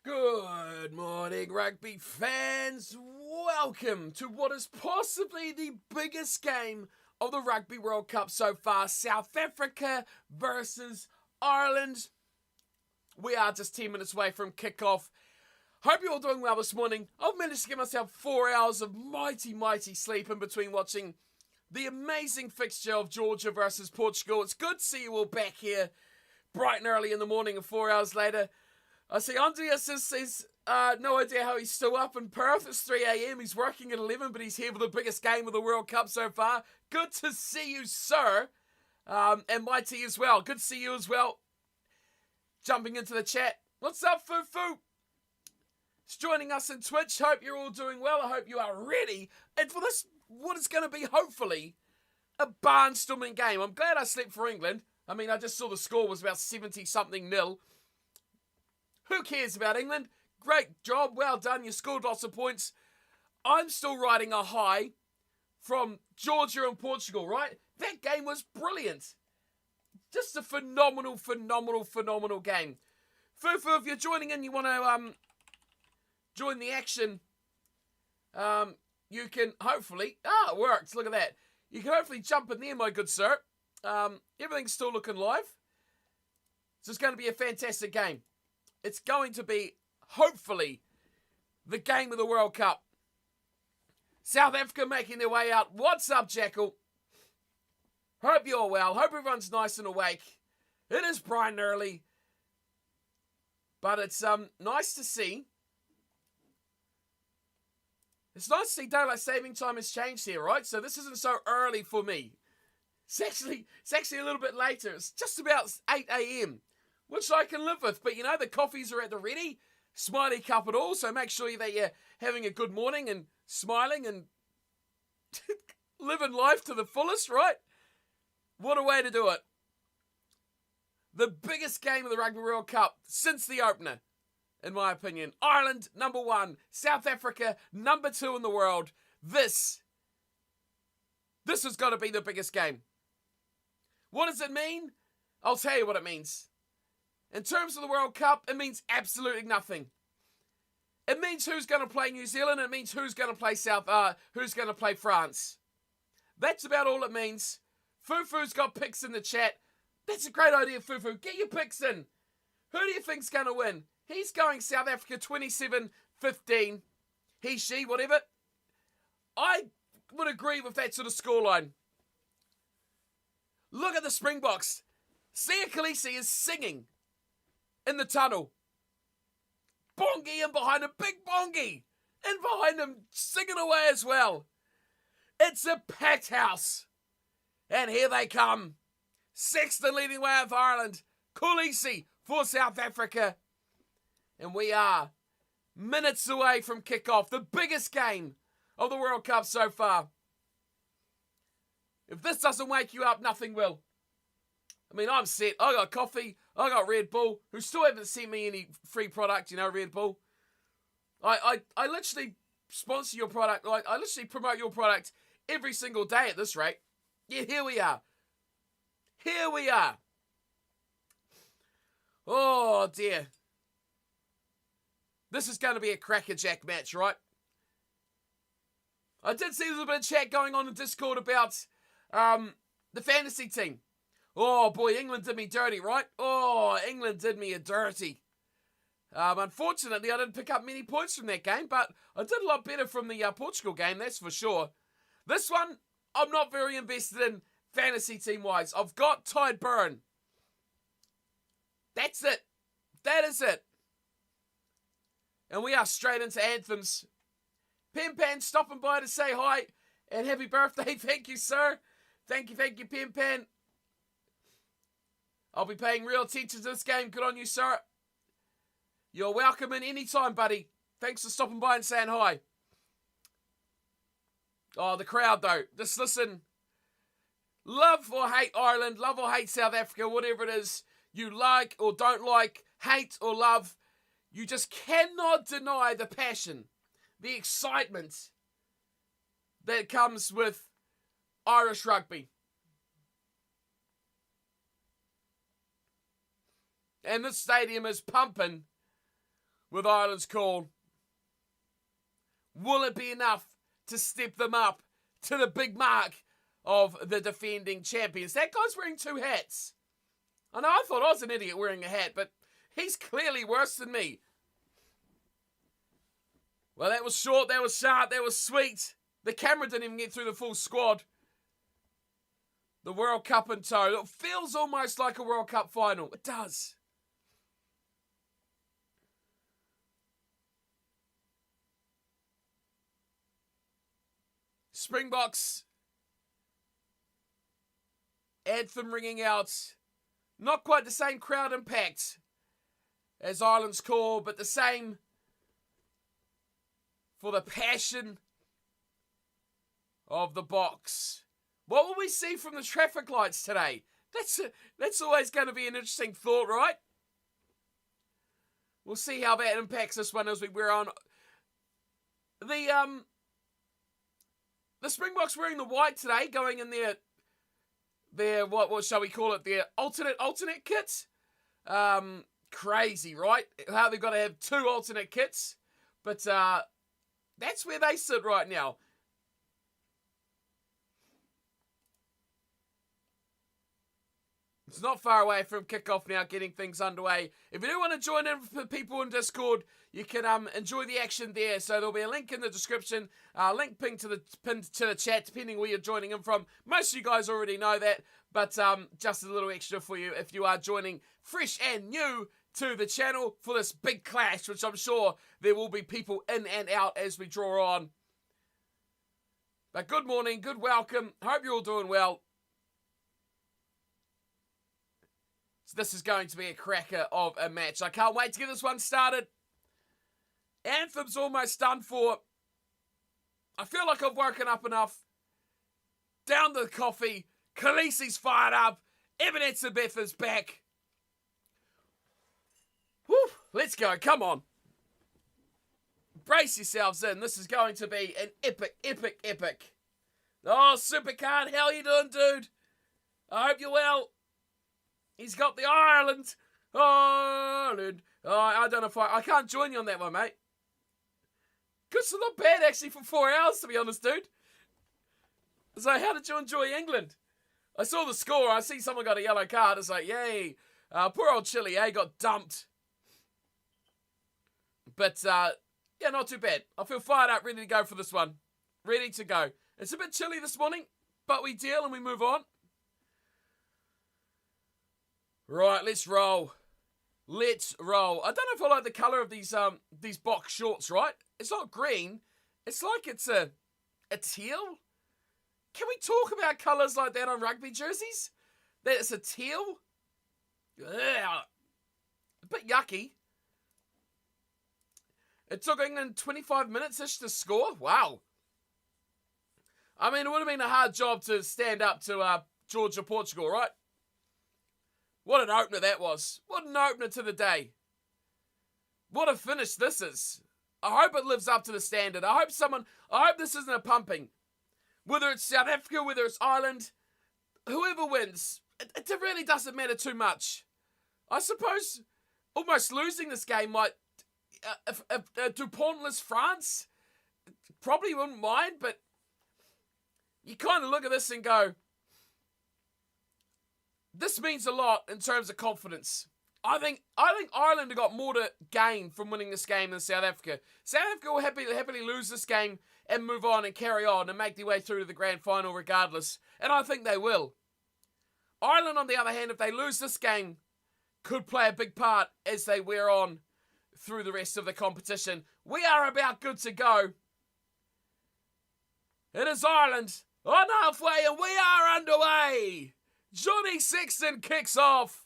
Good morning, rugby fans. Welcome to what is possibly the biggest game of the Rugby World Cup so far. South Africa versus Ireland. We are just 10 minutes away from kickoff. Hope you're all doing well this morning. I've managed to give myself 4 hours of mighty sleep in between watching the amazing fixture of Georgia versus Portugal. It's good to see you all back here bright and early in the morning and 4 hours later. I see Andreas says, no idea how he's still up in Perth. It's 3 a.m. He's working at 11, but he's here for the biggest game of the World Cup so far. Good to see you, sir. And Mighty as well. Good to see you as well. Jumping into the chat. What's up, Fufu? It's joining us in Twitch. Hope you're all doing well. I hope you are ready. And for this, what is going to be, hopefully, a barnstorming game. I'm glad I slept for England. I mean, I just saw the score was about 70-something nil. Who cares about England? Great job. Well done. You scored lots of points. I'm still riding a high from Georgia and Portugal, right? That game was brilliant. Just a phenomenal game. Fufu, if you're joining in, you want to join the action, you can hopefully... it worked. Look at that. You can hopefully jump in there, my good sir. Everything's still looking live. So it's going to be a fantastic game. It's going to be, hopefully, the game of the World Cup. South Africa making their way out. What's up, Jackal? Hope you're well. Hope everyone's nice and awake. It is bright and early. But it's nice to see. It's nice to see daylight saving time has changed here, right? So this isn't so early for me. It's actually a little bit later. It's just about 8 a.m., which I can live with. But, you know, the coffees are at the ready. Smiley cup and all. So make sure that you're having a good morning and smiling and living life to the fullest, right? What a way to do it. The biggest game of the Rugby World Cup since the opener, in my opinion. Ireland, number 1. South Africa, number 2 in the world. This has got to be the biggest game. What does it mean? I'll tell you what it means. In terms of the World Cup, it means absolutely nothing. It means who's going to play New Zealand. It means who's going to play who's going to play France. That's about all it means. Fufu's got picks in the chat. That's a great idea, Fufu. Get your picks in. Who do you think's going to win? He's going South Africa 27-15. He, she, whatever. I would agree with that sort of scoreline. Look at the Springboks. Sia Khaleesi is singing in the tunnel. Bongi in behind him. Big Bongi in behind him, singing away as well. It's a packed house. And here they come. Sexton leading the way out for Ireland. Khaleesi for South Africa. And we are minutes away from kickoff. The biggest game of the World Cup so far. If this doesn't wake you up, nothing will. I mean, I'm set. I got coffee. I got Red Bull, who still haven't sent me any free product, you know, Red Bull. I literally sponsor your product. I literally promote your product every single day at this rate. Yeah, here we are. Here we are. Oh, dear. This is going to be a crackerjack match, right? I did see there's a bit of chat going on in Discord about the fantasy team. Oh, boy, England did me dirty, right? Oh, England did me a dirty. Unfortunately, I didn't pick up many points from that game, but I did a lot better from the Portugal game, that's for sure. This one, I'm not very invested in fantasy team-wise. I've got Tide Burn. That's it. That is it. And we are straight into anthems. Pen Pan stopping by to say hi and happy birthday. Thank you, sir. Thank you, Pen Pan. I'll be paying real attention to this game. Good on you, sir. You're welcome in any time, buddy. Thanks for stopping by and saying hi. Oh, the crowd, though. Just listen. Love or hate Ireland, love or hate South Africa, whatever it is you like or don't like, hate or love, you just cannot deny the passion, the excitement that comes with Irish rugby. And this stadium is pumping with Ireland's call. Will it be enough to step them up to the big mark of the defending champions? That guy's wearing 2 hats. I know, I thought I was an idiot wearing a hat, but he's clearly worse than me. Well, that was short, that was sharp, that was sweet. The camera didn't even get through the full squad. The World Cup in tow. It feels almost like a World Cup final. It does. Springboks. Anthem ringing out. Not quite the same crowd impact as Ireland's call, but the same for the passion of the Boks. What will we see from the traffic lights today? That's always going to be an interesting thought, right? We'll see how that impacts this one as we wear on. The Springboks wearing the white today, going in their what shall we call it? Their alternate kits. Crazy, right? How they've got to have 2 alternate kits, but that's where they sit right now. It's not far away from kickoff now, getting things underway. If you do want to join in with people in Discord, you can enjoy the action there. So there'll be a link in the description, link pinned to the chat, depending where you're joining in from. Most of you guys already know that, but just a little extra for you if you are joining fresh and new to the channel for this big clash, which I'm sure there will be people in and out as we draw on. But good morning, good welcome. Hope you're all doing well. This is going to be a cracker of a match. I can't wait to get this one started. Anthem's almost done for. I feel like I've woken up enough. Down the coffee. Khaleesi's fired up. Ebenezer is back. Whew, let's go. Come on. Brace yourselves in. This is going to be an epic, epic, epic. Oh, Supercard, how you doing, dude? I hope you're well. He's got the Ireland. Ireland. Oh, I don't know if I can't join you on that one, mate. It's not bad, actually, for 4 hours, to be honest, dude. So, how did you enjoy England? I saw the score. I see someone got a yellow card. It's like, yay. Poor old Chile, got dumped. But, yeah, not too bad. I feel fired up, ready to go for this one. Ready to go. It's a bit chilly this morning, but we deal and we move on. Right, let's roll. Let's roll. I don't know if I like the colour of these Boks shorts, right? It's not green. It's like it's a teal. Can we talk about colours like that on rugby jerseys? That it's a teal? Ugh. A bit yucky. It took England 25 minutes-ish to score? Wow. I mean, it would have been a hard job to stand up to Georgia, Portugal, right? What an opener that was. What an opener to the day. What a finish this is. I hope it lives up to the standard. I hope this isn't a pumping. Whether it's South Africa, whether it's Ireland, whoever wins, it really doesn't matter too much. I suppose almost losing this game might, if Dupontless France, probably wouldn't mind, but you kind of look at this and go, this means a lot in terms of confidence. I think Ireland have got more to gain from winning this game than South Africa. South Africa will happily lose this game and move on and carry on and make their way through to the grand final regardless. And I think they will. Ireland, on the other hand, if they lose this game, could play a big part as they wear on through the rest of the competition. We are about good to go. It is Ireland on halfway and we are underway. Johnny Sexton kicks off.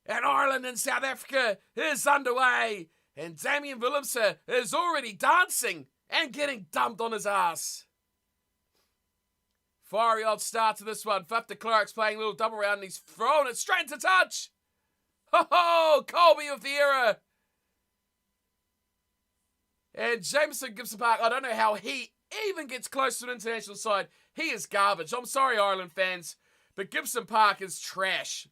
And Ireland and South Africa is underway. And Damian Willemse is already dancing and getting dumped on his ass. Fiery odd start to this one. Faf de Klerk's playing a little double round and he's thrown it straight to touch. Ho-ho! Colby of the era. And Jameson Gibson Park, I don't know how he even gets close to an international side. He is garbage. I'm sorry, Ireland fans. But Gibson Park is trash.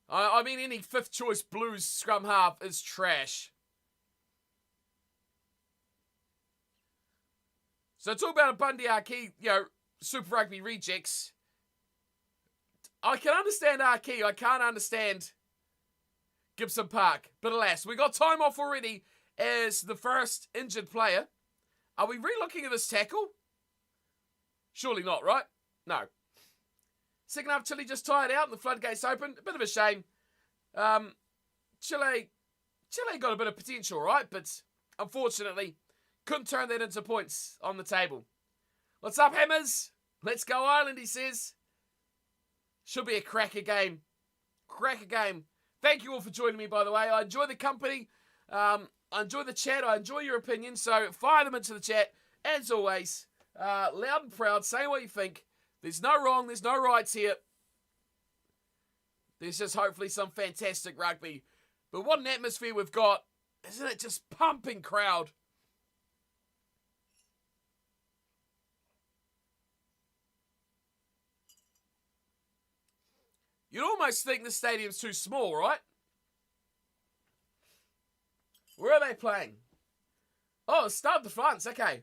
I mean, any fifth choice Blues scrum half is trash. So talk about a Bundy Archie, Super Rugby rejects. I can understand Archie. I can't understand Gibson Park. But alas, we got time off already as the first injured player. Are we re-looking at this tackle? Surely not, right? No. Second half, Chile just tired out and the floodgates open. A bit of a shame. Chile got a bit of potential, right? But unfortunately, couldn't turn that into points on the table. What's up, Hammers? Let's go Ireland, he says. Should be a cracker game. Cracker game. Thank you all for joining me, by the way. I enjoy the company. I enjoy the chat. I enjoy your opinions. So fire them into the chat. As always, loud and proud. Say what you think. There's no wrong. There's no rights here. There's just hopefully some fantastic rugby. But what an atmosphere we've got. Isn't it just pumping crowd? You'd almost think the stadium's too small, right? Where are they playing? Oh, Stade de France, okay.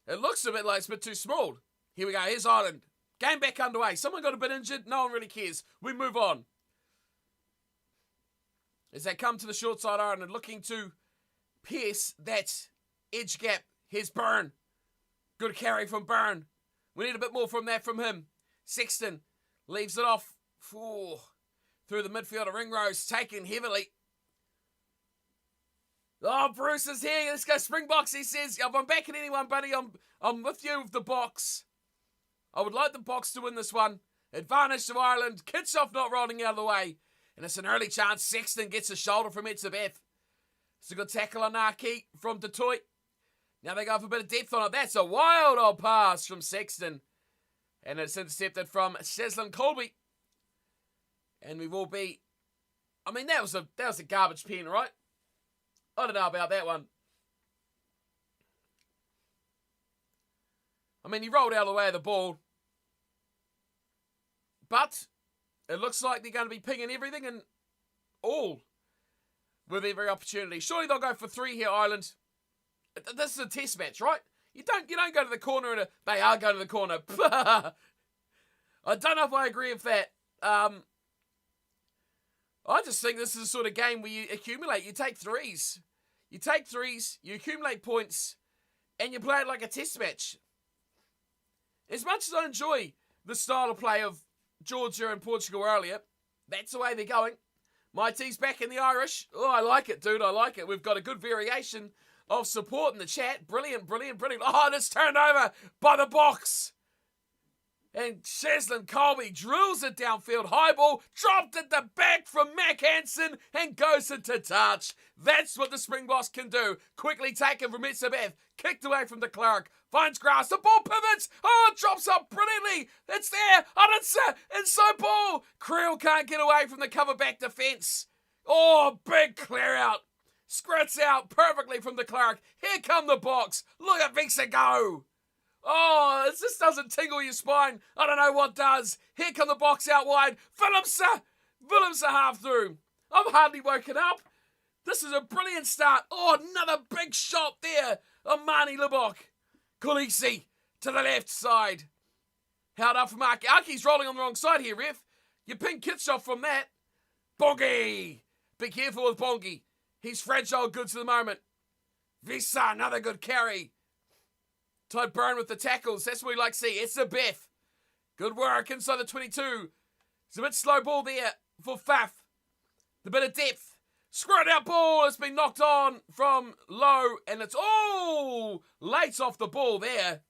It looks a bit like it's a bit too small. Here we go, here's Ireland. Game back underway. Someone got a bit injured, no one really cares. We move on. As they come to the short side, Ireland looking to pierce that edge gap. Here's Byrne. Good carry from Byrne. We need a bit more from that from him. Sexton. Leaves it off through the midfield of Ringrose, taken heavily. Oh, Bruce is here. Let's go Springboks, he says. If I'm backing anyone, buddy, I'm with you with the Boks. I would like the Boks to win this one. Advantage to Ireland. Kitsoff not rolling out of the way. And it's an early chance. Sexton gets a shoulder from Etzebeth. It's a good tackle on Naki from Detroit. Now they go for a bit of depth on it. That's a wild old pass from Sexton. And it's intercepted from Cheslin Colby. And we will be... I mean, that was a garbage pen, right? I don't know about that one. I mean, he rolled out of the way of the ball. But it looks like they're going to be pinging everything and all with every opportunity. Surely they'll go for 3 here, Ireland. This is a test match, right? You don't go to the corner and they are going to the corner. I don't know if I agree with that. I just think this is the sort of game where you accumulate. You take threes. You accumulate points, and you play it like a test match. As much as I enjoy the style of play of Georgia and Portugal earlier, that's the way they're going. My team's back in the Irish. Oh, I like it, dude. I like it. We've got a good variation of support in the chat. Brilliant, brilliant, brilliant. Oh, and it's turned over by the Boks. And Cheslin Colby drills it downfield. High ball, dropped at the back from Mac Hansen and goes into touch. That's what the Springboks can do. Quickly taken from Etzebeth. Kicked away from de Klerk. Finds grass. The ball pivots. Oh, it drops up brilliantly. It's there. Oh, it's inside ball. Creel can't get away from the cover back defence. Oh, big clear out. Squirts out perfectly from de Klerk. Here come the Boks. Look at Visa go. Oh, this doesn't tingle your spine. I don't know what does. Here come the Boks out wide. Willemse half through. I'm hardly woken up. This is a brilliant start. Oh, another big shot there. Amani Libok. Kulisi to the left side. Held up from Aki. Aki's rolling on the wrong side here, ref. You ping Kitsoff from that. Bongi. Be careful with Bongi. He's fragile goods at the moment. Visa, another good carry. Todd Byrne with the tackles. That's what we like to see. It's a Beth. Good work inside the 22. It's a bit slow ball there for Faf. The bit of depth. Squirt out ball. It's been knocked on from low. And it's all late off the ball there.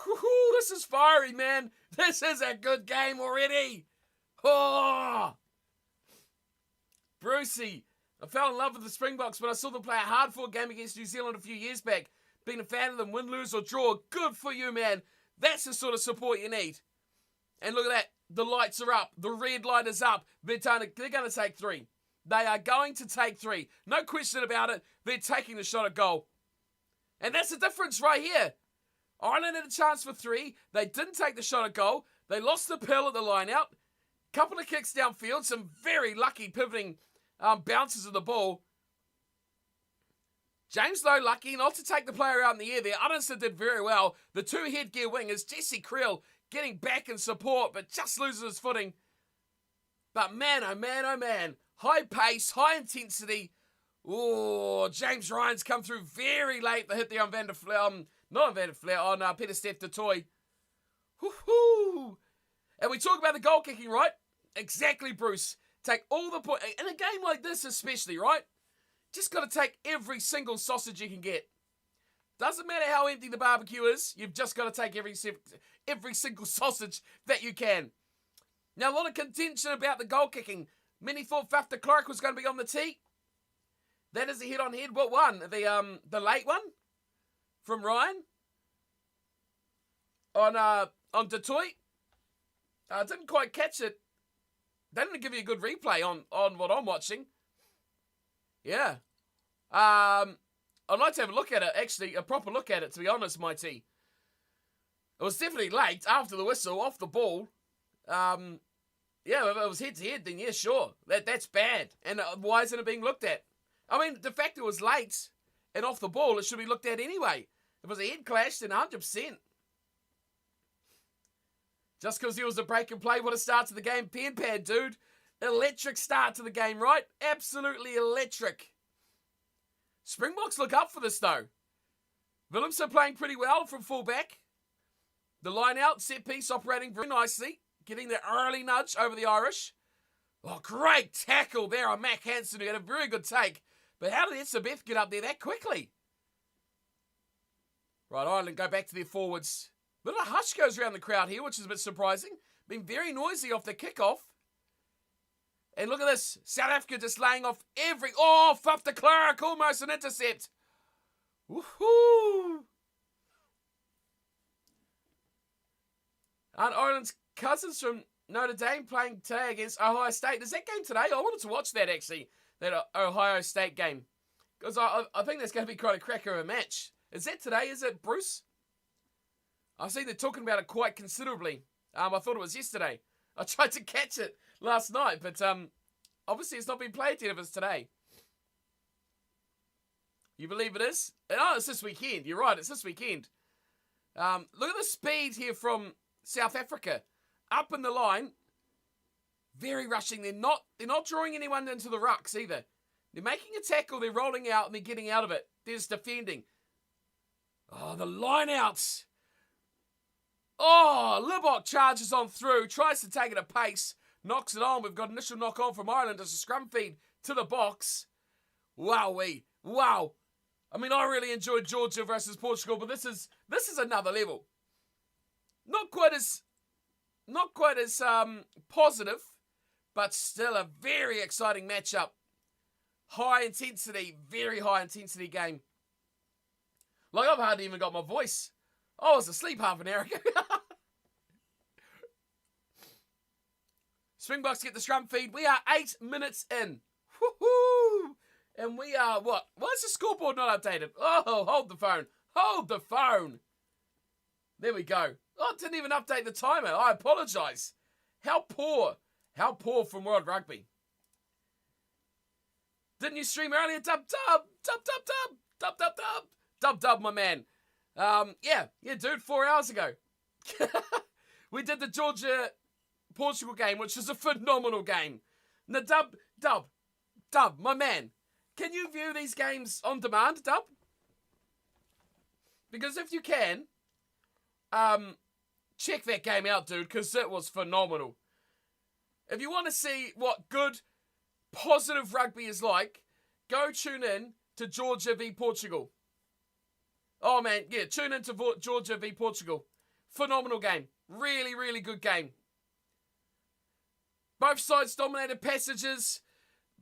Woo-hoo, this is fiery, man. This is a good game already. Oh. Brucey. I fell in love with the Springboks when I saw them play a hard-fought game against New Zealand a few years back. Being a fan of them, win, lose or draw, good for you, man. That's the sort of support you need. And look at that. The lights are up. The red light is up. They're going to take 3. They are going to take 3. No question about it. They're taking the shot at goal. And that's the difference right here. Ireland had a chance for 3. They didn't take the shot at goal. They lost the pill at the line out. Couple of kicks downfield, some very lucky pivoting bounces of the ball. James Lowe lucky not to take the player out in the air there. Udinson did very well. The two headgear wingers, Jesse Creel getting back in support, but just loses his footing. But man, oh man, oh man. High pace, high intensity. Oh, James Ryan's come through very late to hit there on Peter Steph de Toy. Woohoo! And we talk about the goal kicking, right? Exactly, Bruce. Take all the points. In a game like this especially, right? Just got to take every single sausage you can get. Doesn't matter how empty the barbecue is. You've just got to take every single sausage that you can. Now, a lot of contention about the goal kicking. Many thought Faf de Klerk was going to be on the tee. That is a head-on-head. What one? The late one? From Ryan? On Detroit? I didn't quite catch it. They didn't give you a good replay on what I'm watching. Yeah. I'd like to have a look at it, actually, a proper look at it, to be honest, Mighty. It was definitely late, after the whistle, off the ball. Yeah, if it was head-to-head, then yeah, sure. That's bad. And why isn't it being looked at? I mean, the fact it was late and off the ball, it should be looked at anyway. If it was a head clash, then 100%. Just because there was a break and play, what a start to the game. Pen pad, dude. Electric start to the game, right? Absolutely electric. Springboks look up for this, though. Willemse playing pretty well from fullback. The line out, set piece operating very nicely. Getting the early nudge over the Irish. Oh, great tackle there on Mac Hansen, who had a very good take. But how did Etzebeth get up there that quickly? Right, Ireland go back to their forwards. A little hush goes around the crowd here, which is a bit surprising. Been very noisy off the kickoff. And look at this. South Africa just laying off every... Oh, Faf de Klerk, almost an intercept. Woohoo! And Ireland's cousins from Notre Dame playing today against Ohio State. Is that game today? I wanted to watch that, actually. That Ohio State game. Because I think that's going to be quite a cracker of a match. Is that today? Is it, Bruce? I've seen they're talking about it quite considerably. I thought it was yesterday. I tried to catch it last night, but obviously it's not been played yet if it's today. You believe it is? Oh, it's this weekend. You're right, it's this weekend. Look at the speed here from South Africa. Up in the line. Very rushing. They're not drawing anyone into the rucks either. They're making a tackle, they're rolling out, and they're getting out of it. They're just defending. Oh, the line-outs. Oh, Libok charges on through, tries to take it at pace, knocks it on. We've got initial knock on from Ireland as a scrum feed to the Boks. Wowee. Wow. I mean, I really enjoyed Georgia versus Portugal, but this is another level. Not quite as positive, but still a very exciting matchup. High intensity, very high intensity game. Like, I've hardly even got my voice. I was asleep half an hour ago. Springboks get the scrum feed. We are 8 minutes in. Woohoo! And we are what? Why is the scoreboard not updated? Oh, hold the phone. Hold the phone. There we go. Oh, it didn't even update the timer. I apologise. How poor. How poor from World Rugby. Didn't you stream earlier? Dub, my man. Yeah, dude, 4 hours ago. We did the Georgia-Portugal game, which is a phenomenal game. Now, Dub, my man. Can you view these games on demand, Dub? Because if you can, check that game out, dude, because it was phenomenal. If you want to see what good, positive rugby is like, go tune in to Georgia v Portugal. Oh, man, yeah, tune in to Georgia v Portugal. Phenomenal game. Really, really good game. Both sides dominated passages,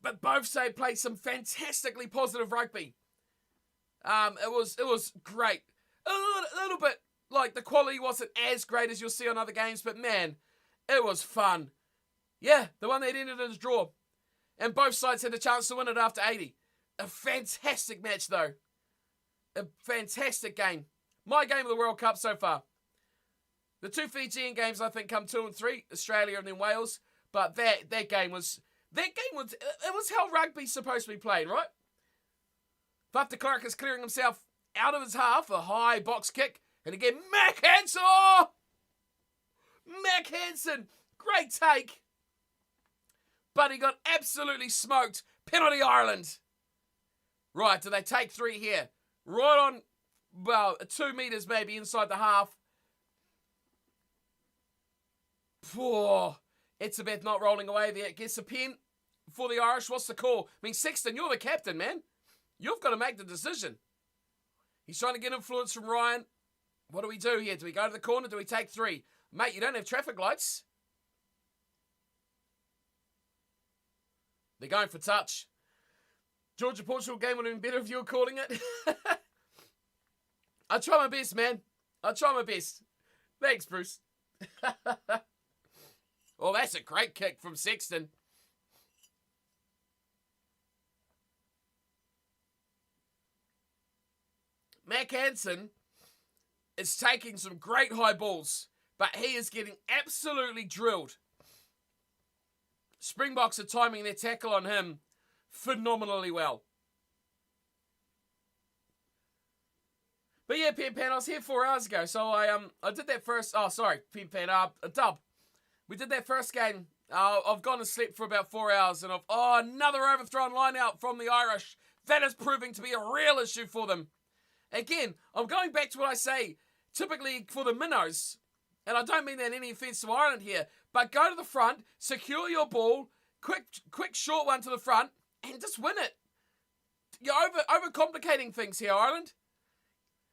but both sides played some fantastically positive rugby. It was great. A little bit, like, the quality wasn't as great as you'll see on other games, but, man, it was fun. Yeah, the one that ended in a draw. And both sides had a chance to win it after 80. A fantastic match, though. A fantastic game. My game of the World Cup so far. The two Fijian games, I think, come 2 and 3. Australia and then Wales. But that game was how rugby's supposed to be played, right? But de Klerk is clearing himself out of his half, a high box kick, and again, Mac Hansen! Oh! Mac Hansen, great take. But he got absolutely smoked. Penalty Ireland. Right, do they take 3 here? Right on, well, 2 metres maybe inside the half. Poor. Etzebeth not rolling away there. Gets a pen for the Irish. What's the call? I mean, Sexton, you're the captain, man. You've got to make the decision. He's trying to get influence from Ryan. What do we do here? Do we go to the corner? Do we take 3? Mate, you don't have traffic lights. They're going for touch. Georgia-Portugal game would have been better if you were calling it. I try my best, man. I try my best. Thanks, Bruce. Oh, that's a great kick from Sexton. Mac Hansen is taking some great high balls, but he is getting absolutely drilled. Springboks are timing their tackle on him phenomenally well. But yeah, Pen Pan, I was here 4 hours ago, so I did that first. Oh, sorry, Pen Pan, a dub. We did that first game. I've gone and slept for about 4 hours, and another overthrown line out from the Irish. That is proving to be a real issue for them. Again, I'm going back to what I say, typically for the minnows, and I don't mean that in any offence to Ireland here, but go to the front, secure your ball, quick short one to the front, and just win it. You're overcomplicating things here, Ireland.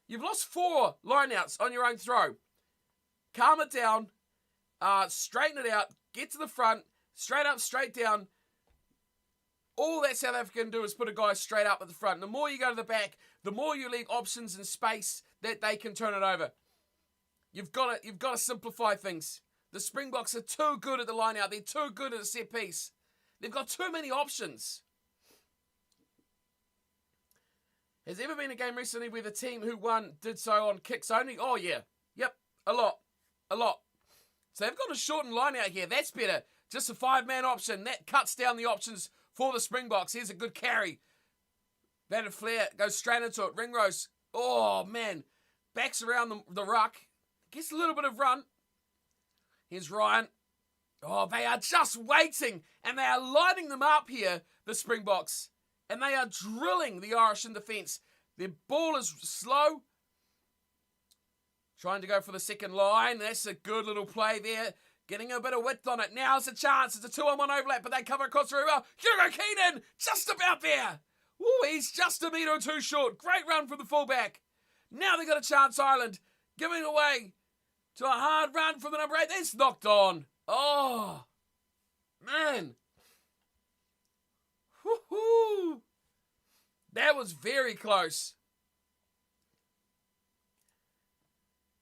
You've lost 4 lineouts on your own throw. Calm it down, straighten it out, get to the front, straight up, straight down. All that South Africa can do is put a guy straight up at the front. The more you go to the back, the more you leave options and space that they can turn it over. You've got to simplify things. The Springboks are too good at the line out. They're too good at the set piece. They've got too many options. Has there ever been a game recently where the team who won did so on kicks only? Oh, yeah. Yep. A lot. So they've got a shortened line out here. That's better. Just a 5-man option. That cuts down the options for the Springboks. Here's a good carry. Batted flare. Goes straight into it. Ringrose. Oh, man. Backs around the ruck. Gets a little bit of run. Here's Ryan. Oh, they are just waiting. And they are lining them up here, the Springboks. And they are drilling the Irish in defence. Their ball is slow. Trying to go for the second line. That's a good little play there. Getting a bit of width on it. Now's a chance. It's a 2-on-1 overlap, but they cover across very well. Hugo Keenan, just about there. Ooh, he's just a metre or 2 short. Great run from the fullback. Now they got a chance, Ireland. Giving away to a hard run from the number 8. That's knocked on. Oh, man. Woo-hoo. That was very close.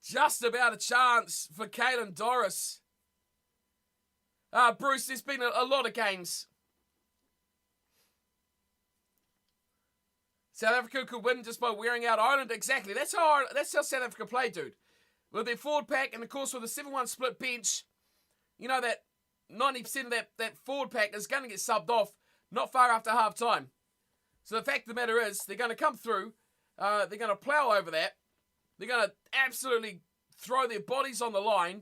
Just about a chance for Caelan Doris. Bruce, there's been a lot of games. South Africa could win just by wearing out Ireland. Exactly. That's how South Africa play, dude. With their forward pack and, of course, with a 7-1 split bench, you know that 90% of that forward pack is going to get subbed off not far after half-time. So the fact of the matter is they're going to come through. They're going to plough over that. They're going to absolutely throw their bodies on the line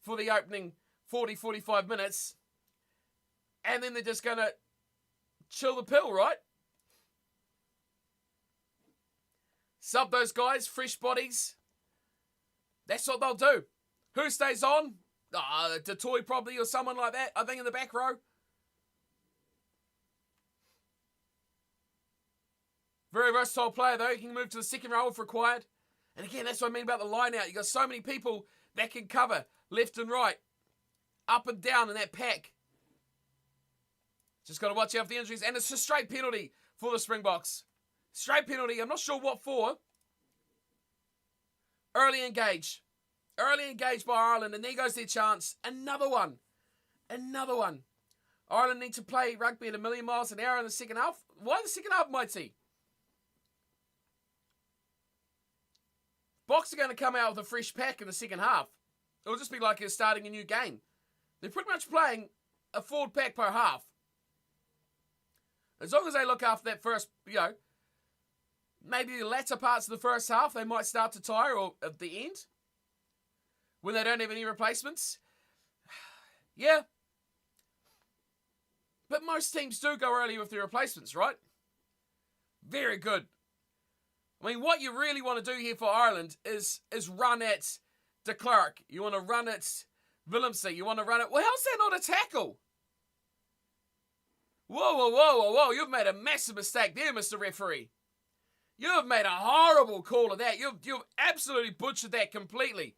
for the opening 40, 45 minutes. And then they're just going to chill the pill, right? Sub those guys, fresh bodies. That's what they'll do. Who stays on? Detoy probably or someone like that, I think, in the back row. Very versatile player, though. He can move to the second row if required. And again, that's what I mean about the line out. You've got so many people that can cover left and right, up and down in that pack. Just got to watch out for the injuries. And it's a straight penalty for the Springboks. Straight penalty. I'm not sure what for. Early engage. Early engage by Ireland. And there goes their chance. Another one. Another one. Ireland need to play rugby at 1,000,000 miles an hour in the second half. Why the second half, Mighty? Boks are going to come out with a fresh pack in the second half. It'll just be like you're starting a new game. They're pretty much playing a forward pack per half. As long as they look after that first, maybe the latter parts of the first half, they might start to tire, or at the end, when they don't have any replacements. Yeah. But most teams do go early with their replacements, right? Very good. I mean, what you really want to do here for Ireland is run at de Klerk. You want to run at Willemse. You want to run it. Well, how's that not a tackle? Whoa. You've made a massive mistake there, Mr. Referee. You've made a horrible call of that. You've absolutely butchered that completely.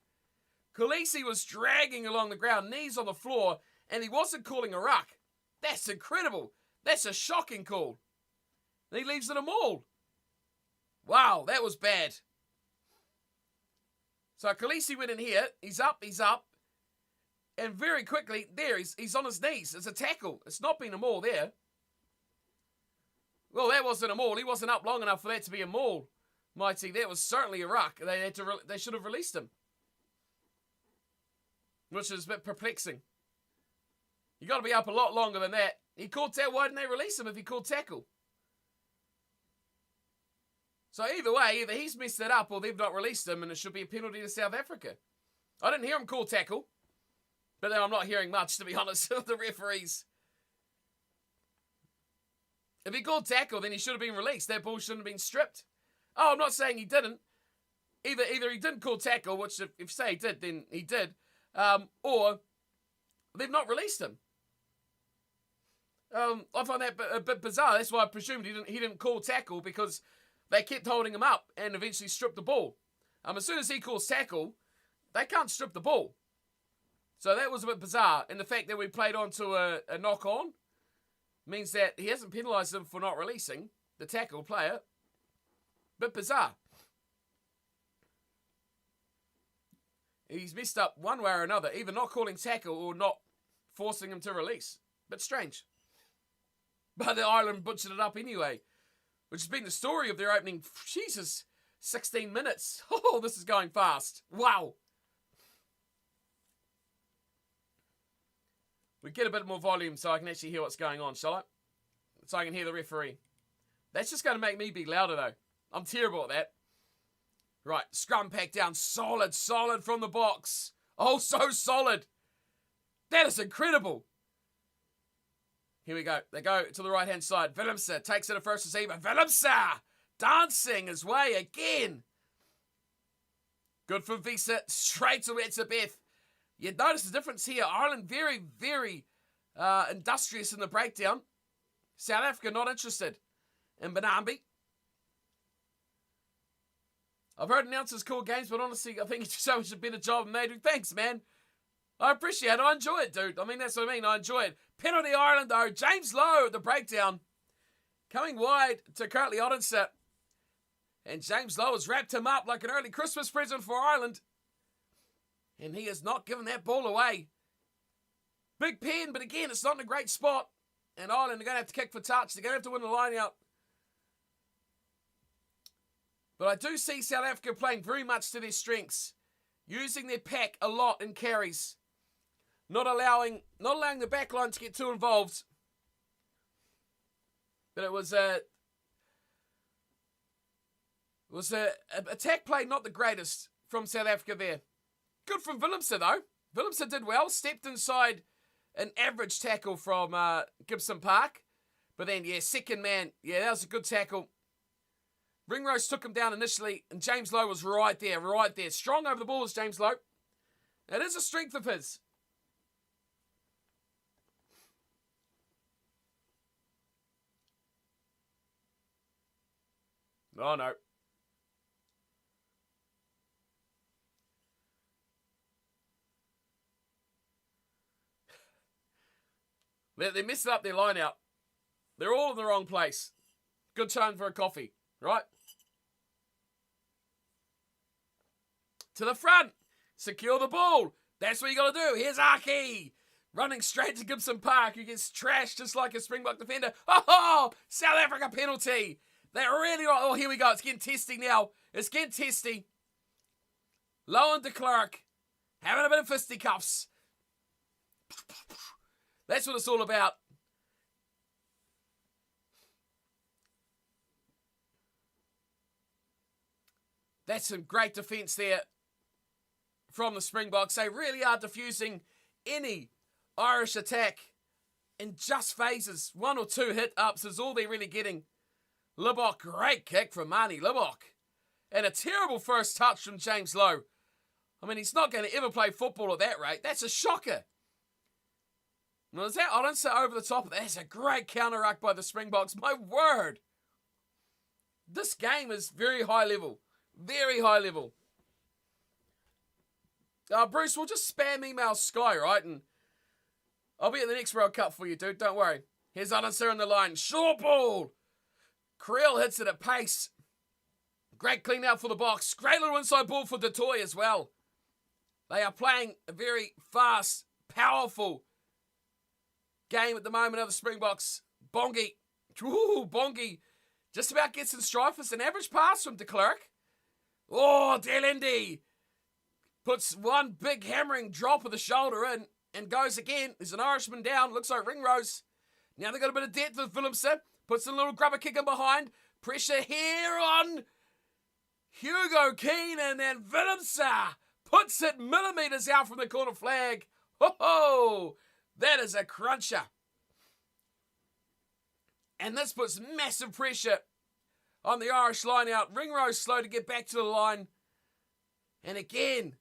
Khaleesi was dragging along the ground, knees on the floor, and he wasn't calling a ruck. That's incredible. That's a shocking call. And he leaves it a maul. Wow, that was bad. So Khaleesi went in here. He's up. And very quickly, there, he's on his knees. It's a tackle. It's not been a maul there. Well, that wasn't a maul. He wasn't up long enough for that to be a maul, Mighty. That was certainly a ruck. They should have released him. Which is a bit perplexing. You got to be up a lot longer than that. He called tackle. Why didn't they release him if he called tackle? So either way, either he's messed it up or they've not released him, and it should be a penalty to South Africa. I didn't hear him call tackle, but then I'm not hearing much, to be honest, of the referees. If he called tackle, then he should have been released. That ball shouldn't have been stripped. Oh, I'm not saying he didn't. Either he didn't call tackle, which if say he did, then he did, or they've not released him. I find that a bit bizarre. That's why I presumed he didn't call tackle, because they kept holding him up and eventually stripped the ball. As soon as he calls tackle, they can't strip the ball. So that was a bit bizarre. And the fact that we played on to a knock-on means that he hasn't penalised them for not releasing the tackle player. Bit bizarre. He's messed up one way or another, either not calling tackle or not forcing him to release. Bit strange. But the Ireland butchered it up anyway, which has been the story of their opening, 16 minutes. Oh, this is going fast. Wow. We get a bit more volume so I can actually hear what's going on, shall I? So I can hear the referee. That's just going to make me be louder, though. I'm terrible at that. Right, scrum pack down. Solid from the Boks. Oh, so solid. That is incredible. Here we go. They go to the right-hand side. Willemse takes it a first receiver. Willemse dancing his way again. Good from Visa. Straight to Etzebeth. You notice the difference here. Ireland very, very industrious in the breakdown. South Africa not interested. And Benambi. I've heard announcers call games, but honestly, I think it's so much a better job than they do. Thanks, man. I appreciate it. I enjoy it, dude. I mean, that's what I mean. I enjoy it. Penalty Ireland, though. James Lowe at the breakdown. Coming wide to Curtly Odinson. And James Lowe has wrapped him up like an early Christmas present for Ireland. And he has not given that ball away. Big pen, but again, it's not in a great spot. And Ireland are going to have to kick for touch. They're going to have to win the line out. But I do see South Africa playing very much to their strengths. Using their pack a lot in carries. Not allowing the back line to get too involved. But it was a attack play not the greatest from South Africa there. Good from Willemse though. Willemse did well. Stepped inside an average tackle from Gibson Park. But then, second man. Yeah, that was a good tackle. Ringrose took him down initially, and James Lowe was right there. Strong over the ball is James Lowe. It is a strength of his. Oh, no. They messed up their line out. They're all in the wrong place. Good time for a coffee, right? To the front. Secure the ball. That's what you got to do. Here's Aki. Running straight to Gibson Park, who gets trashed just like a Springbok defender. Oh, South Africa penalty. They're really... Oh, here we go. It's getting testy now. It's getting testy. Lowe and de Klerk having a bit of fisticuffs. That's what it's all about. That's some great defence there from the Springboks. They really are diffusing any Irish attack in just phases. 1 or 2 hit-ups is all they're really getting. Libbok, great kick from Marnie Libbok. And a terrible first touch from James Lowe. I mean, he's not going to ever play football at that rate. That's a shocker. Now, is that, I don't say over the top. That's a great counter-ruck by the Springboks. My word. This game is very high level. Very high level. Bruce, we'll just spam email Sky, right? And I'll be at the next World Cup for you, dude. Don't worry. Here's Alanser on the line. Short ball. Creel hits it at pace. Great clean out for the Boks. Great little inside ball for Detoy as well. They are playing a very fast, powerful game at the moment of the Springboks. Bongi. Ooh, Bongi just about gets in strife. It's an average pass from de Klerk. Oh, Delende puts one big hammering drop of the shoulder in and goes again. There's an Irishman down. Looks like Ringrose. Now they've got a bit of depth with Willemse. Puts a little grubber kick in behind. Pressure here on Hugo Keane, and then Willemse puts it millimetres out from the corner flag. Ho-ho! That is a cruncher. And this puts massive pressure on the Irish line out. Ringrose slow to get back to the line. And again,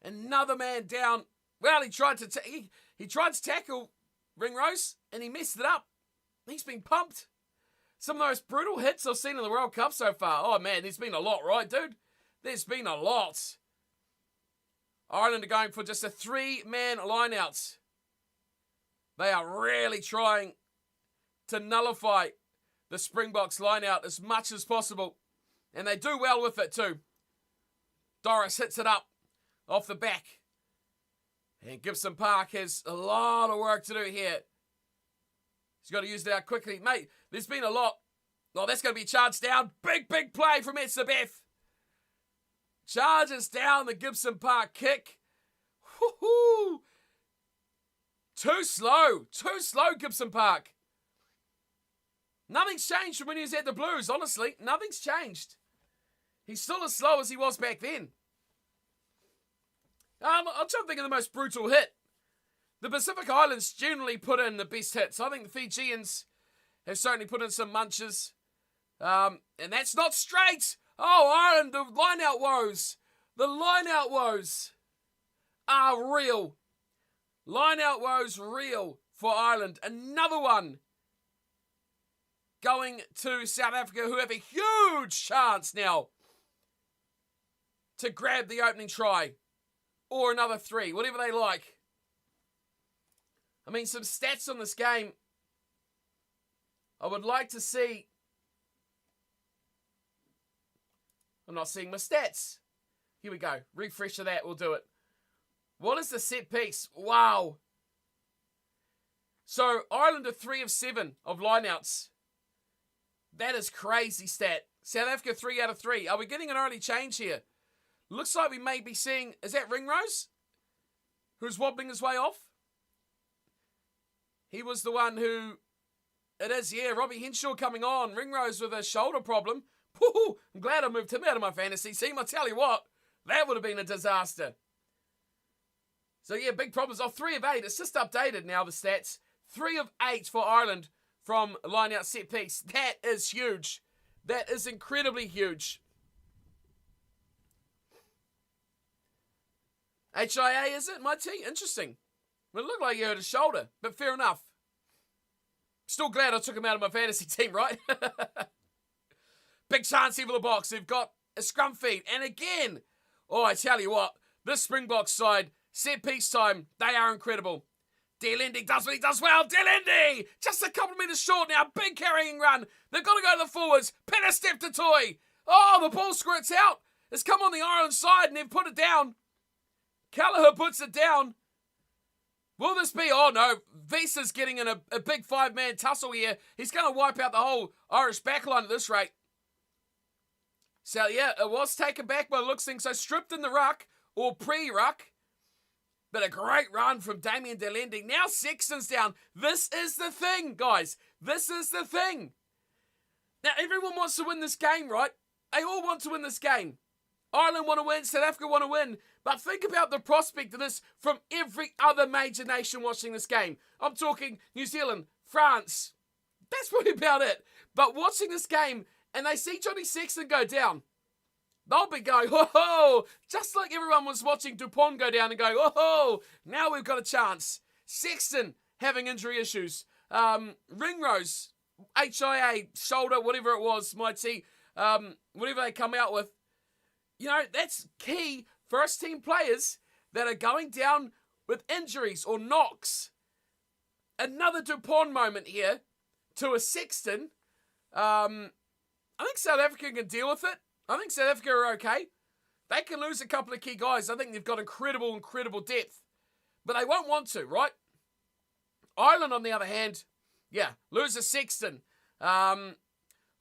another man down. Well, he tried to tackle Ringrose, and he messed it up. He's been pumped. Some of the most brutal hits I've seen in the World Cup so far. Oh, man, there's been a lot, right, dude? There's been a lot. Ireland are going for just a 3-man line-out. They are really trying to nullify the Springboks line-out as much as possible. And they do well with it, too. Doris hits it up off the back. And Gibson Park has a lot of work to do here. He's got to use it out quickly. Mate, there's been a lot. Oh, that's going to be charged down. Big play from Etzebeth. Charges down the Gibson Park kick. Woohoo! Too slow, Gibson Park. Nothing's changed from when he was at the Blues, honestly. Nothing's changed. He's still as slow as he was back then. I'm trying to think of the most brutal hit. The Pacific Islands generally put in the best hits. I think the Fijians have certainly put in some munches. And that's not straight. Oh, Ireland, the line-out woes. The line-out woes are real. Line-out woes real for Ireland. Another one going to South Africa, who have a huge chance now to grab the opening try. Or another 3, whatever they like. I mean, some stats on this game. I would like to see. I'm not seeing my stats. Here we go. Refresh of that. We'll do it. What is the set piece? Wow. So, Ireland are 3 of 7 of lineouts. That is crazy stat. South Africa 3 out of 3. Are we getting an early change here? Looks like we may be seeing. Is that Ringrose? Who's wobbling his way off? He was the one who. It is, yeah. Robbie Henshaw coming on. Ringrose with a shoulder problem. Woo-hoo, I'm glad I moved him out of my fantasy team. I tell you what, that would have been a disaster. So yeah, big problems. 3 of 8. It's just updated now, the stats. 3 of 8 for Ireland from line-out set piece. That is huge. That is incredibly huge. HIA, is it? My team? Interesting. Well, it looked like he hurt his shoulder, but fair enough. Still glad I took him out of my fantasy team, right? Big chance here for the Boks. They've got a scrum feed. And again, oh, I tell you what, this Springboks side, set piece time, they are incredible. Delende does what he does well. Delende! Just a couple of metres short now. Big carrying run. They've got to go to the forwards. Pin a step to Toy. Oh, the ball squirts out. It's come on the Ireland side and they've put it down. Callagher puts it down. Will this be? Oh no, Visa's getting in a big 5-man tussle here. He's going to wipe out the whole Irish backline at this rate. So yeah, it was taken back by the looks things. So stripped in the ruck, or pre-ruck. But a great run from Damien Delending. Now Sexton's down. This is the thing, guys. This is the thing. Now, everyone wants to win this game, right? They all want to win this game. Ireland want to win. South Africa want to win. But think about the prospect of this from every other major nation watching this game. I'm talking New Zealand, France. That's probably about it. But watching this game and they see Johnny Sexton go down, they'll be going, oh, just like everyone was watching Dupont go down and going, oh, now we've got a chance. Sexton having injury issues. Ringrose, HIA, shoulder, whatever it was, mighty, whatever they come out with. You know, that's key first team players that are going down with injuries or knocks. Another Dupont moment here to a Sexton. I think South Africa can deal with it. I think South Africa are okay. They can lose a couple of key guys. I think they've got incredible depth. But they won't want to, right? Ireland, on the other hand, lose a Sexton.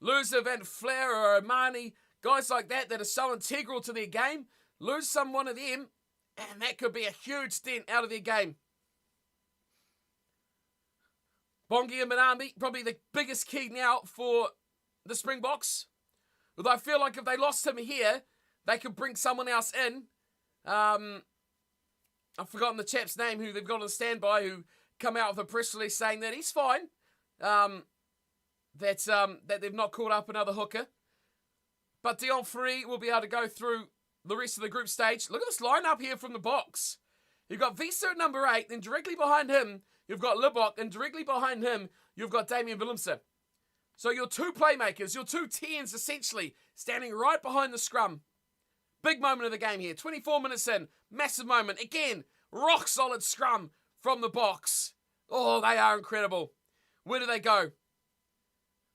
Lose a Van Flair or a Marnie. Guys like that are so integral to their game. Lose one of them, and that could be a huge dent out of their game. Bongi and Manambi, probably the biggest key now for the Springboks. Although I feel like if they lost him here, they could bring someone else in. I've forgotten the chap's name who they've got on standby who come out with a press release saying that he's fine. That they've not called up another hooker. But Dion Free will be able to go through the rest of the group stage. Look at this lineup here from the Boks. You've got Visa at number 8, then directly behind him, you've got Libok, and directly behind him, you've got Damien Willemse. So your two playmakers, your two 10s essentially, standing right behind the scrum. Big moment of the game here. 24 minutes in. Massive moment. Again, rock solid scrum from the Boks. Oh, they are incredible. Where do they go?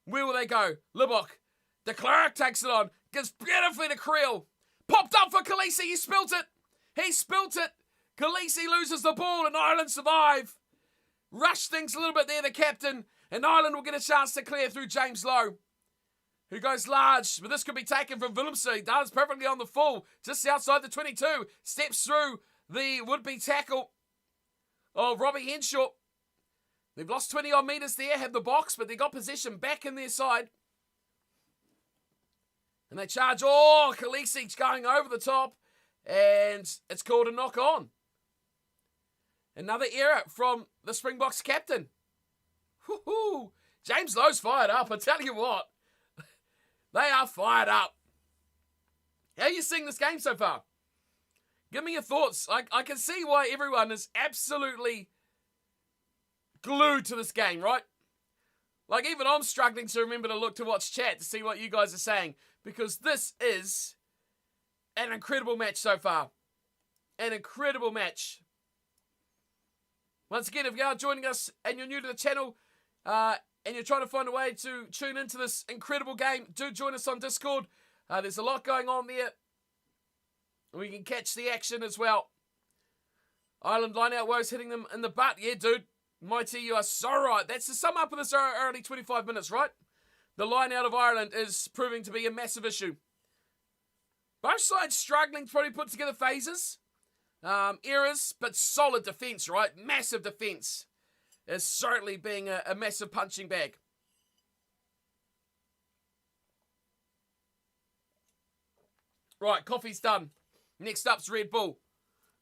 Where will they go? Libok. De Klerk takes it on. Gives beautifully to Creel. Popped up for Khaleesi. He spilt it. He spilt it. Khaleesi loses the ball and Ireland survive. Rush things a little bit there, the captain. And Ireland will get a chance to clear through James Lowe, who goes large. But this could be taken from Willemse. He does perfectly on the full, just outside the 22. Steps through the would-be tackle of Robbie Henshaw. They've lost 20-odd metres there, have the Boks, but they got possession back in their side. And they charge. Oh, Khaleesi's going over the top. And it's called a knock-on. Another error from the Springboks captain. Woohoo! James Lowe's fired up, I tell you what. They are fired up. How are you seeing this game so far? Give me your thoughts. I can see why everyone is absolutely glued to this game, right? Like, even I'm struggling to remember to look to watch chat to see what you guys are saying. Because this is an incredible match so far. An incredible match. Once again, if you are joining us and you're new to the channel and you're trying to find a way to tune into this incredible game, do join us on Discord. There's a lot going on there. We can catch the action as well. Ireland Lineout woes hitting them in the butt. Yeah, dude. Mighty, you are so right. That's the sum up of this early 25 minutes, right? The Lineout of Ireland is proving to be a massive issue. Both sides struggling to probably put together phases. Errors, but solid defence, right? Massive defence is certainly being a massive punching bag. Right, coffee's done. Next up's Red Bull.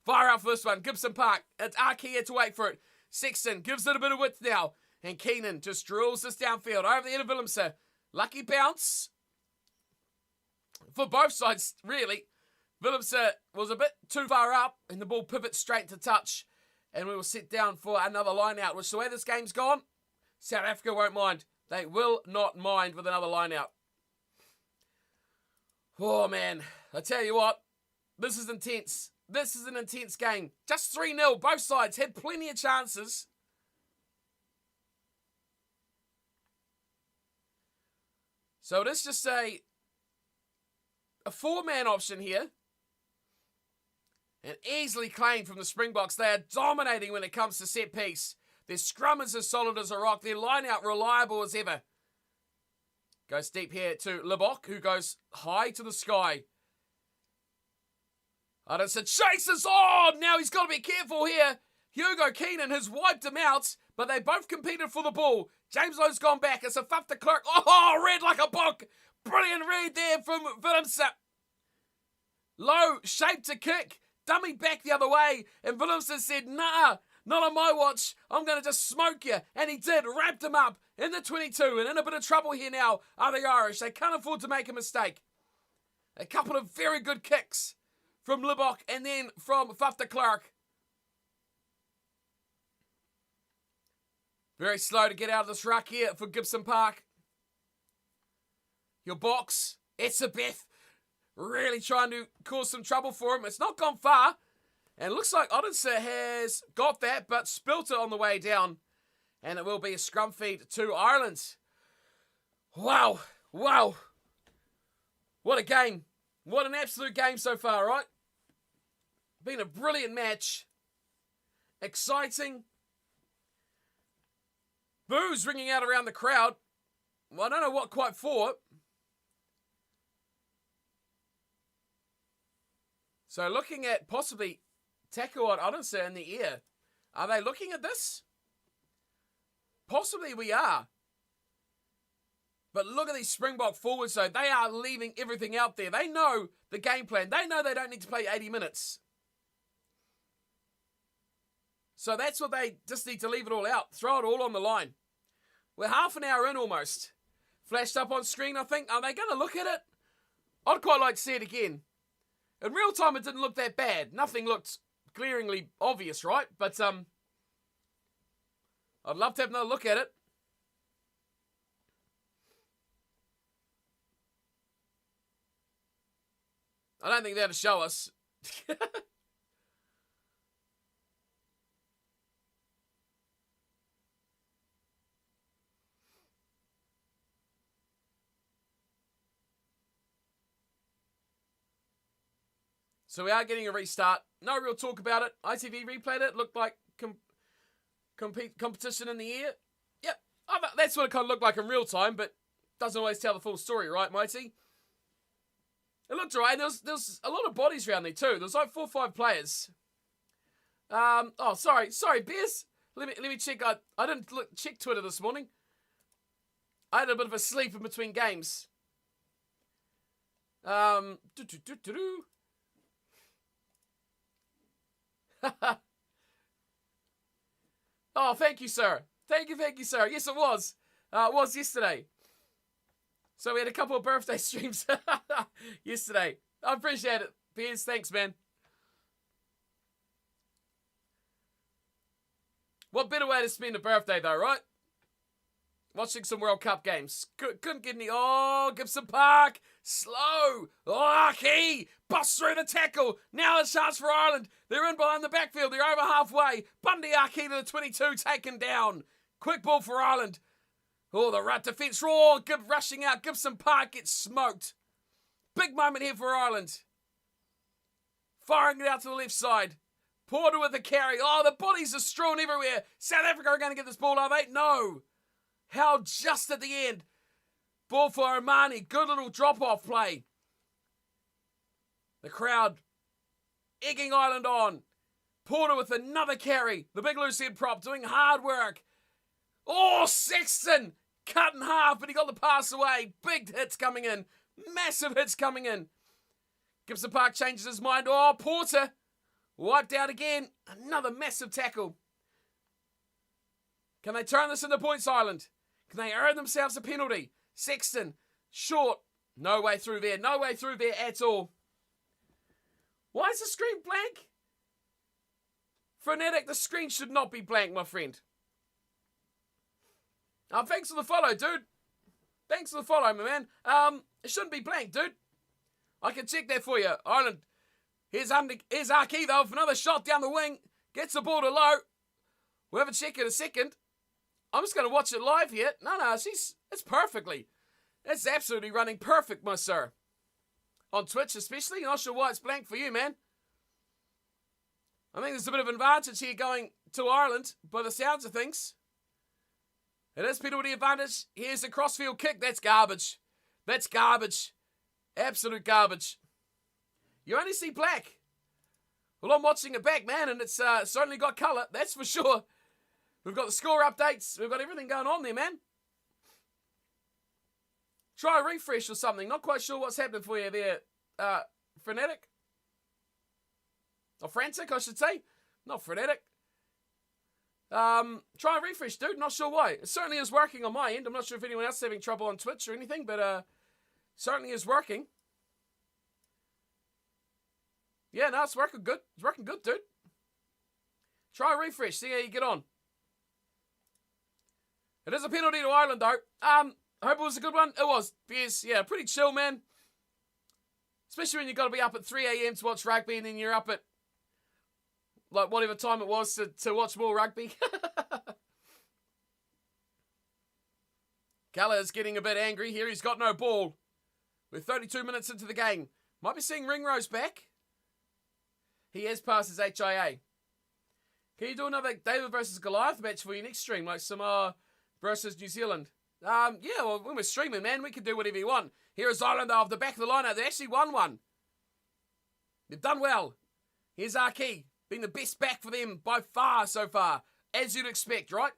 Fire out for this one. Gibson Park. It's Arky here to wait for it. Sexton gives it a bit of width now. And Keenan just drills this downfield over the end of Willemse. Lucky bounce for both sides, really. Willemse was a bit too far up, and the ball pivots straight to touch. And we will sit down for another line out, which the way this game's gone, South Africa won't mind. They will not mind with another line out. Oh, man. I tell you what, this is intense. This is an intense game. Just 3-0. Both sides had plenty of chances. So let's just say a 4-man option here. And easily claimed from the Springboks. They are dominating when it comes to set piece. Their scrum is as solid as a rock. Their line out reliable as ever. Goes deep here to Libok, who goes high to the sky. Odinson chases. Oh, now he's got to be careful here. Hugo Keenan has wiped him out, but they both competed for the ball. James Lowe's gone back. It's a fuff to Clark. Oh, read like a book. Brilliant read there from Willemse. Lowe shaped a kick, dummy back the other way, and Willemse said, nah, not on my watch. I'm going to just smoke you. And he did, wrapped him up in the 22, and in a bit of trouble here now are the Irish. They can't afford to make a mistake. A couple of very good kicks from Libbok and then from Fuff de Klerk. Very slow to get out of this ruck here for Gibson Park. Your Boks, Etzebeth, really trying to cause some trouble for him. It's not gone far. And it looks like Odinson has got that, but spilt it on the way down. And it will be a scrum feed to Ireland. Wow. Wow. What a game. What an absolute game so far, right? Been a brilliant match. Exciting. Boos ringing out around the crowd. Well, I don't know what quite for. So looking at possibly tackle on Odinson in the ear. Are they looking at this? Possibly we are. But look at these Springbok forwards though. They are leaving everything out there. They know the game plan. They know they don't need to play 80 minutes. So that's what they just need to leave it all out. Throw it all on the line. We're half an hour in almost. Flashed up on screen, I think. Are they going to look at it? I'd quite like to see it again. In real time, it didn't look that bad. Nothing looked glaringly obvious, right? But I'd love to have another look at it. I don't think they're to show us. So we are getting a restart. No real talk about it. ITV replayed it. Looked like competition in the air. Yep, that's what it kind of looked like in real time, but doesn't always tell the full story, right, Mighty? It looked right. There's a lot of bodies around there too. There's like 4 or 5 players. Sorry, Bears. Let me check. I didn't check Twitter this morning. I had a bit of a sleep in between games. Oh, thank you, sir. Thank you, sir. Yes, it was. It was yesterday. So we had a couple of birthday streams yesterday. I appreciate it. Piers, thanks, man. What better way to spend a birthday, though, right? Watching some World Cup games. Couldn't get any. Oh, Gibson Park. Slow. Oh, Key. Busts through the tackle. Now a chance for Ireland. They're in behind the backfield. They're over halfway. Bundy Aki to the 22, taken down. Quick ball for Ireland. Oh, the right defence. Raw. Rushing out. Gibson Park gets smoked. Big moment here for Ireland. Firing it out to the left side. Porter with the carry. Oh, the bodies are strewn everywhere. South Africa are going to get this ball, are they? No. How just at the end. Ball for Omani. Good little drop-off play. The crowd egging Ireland on. Porter with another carry. The big loose head prop doing hard work. Oh, Sexton cut in half, but he got the pass away. Big hits coming in. Massive hits coming in. Gibson Park changes his mind. Oh, Porter wiped out again. Another massive tackle. Can they turn this into points, Ireland? Can they earn themselves a penalty? Sexton, short. No way through there. No way through there at all. Why is the screen blank? Frenetic, the screen should not be blank, my friend. Thanks for the follow, dude. Thanks for the follow, my man. It shouldn't be blank, dude. I can check that for you. Ireland. Here's Aki, though, for another shot down the wing. Gets the ball to Low. We'll have a check in a second. I'm just going to watch it live here. No, it's perfectly. It's absolutely running perfect, my sir. On Twitch especially. Not sure why it's blank for you, man. I think there's a bit of advantage here going to Ireland by the sounds of things. It is penalty advantage. Here's a crossfield kick. That's garbage. That's garbage. Absolute garbage. You only see black. Well, I'm watching it back, man, and it's certainly got colour, that's for sure. We've got the score updates. We've got everything going on there, man. Try a refresh or something. Not quite sure what's happening for you there, Frenetic. Or Frantic, I should say. Not Frenetic. Try a refresh, dude. Not sure why. It certainly is working on my end. I'm not sure if anyone else is having trouble on Twitch or anything, but certainly is working. Yeah, no, it's working good. It's working good, dude. Try a refresh. See how you get on. It is a penalty to Ireland, though. I hope it was a good one. It was. Yes, yeah, pretty chill, man. Especially when you've got to be up at 3 a.m. to watch rugby and then you're up at, like, whatever time it was to watch more rugby. Gallagher's getting a bit angry here. He's got no ball. We're 32 minutes into the game. Might be seeing Ringrose back. He has passed his HIA. Can you do another David versus Goliath match for your next stream, like Samoa versus New Zealand? Yeah, well, when we're streaming, man, we can do whatever you want. Here is Ireland off the back of the lineup. They actually won one. They've done well. Here's Archie, being the best back for them by far so far, as you'd expect, right?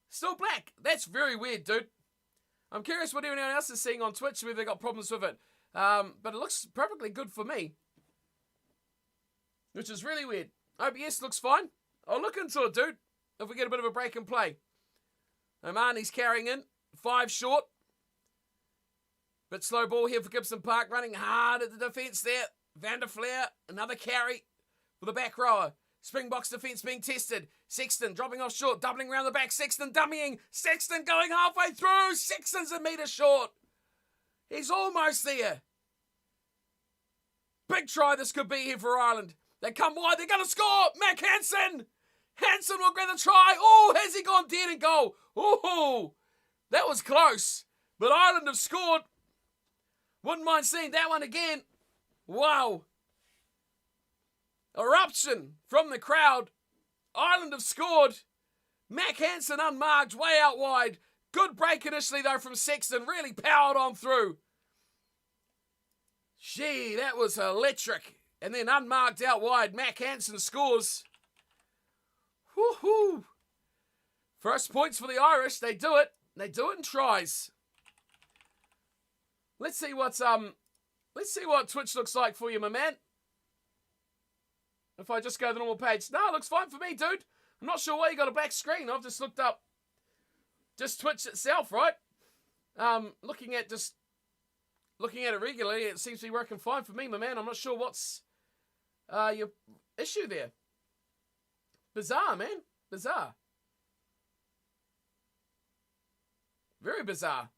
Still black. That's very weird, dude. I'm curious what anyone else is seeing on Twitch, whether they got problems with it. But it looks perfectly good for me, which is really weird. OBS looks fine. I'll look into it, dude, if we get a bit of a break and play. Omani's carrying in. 5 short. Bit slow ball here for Gibson Park. Running hard at the defence there. Van der Flair. Another carry for the back rower. Springboks defence being tested. Sexton dropping off short. Doubling around the back. Sexton dummying. Sexton going halfway through. Sexton's a metre short. He's almost there. Big try this could be here for Ireland. They come wide. They're going to score. Mac Hansen. Hansen will get the try. Oh, has he gone dead in goal? Oh, that was close. But Ireland have scored. Wouldn't mind seeing that one again. Wow. Eruption from the crowd. Ireland have scored. Mac Hansen unmarked, way out wide. Good break initially, though, from Sexton. Really powered on through. Gee, that was electric. And then unmarked out wide. Mac Hansen scores. Woohoo! First points for the Irish. They do it. They do it in tries. Let's see what Twitch looks like for you, my man. If I just go to the normal page. No, it looks fine for me, dude. I'm not sure why you got a black screen. I've just looked up just Twitch itself, right? Looking at it regularly, it seems to be working fine for me, my man. I'm not sure what's your issue there. Bizarre, man. Bizarre. Very bizarre.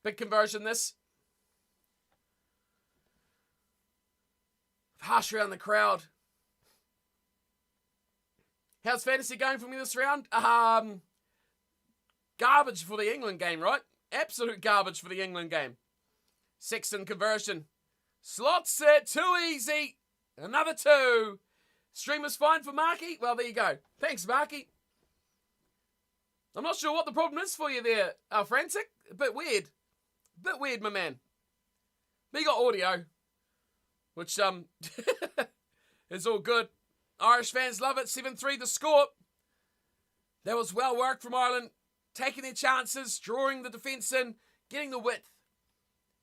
Big conversion, this. Harsh around the crowd. How's fantasy going for me this round? Garbage for the England game, right? Absolute garbage for the England game. Sexton conversion. Slots it. Too easy. Another 2. Streamer's fine for Marky. Well, there you go. Thanks, Marky. I'm not sure what the problem is for you there, Frantic. A bit weird. Bit weird, my man. But you got audio, which is all good. Irish fans love it. 7-3 the score. That was well worked from Ireland. Taking their chances, drawing the defence in, getting the width,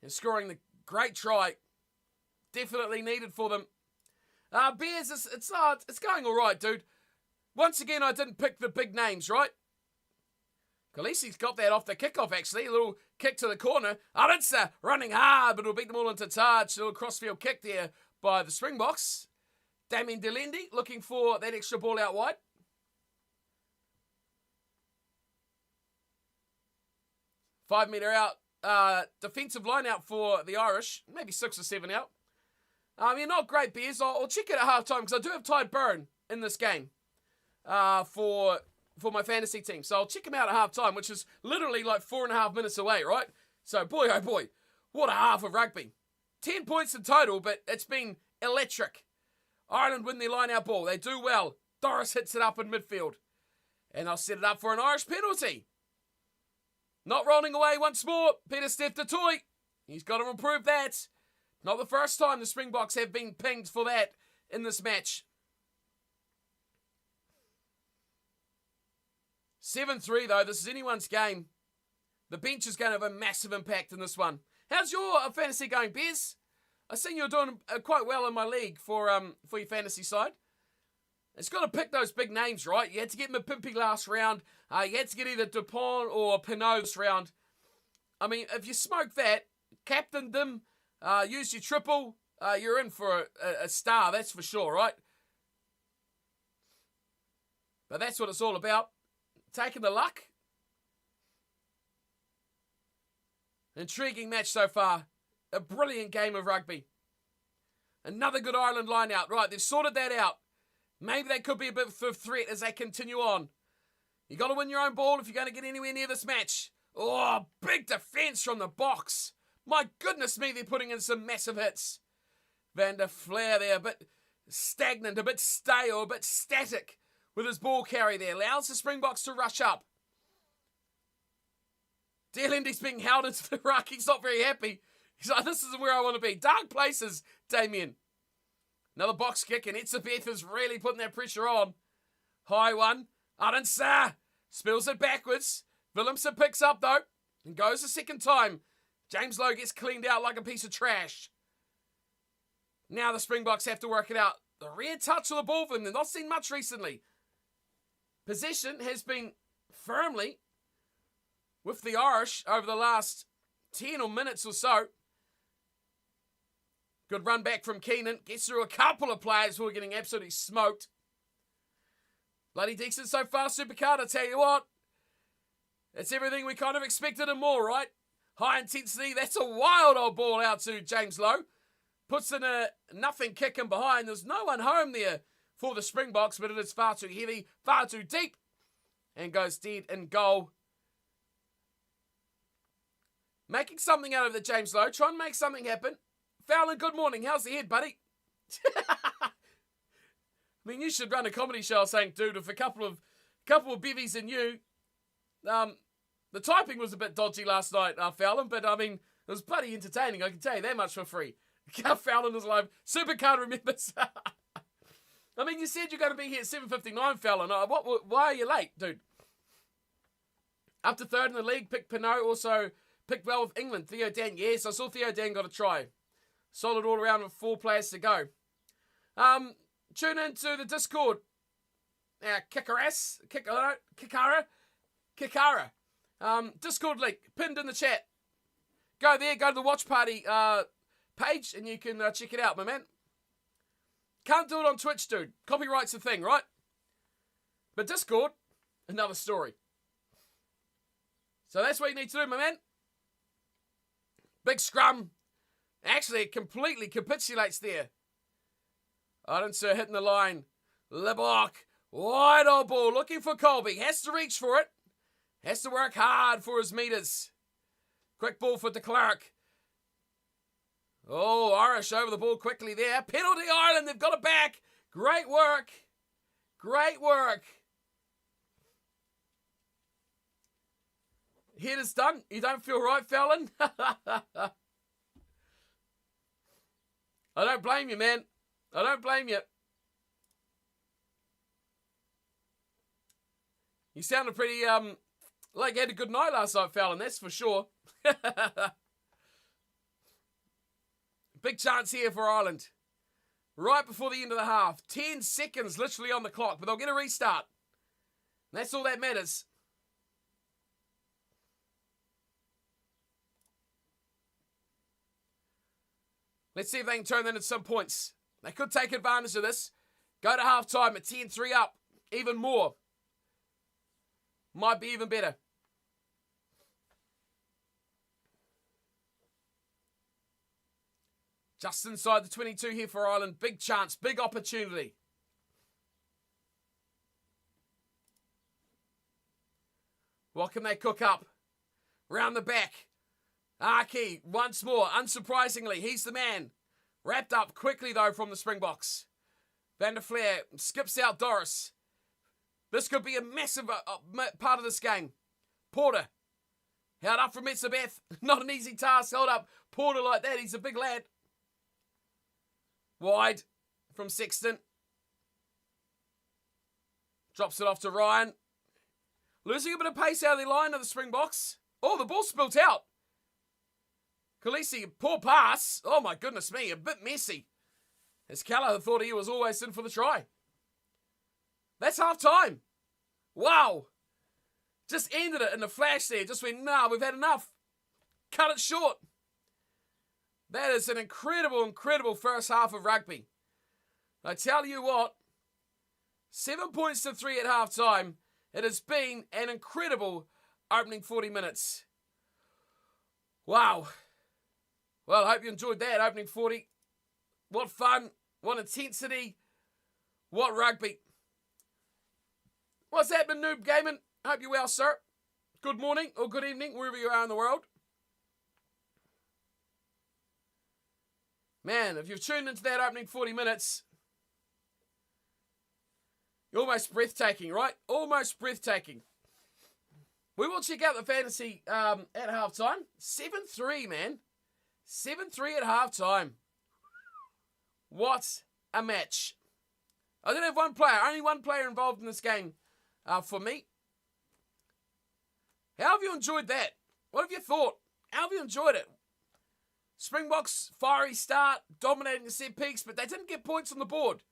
and scoring the great try. Definitely needed for them. Bears, it's going all right, dude. Once again, I didn't pick the big names, right? Khaleesi's got that off the kickoff, actually. A little kick to the corner. Aritza running hard, but it'll beat them all into touch. A little crossfield kick there by the Springboks. Damien Delendi looking for that extra ball out wide. Five-metre out. Defensive line out for the Irish. Maybe 6 or 7 out. You're not great, Bears. I'll check it at half-time because I do have Tide Burn in this game for my fantasy team. So I'll check him out at half-time, which is literally like 4.5 minutes away, right? So, boy, oh boy, what a half of rugby. 10 points in total, but it's been electric. Ireland win their line-out ball. They do well. Doris hits it up in midfield. And they'll set it up for an Irish penalty. Not rolling away once more. Peter Steph de Toy. He's got to improve that. Not the first time the Springboks have been pinged for that in this match. 7-3 though. This is anyone's game. The bench is going to have a massive impact in this one. How's your fantasy going, Bez? I've seen you're doing quite well in my league for your fantasy side. It's got to pick those big names, right? You had to get Mapimpi last round. You had to get either Dupont or Pinot this round. I mean, if you smoke that, captain them, use your triple, you're in for a star, that's for sure, right? But that's what it's all about. Taking the luck. Intriguing match so far. A brilliant game of rugby. Another good Ireland line out. Right, they've sorted that out. Maybe they could be a bit of a threat as they continue on. You got to win your own ball if you're going to get anywhere near this match. Oh, big defence from the Boks. My goodness me, they're putting in some massive hits. Van der Flair there, a bit stagnant, a bit stale, a bit static with his ball carry there. Allows the Springboks to rush up. Dearlindy's being held into the ruck. He's not very happy. He's like, this isn't where I want to be. Dark places, Damien. Another box kick, and Etzebeth is really putting that pressure on. High one. Aransa spills it backwards. Willemse picks up, though, and goes a second time. James Lowe gets cleaned out like a piece of trash. Now the Springboks have to work it out. The rear touch of the ball for them. They've not seen much recently. Possession has been firmly with the Irish over the last 10 or minutes or so. Good run back from Keenan. Gets through a couple of players who are getting absolutely smoked. Bloody decent so far, Supercard. I tell you what. It's everything we kind of expected and more, right? High intensity. That's a wild old ball out to James Lowe. Puts in a nothing kick in behind. There's no one home there for the Springboks, but it is far too heavy, far too deep. And goes dead in goal. Making something out of the James Lowe. Try and make something happen. Fowler, good morning. How's the head, buddy? I mean, you should run a comedy show saying, dude, with a couple of bevies in you. The typing was a bit dodgy last night, Fowler, but I mean, it was bloody entertaining. I can tell you that much for free. Fowler is alive. Supercard remembers. I mean, you said you're going to be here at 7:59, Fallon. Why are you late, dude? Up to third in the league, picked Pinot. Also picked well with England. Theo Dan, yes, I saw Theo Dan got a try. Solid all around with 4 players to go. Tune into the Discord. Kikara. Discord link, pinned in the chat. Go there, go to the watch party page, and you can check it out, my man. Can't do it on Twitch, dude. Copyright's a thing, right? But Discord, another story. So that's what you need to do, my man. Big scrum. Actually, it completely capitulates there. Ardenser hitting the line. Lebok, wide old ball, looking for Colby. Has to reach for it. Has to work hard for his meters. Quick ball for de Klerk. Oh, Irish over the ball quickly there. Penalty Ireland, they've got it back. Great work. Great work. Head is done. You don't feel right, Fallon? I don't blame you, man. I don't blame you. You sounded pretty, like you had a good night last night, Fallon, that's for sure. Big chance here for Ireland. Right before the end of the half. 10 seconds literally on the clock, but they'll get a restart. And that's all that matters. Let's see if they can turn that into some points. They could take advantage of this. Go to half-time at 10-3 up. Even more. Might be even better. Just inside the 22 here for Ireland. Big chance, big opportunity. What can they cook up? Round the back. Aki, once more, unsurprisingly, he's the man. Wrapped up quickly, though, from the Springboks. Van der Flair skips out Doris. This could be a massive part of this game. Porter Held up from Metzabeth. Not an easy task. Hold up Porter like that. He's a big lad. Wide from Sexton. Drops it off to Ryan. Losing a bit of pace out of the line of the Springboks. Oh, the ball spilt out. Khaleesi, poor pass. Oh my goodness me, a bit messy. As Callagher thought he was always in for the try. That's half time. Wow. Just ended it in a flash there. Just went, nah, we've had enough. Cut it short. That is an incredible first half of rugby. I tell you what, 7 points to 3 at half time. It has been an incredible opening 40 minutes. Wow. Well, I hope you enjoyed that opening 40. What fun. What intensity. What rugby. What's happening, Noob Gaming? Hope you're well, sir. Good morning or good evening, wherever you are in the world. Man, if you've tuned into that opening 40 minutes, you're almost breathtaking, right? Almost breathtaking. We will check out the fantasy at halftime. 7-3, man. 7-3 at halftime. What a match. I don't have one player. Only one player involved in this game for me. How have you enjoyed that? What have you thought? How have you enjoyed it? Springboks, fiery start, dominating the set peaks, but they didn't get points on the board.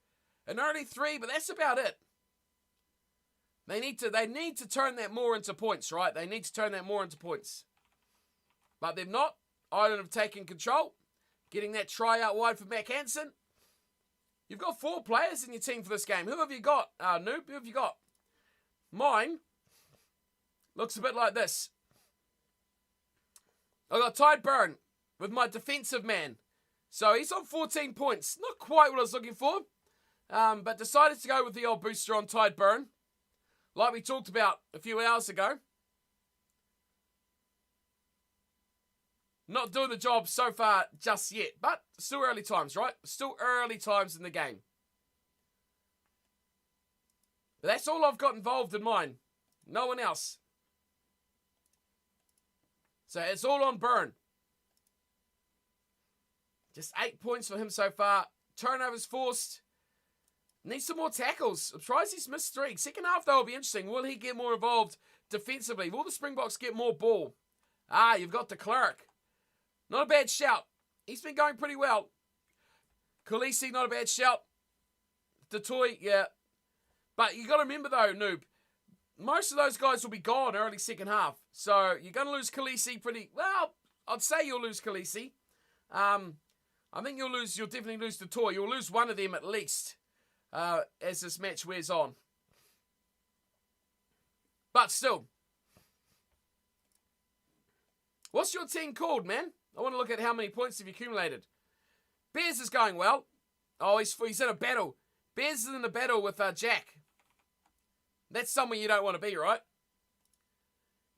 And only 3, but that's about it. They need to turn that more into points, right? They need to turn that more into points. But they've not. Ireland have taken control. Getting that try out wide for Mac Hansen. You've got 4 players in your team for this game. Who have you got, Noob? Who have you got? Mine looks a bit like this. I've got Tide Burn with my defensive man. So he's on 14 points. Not quite what I was looking for. But decided to go with the old booster on Tide Burn. Like we talked about a few hours ago. Not doing the job so far just yet. But still early times, right? Still early times in the game. But that's all I've got involved in mine. No one else. So it's all on Burn. Just 8 points for him so far. Turnovers forced. Needs some more tackles. I'm surprised he's missed 3. Second half, though, will be interesting. Will he get more involved defensively? Will the Springboks get more ball? You've got de Klerk. Not a bad shout. He's been going pretty well. Khaleesi, not a bad shout. Detoy, yeah. But you got to remember, though, Noob, most of those guys will be gone early second half. So you're going to lose Khaleesi pretty... Well, I'd say you'll lose Khaleesi. I think you'll definitely lose Detoy. You'll lose one of them at least as this match wears on. But still. What's your team called, man? I want to look at how many points have you accumulated. Bears is going well. Oh, he's in a battle. Bears is in a battle with Jack. That's somewhere you don't want to be, right?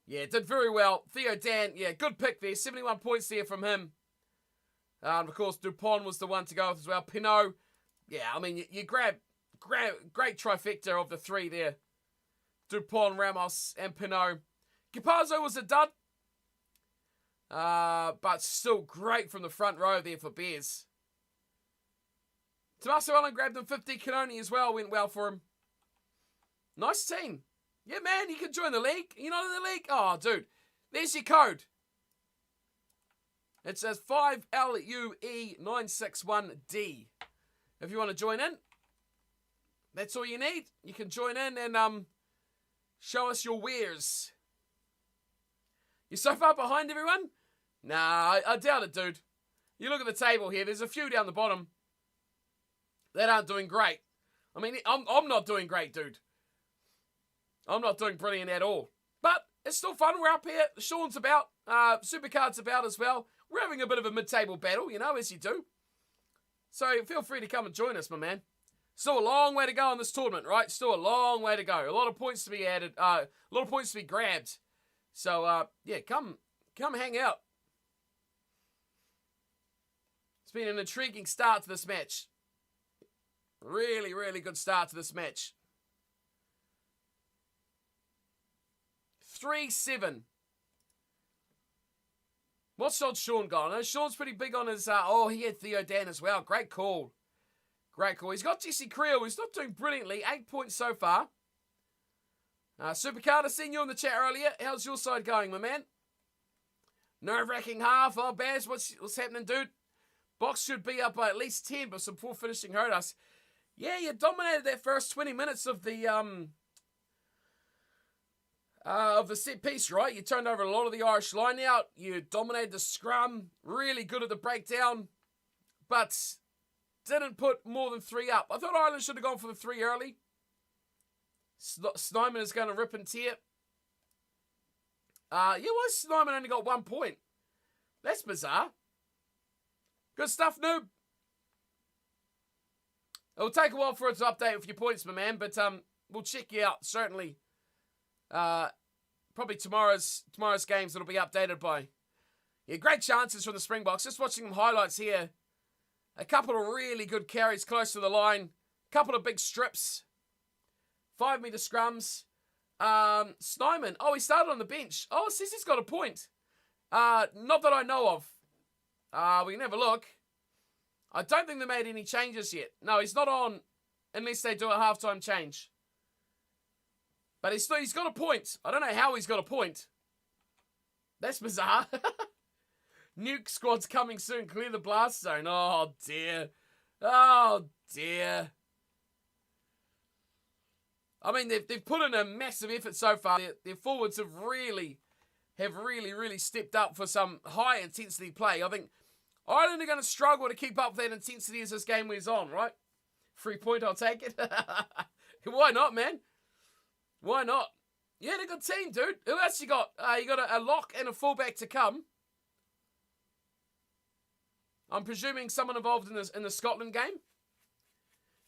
Yeah, did very well. Theo Dan, yeah, good pick there. 71 points there from him. Of course, Dupont was the one to go with as well. Pinot, yeah, I mean, you grab great trifecta of the 3 there. Dupont, Ramos, and Pinot. Capazzo was a dud. But still great from the front row there for Bears. Tommaso Allen grabbed him 50. Canoni as well, went well for him. Nice team. Yeah, man, you can join the league. You're not in the league? Oh, dude. There's your code. It says 5LUE961D. If you want to join in, that's all you need. You can join in and show us your wares. You're so far behind everyone? Nah, I doubt it, dude. You look at the table here. There's a few down the bottom that aren't doing great. I mean, I'm not doing great, dude. I'm not doing brilliant at all. But it's still fun. We're up here. Sean's about. Supercard's about as well. We're having a bit of a mid-table battle, you know, as you do. So feel free to come and join us, my man. Still a long way to go in this tournament, right? Still a long way to go. A lot of points to be added. A lot of points to be grabbed. So, yeah, come hang out. It's been an intriguing start to this match. Really, really good start to this match. 3-7. What shot Sean got? I know Sean's pretty big on his... he had Theo Dan as well. Great call. Great call. He's got Jesse Creel, who's not doing brilliantly. 8 points so far. Supercard, I seen you in the chat earlier. How's your side going, my man? Nerve-wracking half. Oh, Baz, what's happening, dude? Boks should be up by at least 10, but some poor finishing hurt us. Yeah, you dominated that first 20 minutes of the set piece, right? You turned over a lot of the Irish line out. You dominated the scrum. Really good at the breakdown. But didn't put more than 3 up. I thought Ireland should have gone for the 3 early. Snyman is going to rip and tear. Why Snyman only got 1 point? That's bizarre. Good stuff, noob. It'll take a while for it to update with your points, my man, but we'll check you out, certainly. Probably tomorrow's games it'll be updated by. Yeah, great chances from the Springboks. Just watching them highlights here. A couple of really good carries close to the line. Couple of big strips. 5-metre scrums. Snyman. Oh, he started on the bench. Oh, it says he's got a point. Not that I know of. We can have a look. I don't think they made any changes yet. No, he's not on unless they do a halftime change. But he's got a point. I don't know how he's got a point. That's bizarre. Nuke squad's coming soon. Clear the blast zone. Oh, dear. Oh, dear. I mean, they've put in a massive effort so far. Their forwards have really stepped up for some high-intensity play. I think Ireland are going to struggle to keep up with that intensity as this game wears on, right? 3 point, I'll take it. Why not, man? Why not? You had a good team, dude. Who else you got? You got a lock and a fullback to come. I'm presuming someone involved in the Scotland game.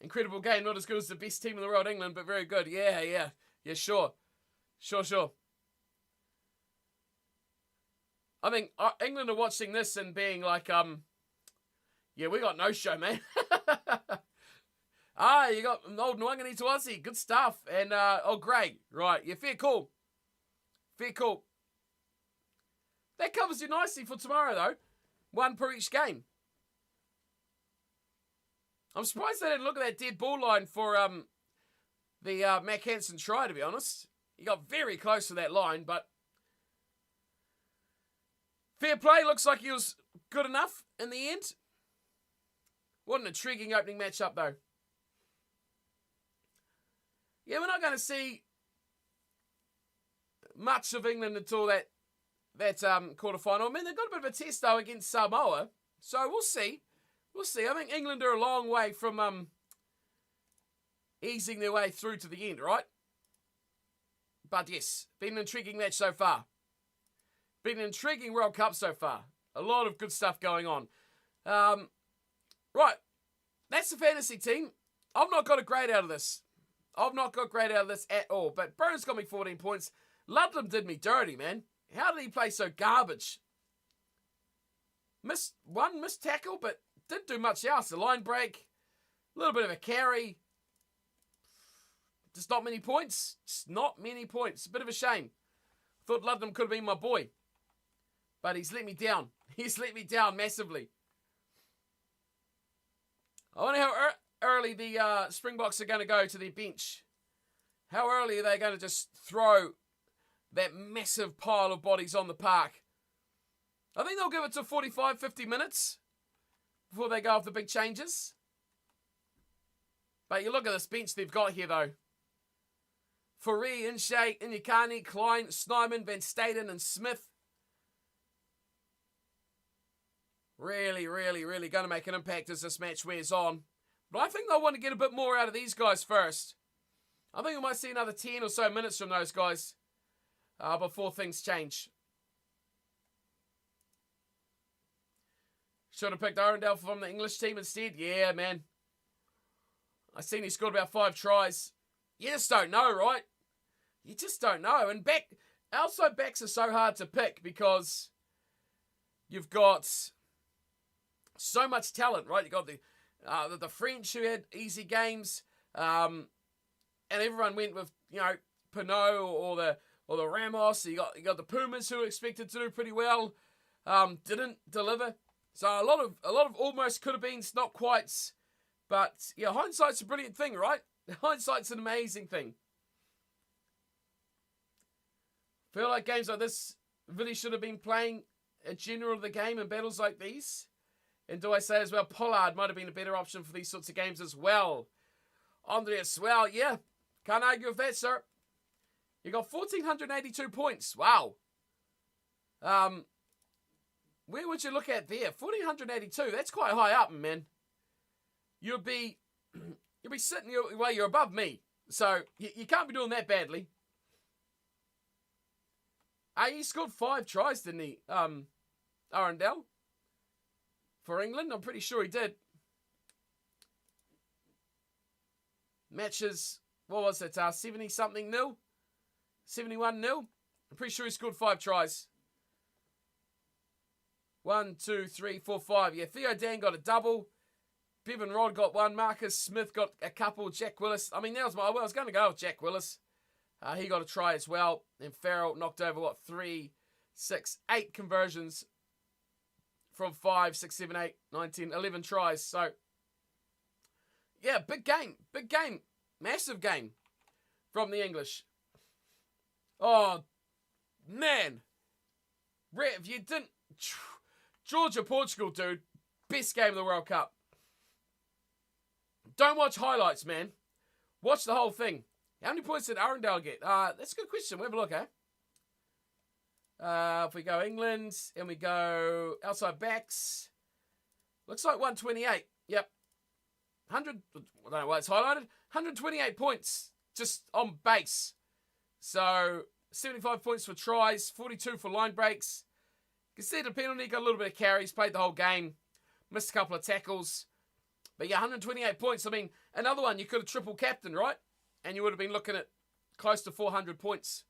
Incredible game. Not as good as the best team in the world, England, but very good. Yeah, sure. Sure. I think England are watching this and being like, we got no show, man. You got old Nwangani to Aussie. Good stuff. And, Greg. Right. Yeah, fair call. That covers you nicely for tomorrow, though. 1 per each game. I'm surprised they didn't look at that dead ball line for the Mac Hansen try, to be honest. He got very close to that line, but fair play. Looks like he was good enough in the end. What an intriguing opening matchup, though. Yeah, we're not going to see much of England until that quarterfinal. I mean, they've got a bit of a test, though, against Samoa. So we'll see. I think England are a long way from easing their way through to the end, right? But yes, been an intriguing match so far. Been an intriguing World Cup so far. A lot of good stuff going on. Right, that's the fantasy team. I've not got a grade out of this. At all. But Burns got me 14 points. Ludlam did me dirty, man. How did he play so garbage? Missed tackle, but didn't do much else. A line break, a little bit of a carry. Just not many points. A bit of a shame. Thought Ludlam could have been my boy. But he's let me down. He's let me down massively. I wonder how early the Springboks are going to go to their bench. How early are they going to just throw that massive pile of bodies on the park? I think they'll give it to 45, 50 minutes before they go off the big changes. But you look at this bench they've got here, though. Fourie, Inshea, Inyakani, Klein, Snyman, Van Staden, and Smith. Really going to make an impact as this match wears on. But I think they'll want to get a bit more out of these guys first. I think we might see another 10 or so minutes from those guys before things change. Should have picked Arundel from the English team instead. Yeah, man. I seen he scored about 5 tries. You just don't know, right? You just don't know. And outside backs are so hard to pick because you've got so much talent, right? You got the French who had easy games, and everyone went with Pinot or the Ramos. You got the Pumas who are expected to do pretty well. Didn't deliver. So a lot of almost could have been, not quite. But yeah, hindsight's a brilliant thing, right? Hindsight's an amazing thing. Feel like games like this really should have been playing a general of the game in battles like these. And do I say as well, Pollard might have been a better option for these sorts of games as well. Andreas, well, yeah, can't argue with that, sir. You got 1,482 points. Wow. Where would you look at there? 1,482. That's quite high up, man. You'll be sitting, well, you're above me. So you can't be doing that badly. He scored 5 tries, didn't he? Arundel? For England? I'm pretty sure he did. Matches, what was it? 70-something nil? 71 nil? I'm pretty sure he scored 5 tries. 1, 2, 3, 4, 5. Yeah, Theo Dan got a double. Bevan Rod got 1. Marcus Smith got a couple. Jack Willis. I mean, I was going to go with Jack Willis. He got a try as well. And Farrell knocked over, 3, 6, 8 conversions from 5, 6, 7, 8, 9, 10, 11 tries. So, yeah, big game. Big game. Massive game from the English. Oh, man. Rev, you didn't... Georgia, Portugal, dude. Best game of the World Cup. Don't watch highlights, man. Watch the whole thing. How many points did Arundel get? That's a good question. We'll have a look, If we go England and we go outside backs, looks like 128. Yep. 100, I don't know why it's highlighted. 128 points just on base. So 75 points for tries, 42 for line breaks. Conceded a penalty, got a little bit of carries, played the whole game, missed a couple of tackles. But yeah, 128 points. I mean, another one, you could have triple captain, right? And you would have been looking at close to 400 points.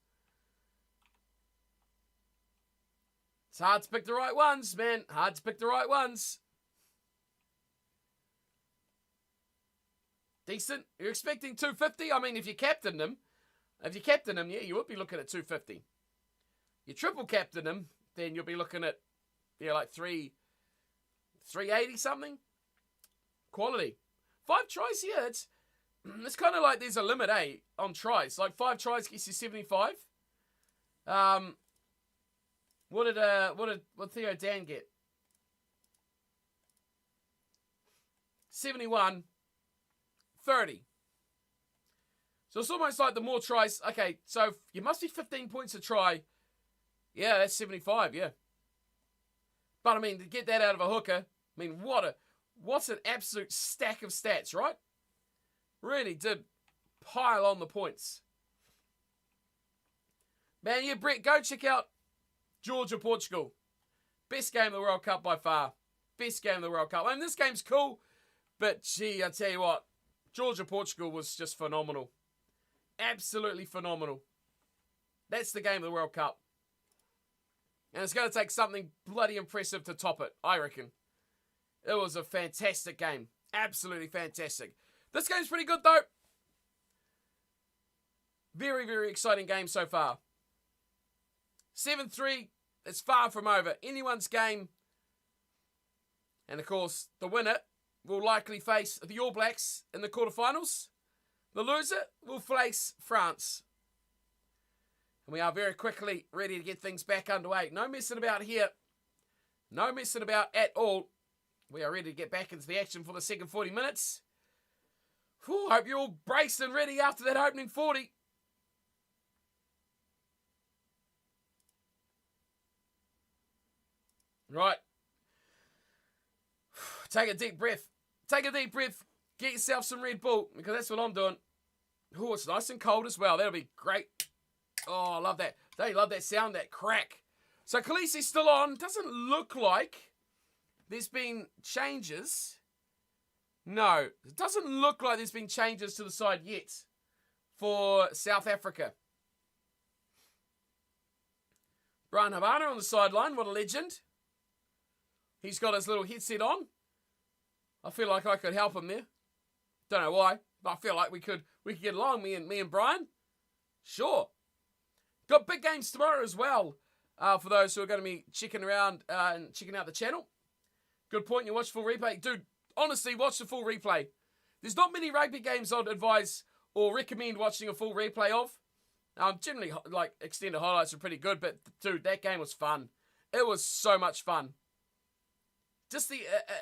It's hard to pick the right ones, man. Hard to pick the right ones. Decent. You're expecting 250? I mean, if you captain them, yeah, you would be looking at 250. You triple captain them, then you'll be looking at, yeah, like 380 something. Quality. 5 tries here. It's kind of like there's a limit, on tries. Like 5 tries gets you 75. What did Theo Dan get? 71, 30. So it's almost like the more tries. Okay, so you must be 15 points a try. Yeah, that's 75, yeah. But I mean, to get that out of a hooker, I mean, what's an absolute stack of stats, right? Really did pile on the points. Man, yeah, Brett, go check out Georgia, Portugal. Best game of the World Cup by far. Best game of the World Cup. I mean, this game's cool, but gee, I tell you what, Georgia, Portugal was just phenomenal. Absolutely phenomenal. That's the game of the World Cup. And it's going to take something bloody impressive to top it, I reckon. It was a fantastic game. Absolutely fantastic. This game's pretty good, though. Very, very exciting game so far. 7-3. It's far from over. Anyone's game. And, of course, the winner will likely face the All Blacks in the quarterfinals. The loser will face France. And we are very quickly ready to get things back underway. No messing about here. No messing about at all. We are ready to get back into the action for the second 40 minutes. Whew, hope you're all braced and ready after that opening 40. Right. Take a deep breath. Take a deep breath. Get yourself some Red Bull, because that's what I'm doing. Oh, it's nice and cold as well. That'll be great. Oh, I love that. Don't you love that sound, that crack? So Khaleesi's still on. Doesn't look like there's been changes. No, it doesn't look like there's been changes to the side yet for South Africa. Brian Habana on the sideline. What a legend. He's got his little headset on. I feel like I could help him there. Don't know why, but I feel like we could get along, me and Brian. Sure. Got big games tomorrow as well. for those who are going to be checking around and checking out the channel. Good point. You watch full replay. Dude, honestly, watch the full replay. There's not many rugby games I'd advise or recommend watching a full replay of. Generally, like, extended highlights are pretty good, but dude, that game was fun. It was so much fun. Just the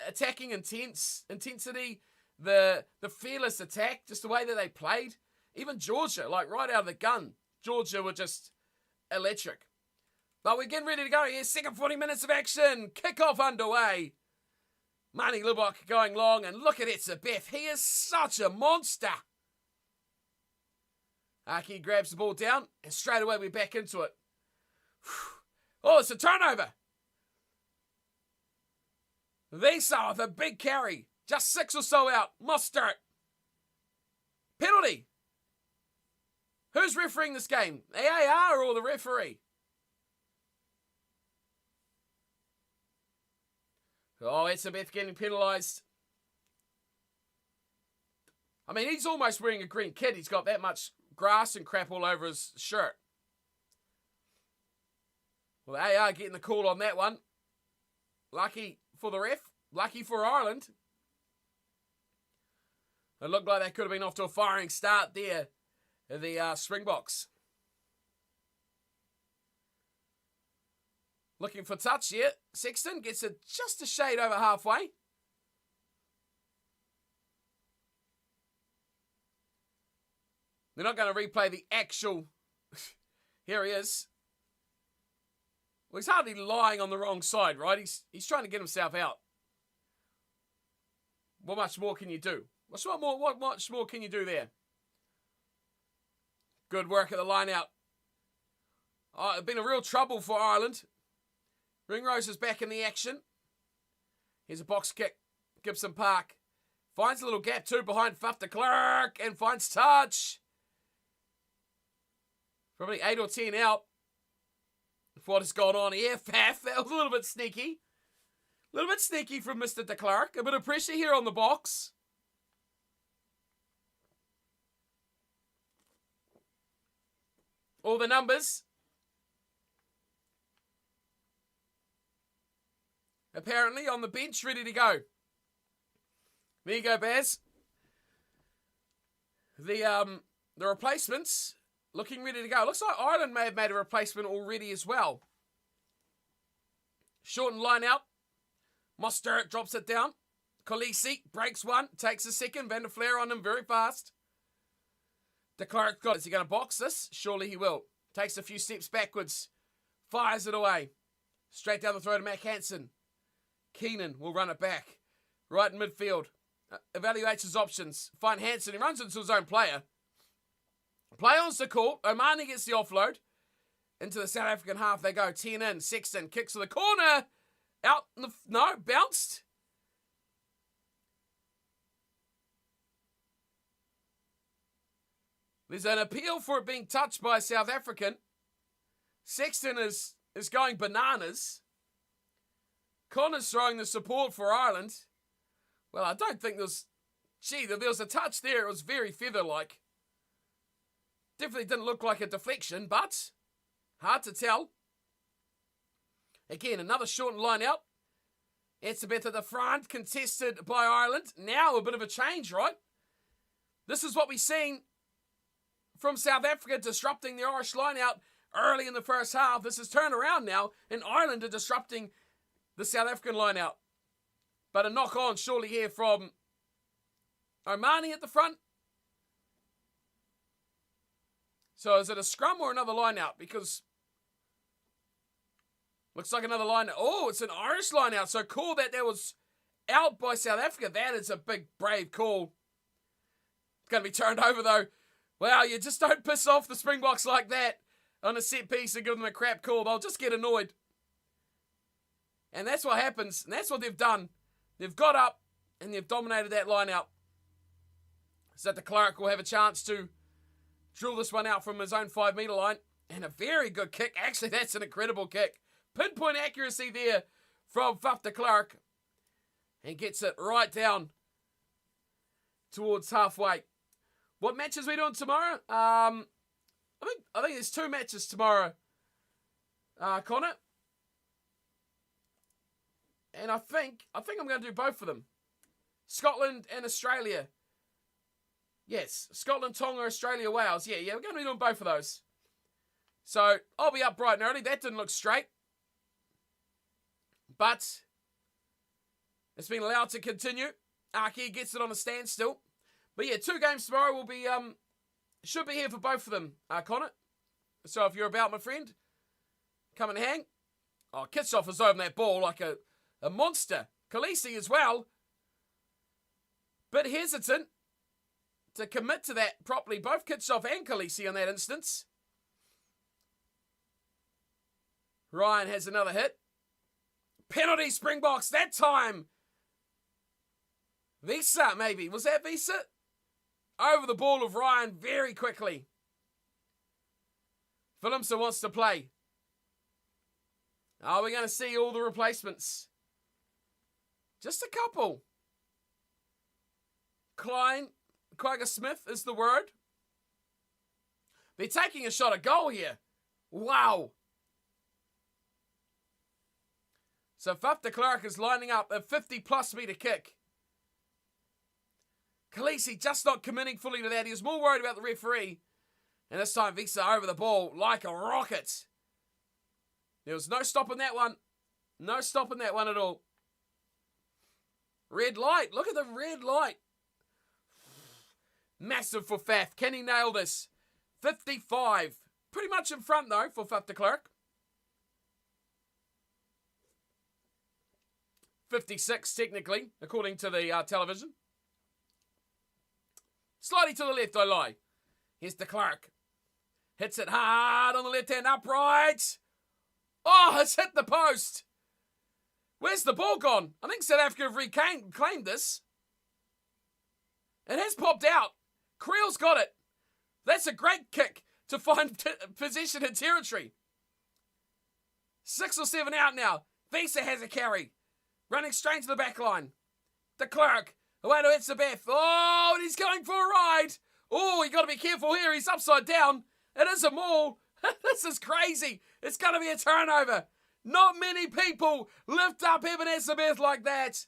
attacking intensity, the fearless attack, just the way that they played. Even Georgia, like right out of the gun, Georgia were just electric. But we're getting ready to go here. Second 40 minutes of action. Kickoff underway. Marnie Lubbock going long, and look at Etzebeth. He is such a monster. Aki grabs the ball down, and straight away we're back into it. Oh, it's a turnover. Visa with a big carry. Just 6 or so out. Mustard. Penalty. Who's refereeing this game? AAR or the referee? Oh, Etzebeth getting penalised. I mean, he's almost wearing a green kit. He's got that much grass and crap all over his shirt. Well, AR getting the call on that one. Lucky for the ref. Lucky for Ireland. It looked like they could have been off to a firing start there. The Springboks. Looking for touch here. Sexton gets it just a shade over halfway. They're not going to replay the actual... Here he is. Well, he's hardly lying on the wrong side, right? He's trying to get himself out. What much more can you do? What much more can you do there? Good work at the line out. Oh, it's been a real trouble for Ireland. Ringrose is back in the action. Here's a box kick. Gibson Park. Finds a little gap too behind Faf de Klerk and finds touch. Probably 8 or 10 out. What has gone on here? Faf, that was a little bit sneaky. A little bit sneaky from Mr. de Klerk. A bit of pressure here on the box. All the numbers. Apparently on the bench, ready to go. There you go, Baz. The replacements looking ready to go. Looks like Ireland may have made a replacement already as well. Shortened line out. Mostert drops it down. Kolisi breaks one, takes a second. Van der Flair on him very fast. De Klerk got it. Is he going to box this? Surely he will. Takes a few steps backwards. Fires it away. Straight down the throat of Mac Hansen. Keenan will run it back. Right in midfield. Evaluates his options. Find Hansen. He runs into his own player. Play on's the call. Omani gets the offload. Into the South African half they go. 10 in. Sexton kicks to the corner. Out. No. Bounced. There's an appeal for it being touched by a South African. Sexton is going bananas. Connor's throwing the support for Ireland. Well, I don't think there's... Gee, there was a touch there. It was very feather-like. Definitely didn't look like a deflection, but hard to tell. Again, another shortened line out. Etzebeth at the front, contested by Ireland. Now a bit of a change, right? This is what we've seen from South Africa disrupting the Irish line out early in the first half. This has turned around now, and Ireland are disrupting the South African line out. But a knock on surely here from Omani at the front. So is it a scrum or another line out? Because looks like another line out. Oh, it's an Irish line out. So cool that was out by South Africa. That is a big, brave call. It's going to be turned over though. Wow, you just don't piss off the Springboks like that on a set piece and give them a crap call. They'll just get annoyed. And that's what happens. And that's what they've done. They've got up and they've dominated that line out. So that de Klerk will have a chance to drill this one out from his own 5 metre line. And a very good kick. Actually, that's an incredible kick. Pinpoint accuracy there from Faf de Klerk. And gets it right down towards halfway. What matches are we doing tomorrow? I think there's 2 matches tomorrow. Connor. And I think I'm going to do both of them. Scotland and Australia. Yes, Scotland, Tonga, Australia, Wales. Yeah, we're going to be doing both of those. So, I'll be up bright and early. That didn't look straight. But, it's been allowed to continue. Aki gets it on a standstill. But yeah, 2 games tomorrow will be, should be here for both of them, Connor. So, if you're about, my friend, come and hang. Oh, Kitsoff is over that ball like a monster. Khaleesi as well. Bit hesitant to commit to that properly. Both Kitsoff and Khaleesi in that instance. Ryan has another hit. Penalty Springboks that time. Visa, maybe. Was that Visa? Over the ball of Ryan very quickly. Philipson wants to play. Are we going to see all the replacements? Just a couple. Quagga Smith is the word. They're taking a shot at goal here. Wow. So Faf de Klerk is lining up a 50-plus metre kick. Khaleesi just not committing fully to that. He was more worried about the referee. And this time Visa over the ball like a rocket. There was no stopping that one. No stopping that one at all. Red light. Look at the red light. Massive for Faf. Can he nail this? 55. Pretty much in front though for Faf de Klerk. 56 technically, according to the television. Slightly to the left, I lie. Here's de Klerk. Hits it hard on the left-hand upright. Oh, it's hit the post. Where's the ball gone? I think South Africa have reclaimed this. It has popped out. Creel's got it. That's a great kick to find possession and territory. 6 or 7 out now. Visa has a carry. Running straight to the back line. De Klerk. Away to Etzebeth. Oh, and he's going for a ride. Oh, you got to be careful here. He's upside down. It is a maul. This is crazy. It's going to be a turnover. Not many people lift up Eben Etzebeth like that.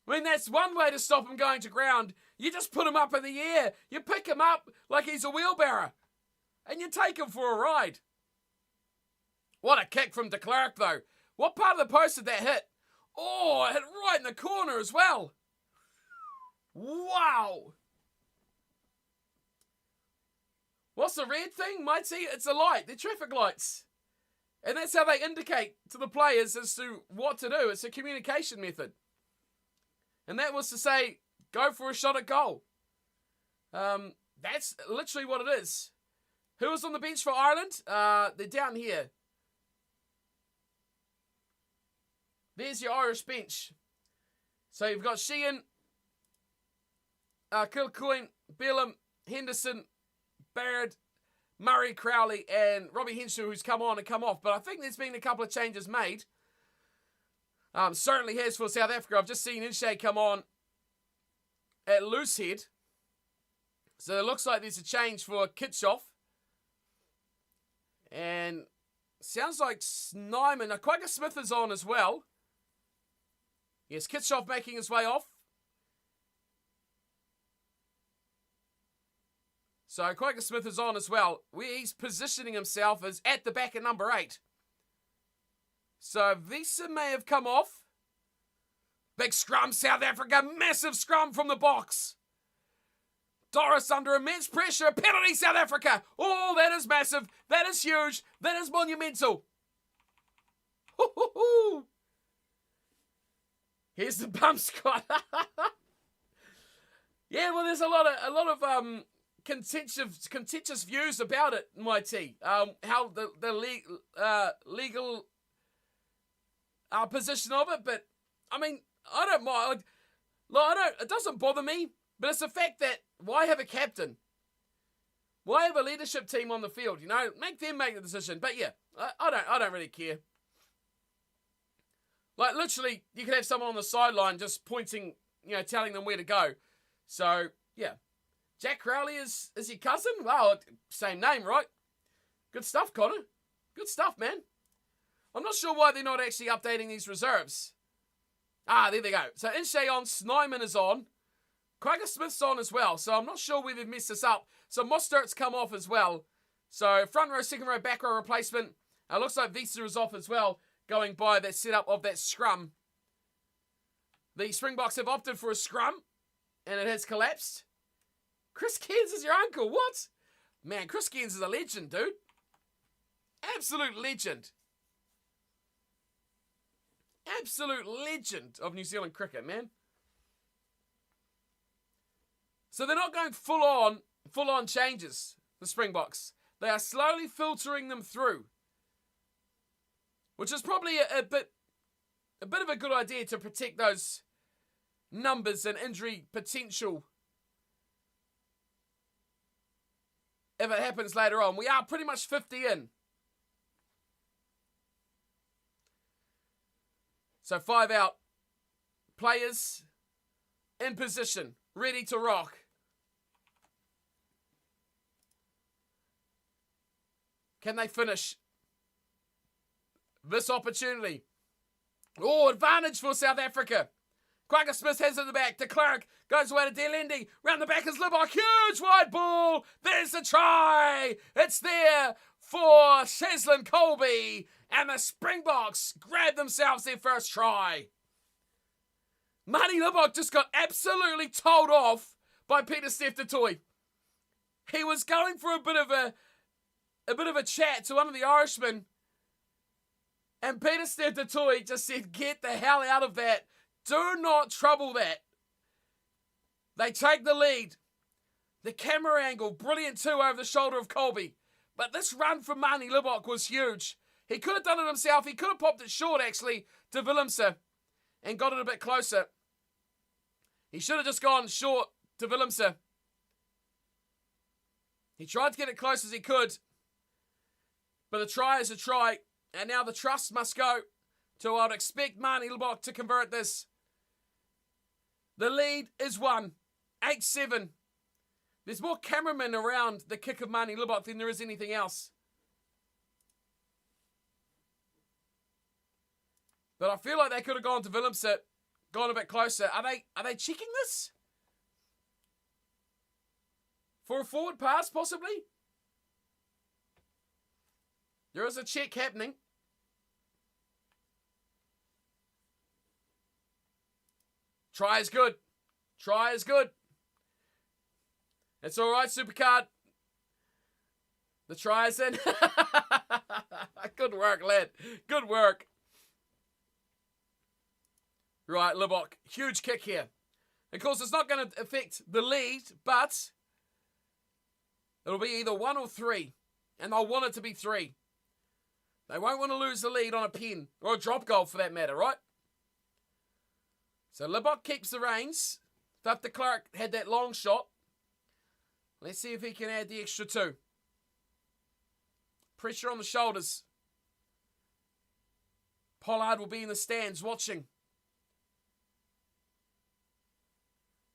I mean, that's one way to stop him going to ground. You just put him up in the air. You pick him up like he's a wheelbarrow. And you take him for a ride. What a kick from de Klerk, though. What part of the post did that hit? Oh, it hit right in the corner as well. Wow. What's the red thing, Mighty? It's a light. They're traffic lights. And that's how they indicate to the players as to what to do. It's a communication method. And that was to say, go for a shot at goal. That's literally what it is. Who was on the bench for Ireland? They're down here. There's your Irish bench. So you've got Sheehan, Kilcoyne, Bellum, Henderson, Baird, Murray, Crowley, and Robbie Henshaw, who's come on and come off. But I think there's been a couple of changes made. Certainly has for South Africa. I've just seen Inshay come on at loose head. So it looks like there's a change for Kitsoff. And sounds like Snyman. Quagga Smith is on as well. Yes, Kitsoff making his way off. So Quagga Smith is on as well. Where he's positioning himself is at the back of number 8. So Visa may have come off. Big scrum, South Africa. Massive scrum from the Boks. Doris under immense pressure. Penalty, South Africa. Oh, that is massive. That is huge. That is monumental. Hoo-hoo-hoo. Here's the bump squad. Yeah, well, there's a lot of contentious views about it, my T. How the legal position of it, but I mean, I don't mind. It doesn't bother me, but it's the fact that why have a captain? Why have a leadership team on the field? You know, make them make the decision. But yeah, I don't really care. Like literally, you could have someone on the sideline just pointing, telling them where to go. So yeah, Jack Crowley is your cousin? Well, same name, right? Good stuff, Connor. Good stuff, man. I'm not sure why they're not actually updating these reserves. Ah, there they go. So Inshay on, Snyman is on. Quagga Smith's on as well, so I'm not sure where they've messed this up. So Mostert's come off as well. So front row, second row, back row replacement. Looks like Visa is off as well, going by that setup of that scrum. The Springboks have opted for a scrum, and it has collapsed. Chris Cairns is your uncle, what? Man, Chris Cairns is a legend, dude. Absolute legend. Absolute legend of New Zealand cricket, man. So they're not going full on changes, the Springboks. They are slowly filtering them through. Which is probably a bit of a good idea to protect those numbers and injury potential if it happens later on. We are pretty much 50 in. So 5 out. Players in position, ready to rock. Can they finish this opportunity? Oh, advantage for South Africa. Quagga Smith has it in the back. De Klerk goes away to Delendi. Round the back is Libbok. Huge wide ball. There's the try. It's there for Cheslin Colby. And the Springboks grab themselves their first try. Marty Libbok just got absolutely told off by Peter Steph du Toit. He was going for a bit of a chat to one of the Irishmen. And Peter Steph du Toit just said, get the hell out of that. Do not trouble that. They take the lead. The camera angle, brilliant too, over the shoulder of Colby. But this run from Marnie Libbok was huge. He could have done it himself. He could have popped it short, actually, to Willemse and got it a bit closer. He should have just gone short to Willemse. He tried to get it close as he could. But a try is a try. And now the trust must go to, I'd expect Marnie Libbok to convert this. The lead is 1. 8-7. There's more cameramen around the kick of Marnie Libbok than there is anything else. But I feel like they could have gone to Willemse, gone a bit closer. Are they checking this? For a forward pass, possibly? There is a check happening. Try is good. Try is good. It's all right, Supercard. The try is in. Good work, lad. Good work. Right, Libbok. Huge kick here. Of course, it's not going to affect the lead, but it'll be either 1 or 3. And they'll want it to be 3. They won't want to lose the lead on a pen, or a drop goal for that matter, right? So Libbok keeps the reins. Faf de Klerk had that long shot. Let's see if he can add the extra 2. Pressure on the shoulders. Pollard will be in the stands watching.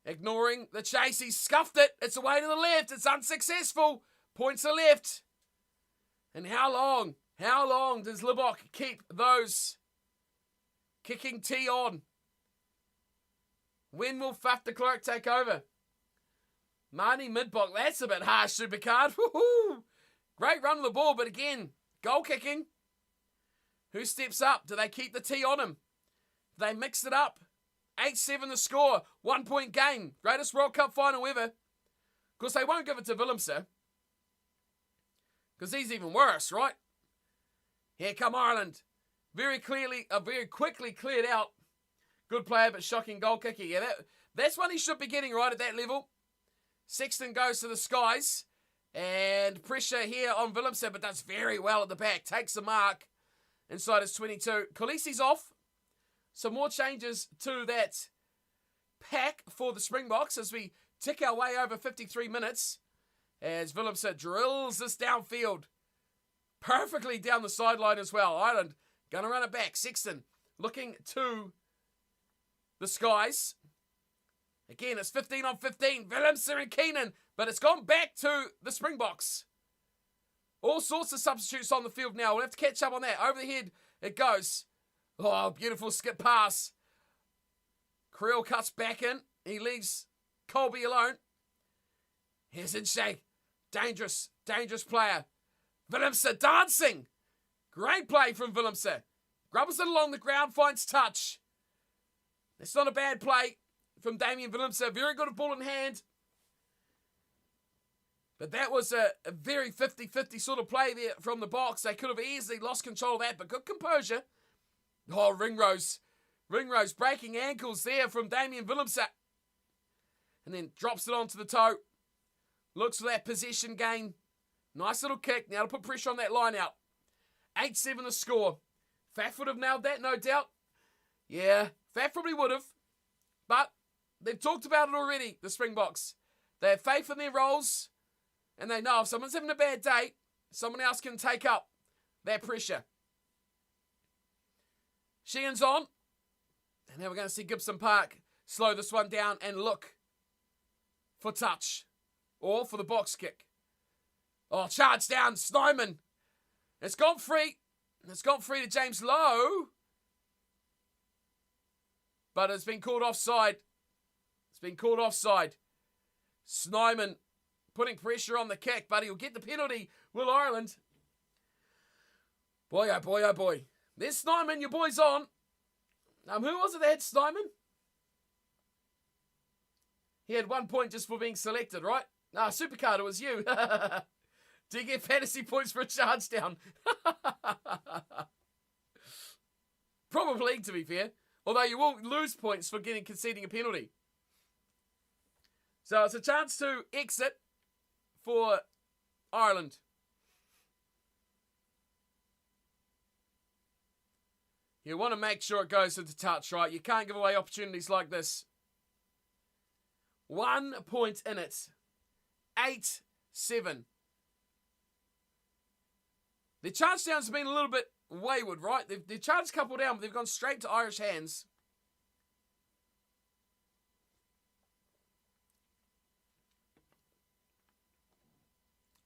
Ignoring the chase. He scuffed it. It's away to the left. It's unsuccessful. Points are left. And how long? How long does Libbok keep those kicking tee on? When will Faf de Klerk take over? Marnie Midbok, that's a bit harsh, Supercard. Woohoo! Great run of the ball, but again, goal kicking. Who steps up? Do they keep the tee on him? Do they mix it up? 8-7 the score. 1 point game. Greatest World Cup final ever. Of course, they won't give it to Willemse. Because he's even worse, right? Here come Ireland. Very quickly cleared out. Good player, but shocking goal kicker. Yeah, that's one he should be getting right at that level. Sexton goes to the skies. And pressure here on Willemse, but does very well at the back. Takes the mark inside his 22. Khaleesi's off. Some more changes to that pack for the Springboks as we tick our way over 53 minutes. As Willemse drills this downfield. Perfectly down the sideline as well. Ireland going to run it back. Sexton looking to the skies. Again, it's 15 on 15. Willemse and Keenan. But it's gone back to the Springboks. All sorts of substitutes on the field now. We'll have to catch up on that. Over the head it goes. Oh, beautiful skip pass. Creel cuts back in. He leaves Colby alone. Here's Inche. Dangerous player. Willemse dancing. Great play from Willemse. Grubbers it along the ground, finds touch. It's not a bad play from Damien Willemse. Very good ball in hand. But that was a very 50-50 sort of play there from the Boks. They could have easily lost control of that, but good composure. Oh, Ringrose. Ringrose breaking ankles there from Damien Willemse. And then drops it onto the toe. Looks for that possession gain. Nice little kick. Now to put pressure on that line out. 8-7 the score. Faf would have nailed that, no doubt. Yeah, Faf probably would have. But they've talked about it already, the Springboks. They have faith in their roles. And they know if someone's having a bad day, someone else can take up that pressure. Sheehan's on. And now we're going to see Gibson Park slow this one down and look for touch. Or for the box kick. Oh, charge down, Snyman. It's gone free. It's gone free to James Lowe. But it's been called offside. It's been called offside. Snyman putting pressure on the kick, but he'll get the penalty. Will Ireland? Boy, oh boy, oh boy. There's Snyman, your boy's on. Who was it that had Snyman? He had 1 point just for being selected, right? Supercard, it was you. Do you get fantasy points for a charge down? Probably, to be fair. Although you will lose points for conceding a penalty. So it's a chance to exit for Ireland. You want to make sure it goes to the touch, right? You can't give away opportunities like this. 1 point in it. 8-7. The charge downs have been a little bit wayward, right? They've charged a couple down, but they've gone straight to Irish hands.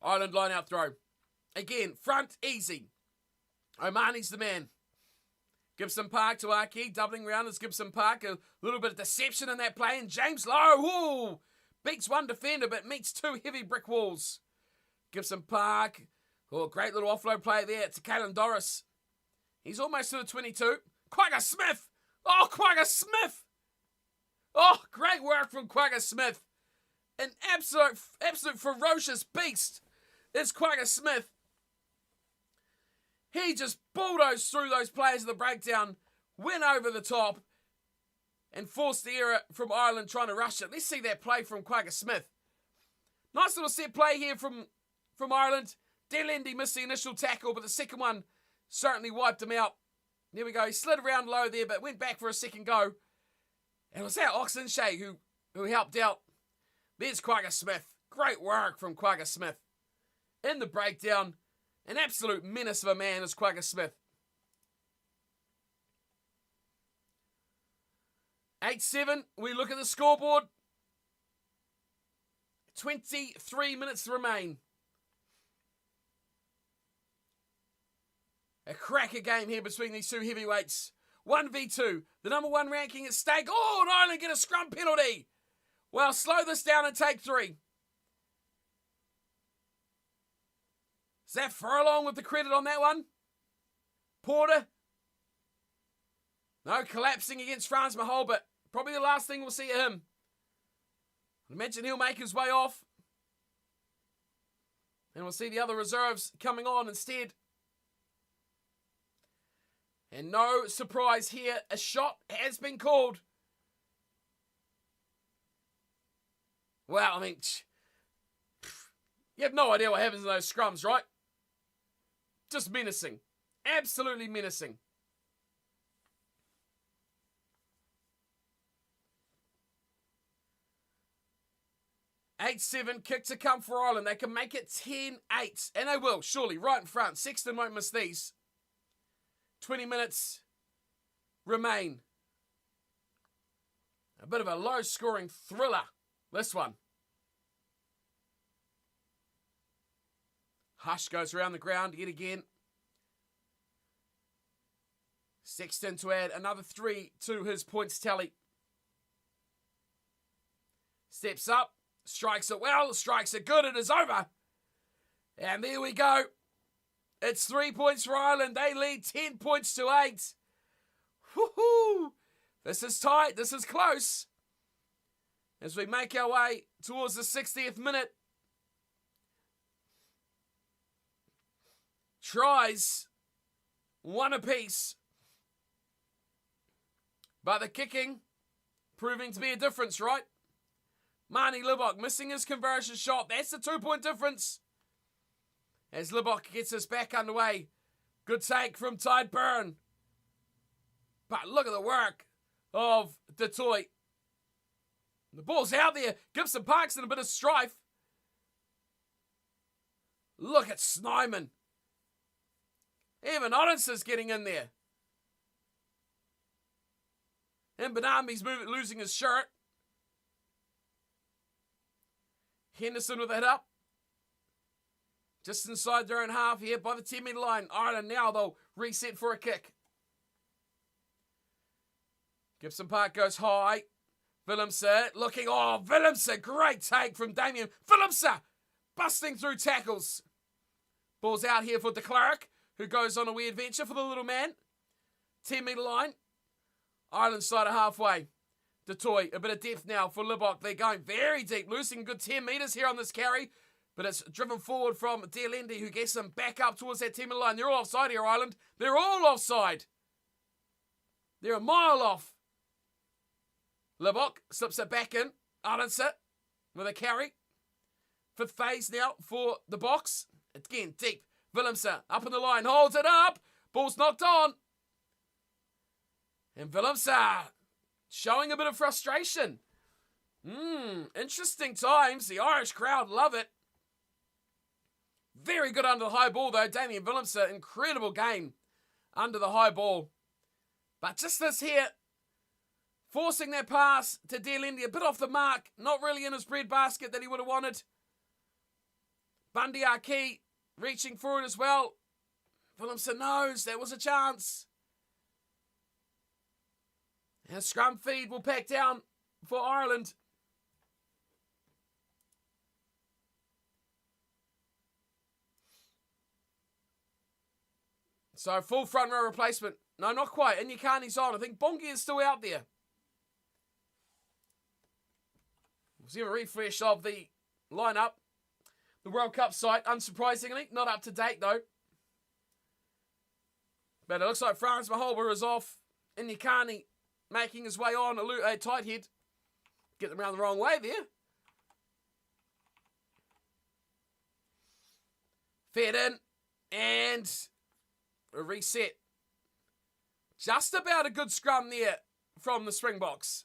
Ireland line out throw. Again, front, easy. O'Mahony's the man. Gibson Park to Aki, doubling round as Gibson Park. A little bit of deception in that play. And James Lowe, whoo, beats one defender but meets two heavy brick walls. Gibson Park, oh, great little offload play there to Caelan Doris. He's almost to the 22. Quagga Smith. Oh, Quagga Smith. Oh, great work from Quagga Smith. An absolute ferocious beast is Quagga Smith. He just bulldozed through those players of the breakdown, went over the top, and forced the error from Ireland trying to rush it. Let's see that play from Quagga Smith. Nice little set play here from Ireland. Delendy missed the initial tackle, but the second one certainly wiped him out. There we go. He slid around low there, but went back for a second go. And it was that Oxenshea who helped out. There's Quagga Smith. Great work from Quagga Smith. In the breakdown, an absolute menace of a man is Quagga Smith. 8-7, we look at the scoreboard. 23 minutes to remain. A cracker game here between these two heavyweights. 1v2, the number one ranking at stake. Oh, and Ireland get a scrum penalty. Well, slow this down and take 3. Is that Furlong with the credit on that one? Porter? No, collapsing against Franz Mahol, but probably the last thing we'll see of him. I imagine he'll make his way off. And we'll see the other reserves coming on instead. And no surprise here, a shot has been called. Well, I mean, you have no idea what happens in those scrums, right? Just menacing. Absolutely menacing. Eight 7 kick to come for Ireland. They can make it 10-8. And they will, surely, right in front. Sexton won't miss these. 20 minutes remain. A bit of a low-scoring thriller, this one. Hush goes around the ground yet again. Sexton to add another 3 to his points tally. Steps up, strikes it well, strikes it good, it is over. And there we go. It's 3 points for Ireland. They lead 10 points to 8. Woohoo! This is tight, this is close. As we make our way towards the 60th minute. Tries, one apiece. But the kicking proving to be a difference, right? Marnie Libbok missing his conversion shot. That's the 2-point difference. As Libbok gets us back underway. Good take from Tide Byrne. But look at the work of Detroit. The ball's out there. Gibson Park's in a bit of strife. Look at Snyman. Even Odinson getting in there. And Benami's losing his shirt. Henderson with it up. Just inside their own half here by the 10-metre line. Ireland now they'll reset for a kick. Gibson Park goes high. Willemse looking. Oh, Willemse. Great take from Damien. Willemse busting through tackles. Ball's out here for de Klerk, who goes on a wee adventure for the little man. 10-metre line. Ireland side of halfway. Detroit, a bit of depth now for Libbok. They're going very deep, losing a good 10 metres here on this carry. But it's driven forward from De Lendi, who gets them back up towards that 10-metre line. They're all offside here, Ireland. They're all offside. They're a mile off. Libbok slips it back in. Arlenset with a carry. 5th phase now for the Boks. Again, deep. Willemse up in the line, holds it up. Ball's knocked on. And Willemse showing a bit of frustration. Interesting times. The Irish crowd love it. Very good under the high ball though. Damien Willemse, incredible game under the high ball. But just this here, forcing that pass to De Lendi, a bit off the mark. Not really in his bread basket that he would have wanted. Bundy Aki reaching for it as well. Willemse knows there was a chance. And scrum feed will pack down for Ireland. So full front row replacement. No, not quite. Inyakani's on. I think Bongi is still out there. We'll see a refresh of the lineup. The World Cup site, unsurprisingly, not up to date though. But it looks like Frans Maholba is off. Inyakani making his way on a tight head. Get them around the wrong way there. Fed in. And a reset. Just about a good scrum there from the Springboks.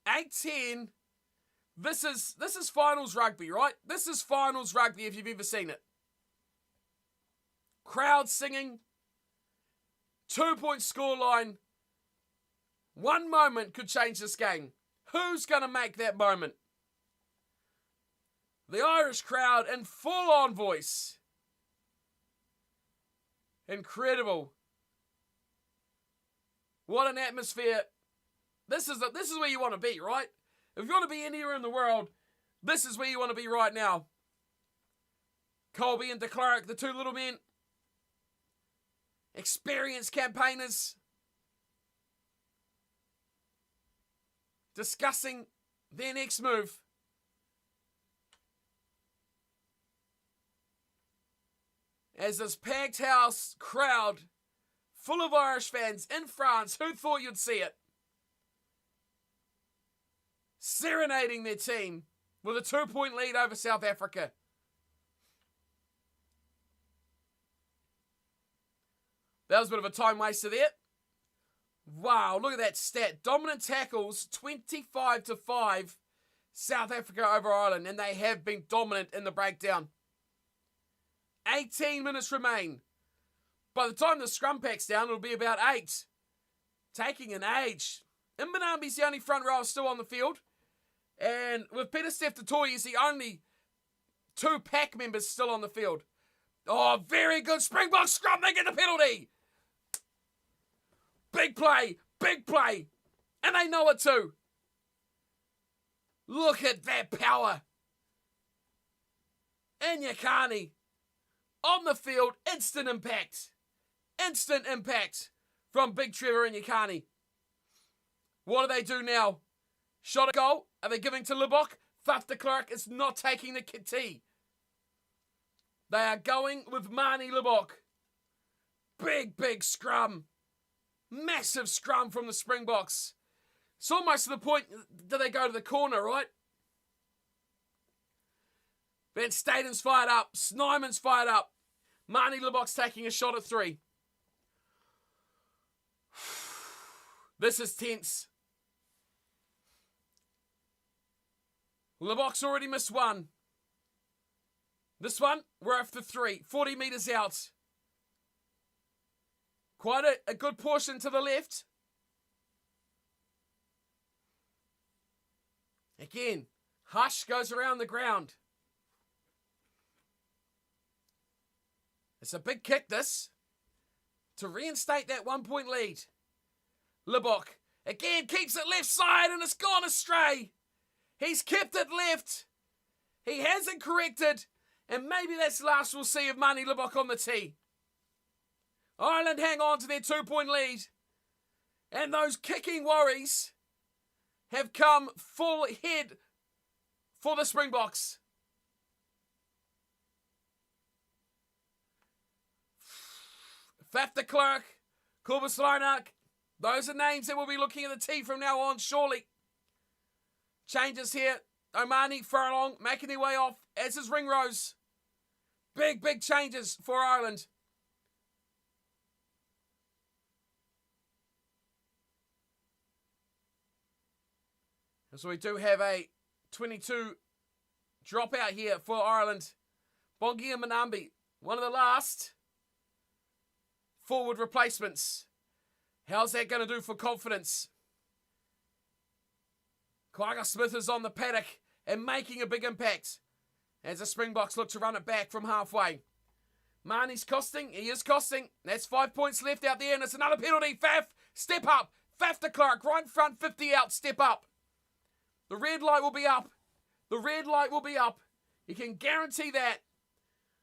8-10. This is finals rugby, right? This is finals rugby if you've ever seen it. Crowd singing. 2-point scoreline. One moment could change this game. Who's going to make that moment? The Irish crowd in full-on voice. Incredible. What an atmosphere. This is where you want to be, right? If you want to be anywhere in the world, this is where you want to be right now. Colby and de Klerk, the two little men. Experienced campaigners. Discussing their next move. As this packed house crowd full of Irish fans in France, who thought you'd see it? Serenading their team with a 2-point lead over South Africa. That was a bit of a time waster there. Wow, look at that stat. Dominant tackles, 25-5, South Africa over Ireland, and they have been dominant in the breakdown. 18 minutes remain. By the time the scrum packs down, it'll be about 8. Taking an age. Imbanambi's the only front row still on the field. And with Peter Steph Toy, he's the only 2 pack members still on the field. Oh, very good Springbok scrum. They get the penalty. Big play. Big play. And they know it too. Look at that power. And Nyakani on the field. Instant impact. Instant impact from Big Trevor and Nyakani. What do they do now? Shot a goal. Are they giving to Libbok? Faf de Klerk is not taking the tee. They are going with Marnie Libbok. Big, big scrum. Massive scrum from the Springboks. It's almost to the point that they go to the corner, right? Van Staten's fired up. Snyman's fired up. Marnie Libbok's taking a shot at 3. This is tense. Libbok's already missed 1. This one, we're after 3. 40 metres out. Quite a good portion to the left. Again, Hush goes around the ground. It's a big kick, this, to reinstate that 1-point lead. Libbok, again, keeps it left side and it's gone astray. He's kept it left. He hasn't corrected. And maybe that's the last we'll see of Marnie Libbok on the tee. Ireland hang on to their 2-point lead. And those kicking worries have come full head for the Springboks. Faf de Klerk, Colby, those are names that we'll be looking at the tee from now on, surely. Changes here. Omani, Furlong, making their way off, as is Ringrose. Big, big changes for Ireland. So we do have a 22 dropout here for Ireland. Bongi and Manambi, one of the last forward replacements. How's that going to do for confidence? Kwagga Smith is on the paddock and making a big impact as the Springboks look to run it back from halfway. Marnie's costing. He is costing. That's 5 points left out there, and it's another penalty. Faf, step up. Faf de Klerk, right in front, 50 out, step up. The red light will be up. The red light will be up. You can guarantee that.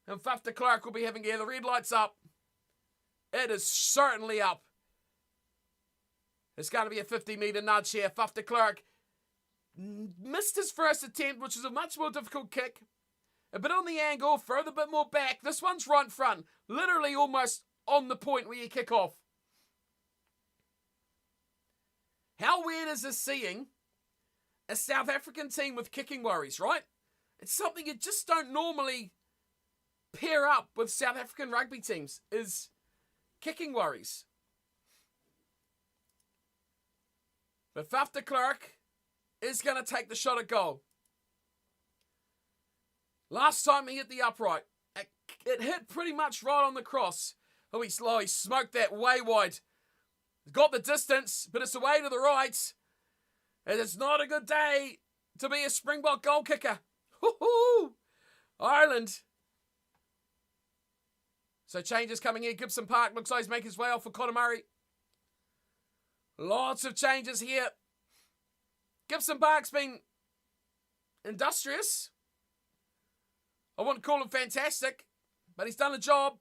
And Faf de Klerk will be having, the red light's up. It is certainly up. It's going to be a 50-metre nudge here. Faf de Klerk missed his first attempt, which is a much more difficult kick. A bit on the angle, further a bit more back. This one's right in front. Literally almost on the point where you kick off. How weird is this seeing a South African team with kicking worries, right? It's something you just don't normally pair up with South African rugby teams, is kicking worries. But Faf de Klerk is going to take the shot at goal. Last time he hit the upright, it hit pretty much right on the cross. Oh, he smoked that way wide. Got the distance, but it's away to the right. And it's not a good day to be a Springbok goal kicker. Woo-hoo! Ireland. So changes coming here. Gibson Park looks like he's making his way off for Conor Murray. Lots of changes here. Gibson Park's been industrious. I wouldn't call him fantastic, but he's done the job.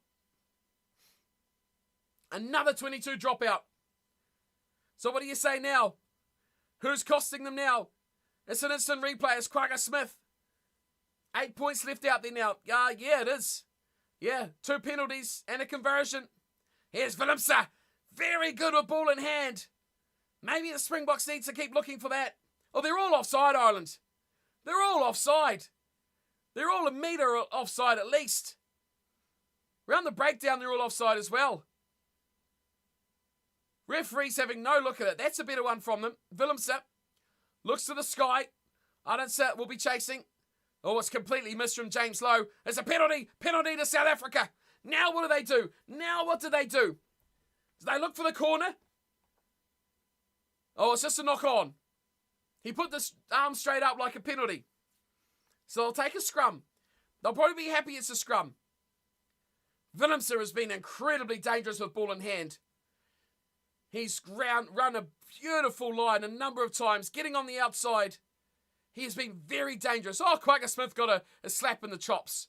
Another 22 dropout. So what do you say now? Who's costing them now? It's an instant replay. It's Kwagga Smith. 8 points left out there now. Yeah, it is. Yeah, 2 penalties and a conversion. Here's Willemse. Very good with ball in hand. Maybe the Springboks need to keep looking for that. Oh, they're all offside, Ireland. They're all offside. They're all a metre offside at least. Around the breakdown, they're all offside as well. Referee's having no look at it. That's a better one from them. Willemse looks to the sky. Arendse will be chasing. Oh, it's completely missed from James Lowe. It's a penalty. Penalty to South Africa. Now what do they do? Now what do they do? Do they look for the corner? Oh, it's just a knock on. He put this arm straight up like a penalty. So they'll take a scrum. They'll probably be happy it's a scrum. Willemse has been incredibly dangerous with ball in hand. He's run a beautiful line a number of times, getting on the outside. He has been very dangerous. Oh, Quagga Smith got a slap in the chops,